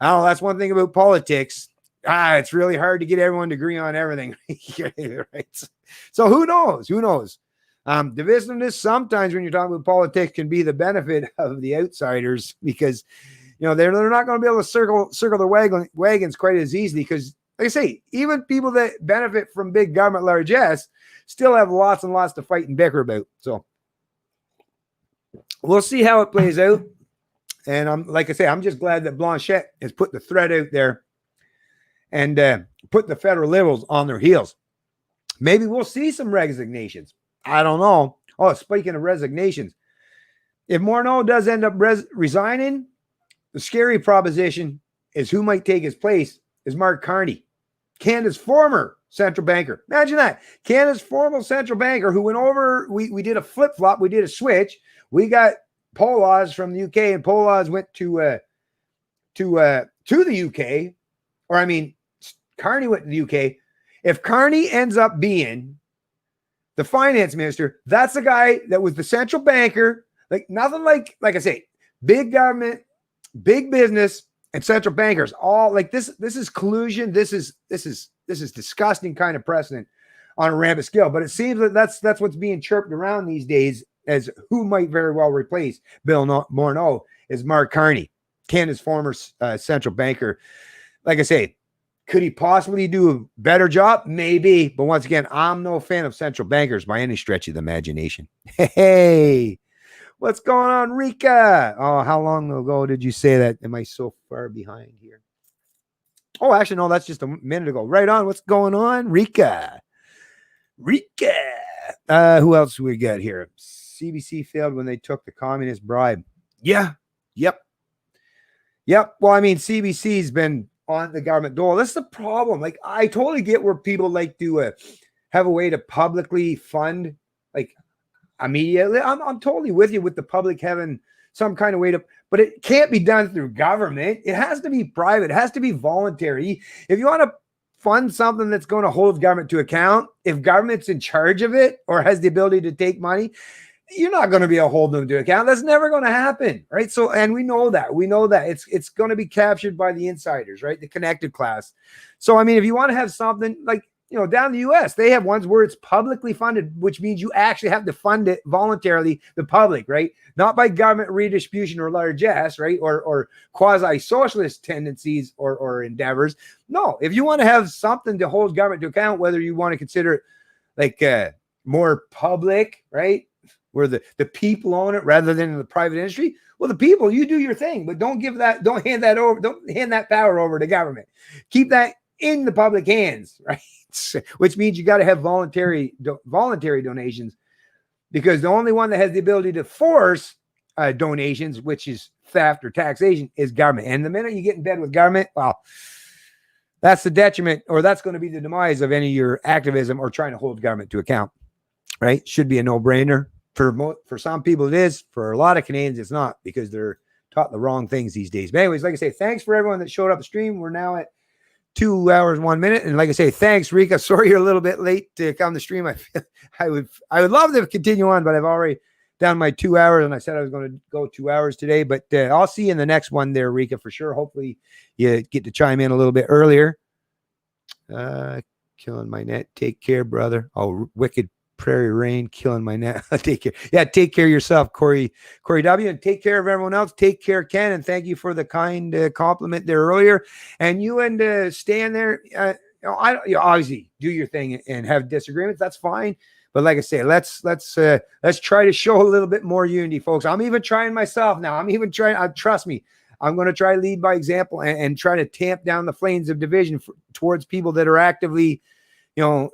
I don't know. That's one thing about politics. It's really hard to get everyone to agree on everything. Right? So who knows? Who knows? Divisiveness sometimes when you're talking about politics can be the benefit of the outsiders because they're not going to be able to circle the wagons quite as easily because, like I say, even people that benefit from big government largesse still have lots and lots to fight and bicker about. So we'll see how it plays out. And like I say, I'm just glad that Blanchet has put the threat out there and put the federal Liberals on their heels. Maybe we'll see some resignations. I don't know. Oh, speaking of resignations, if Morneau does end up resigning, the scary proposition is who might take his place is Mark Carney, Canada's former central banker. Imagine that. Canada's former central banker who went over, we did a flip-flop, we did a switch. We got Poloz from the UK, and Poloz went to the UK, or I mean, Carney went to the UK. If Carney ends up being the finance minister, that's the guy that was the central banker, like nothing like I say, big government, big business, and central bankers, all like this. This is collusion. This is disgusting kind of precedent on a rampant scale. But it seems that that's what's being chirped around these days as who might very well replace Bill Morneau is Mark Carney, Canada's former central banker. Like I say, could he possibly do a better job? Maybe. But once again, I'm no fan of central bankers by any stretch of the imagination. Hey, what's going on, Rika? Oh, how long ago did you say that? Am I so far behind here? Oh, actually, no, that's just a minute ago. Right on. What's going on, Rika? Who else we got here? CBC failed when they took the communist bribe. Yeah. Yep. Well, I mean, CBC's been on the government dole. That's the problem. Like, I totally get where people like to have a way to publicly fund, like, immediately. I'm totally with you with the public having some kind of way to, but it can't be done through government. It has to be private. It has to be voluntary. If you want to fund something that's going to hold government to account, if government's in charge of it or has the ability to take money, you're not going to be able to hold them to account. That's never going to happen, right? So, and we know that it's going to be captured by the insiders, right? The connected class. So, I mean, if you want to have something like, down in the US, they have ones where it's publicly funded, which means you actually have to fund it voluntarily, the public, right? Not by government redistribution or largesse, right? Or quasi-socialist tendencies or endeavors. No, if you want to have something to hold government to account, whether you want to consider it like more public, right? Where the people own it rather than the private industry. Well, the people, you do your thing, but don't hand that power over to government. Keep that in the public hands, right? Which means you got to have voluntary donations, because the only one that has the ability to force donations, which is theft or taxation, is government. And the minute you get in bed with government, well, that's the detriment, or that's going to be the demise of any of your activism or trying to hold government to account, right? Should be a no-brainer. For some people it is. For a lot of Canadians it's not, because they're taught the wrong things these days. But anyways, like I say, thanks for everyone that showed up the stream. We're now at 2 hours, 1 minute. And like I say, thanks, Rika. Sorry you're a little bit late to come to stream. I would love to continue on, but I've already done my 2 hours, and I said I was going to go 2 hours today. But I'll see you in the next one there, Rika, for sure. Hopefully you get to chime in a little bit earlier. Killing my net. Take care, brother. Oh, wicked Prairie Rain, killing my net. Take care. Yeah, take care of yourself, Corey W. And take care of everyone else. Take care, Ken. And thank you for the kind compliment there earlier. And you and Stan there, you obviously do your thing and have disagreements. That's fine. But like I say, let's try to show a little bit more unity, folks. I'm even trying myself now. I'm even trying. Trust me, I'm going to try to lead by example and try to tamp down the flames of division towards people that are actively,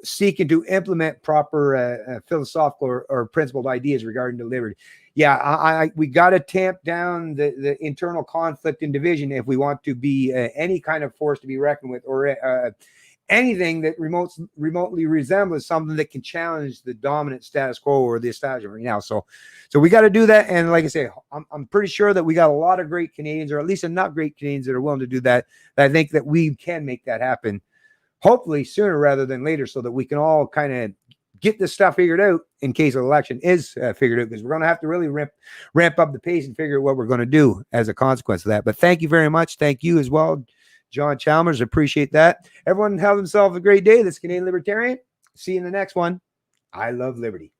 seeking to implement proper philosophical or principled ideas regarding the liberty. Yeah, we got to tamp down the internal conflict and division if we want to be any kind of force to be reckoned with, or anything that remotely resembles something that can challenge the dominant status quo or the establishment right now. So we got to do that. And like I say, I'm pretty sure that we got a lot of great Canadians, or at least enough great Canadians that are willing to do that. I think that we can make that happen, hopefully sooner rather than later, so that we can all kind of get this stuff figured out in case the election is figured out, because we're going to have to really ramp up the pace and figure out what we're going to do as a consequence of that. But thank you very much. Thank you as well, John Chalmers. Appreciate that. Everyone have themselves a great day. This is Canadian Libertarian. See you in the next one. I love liberty.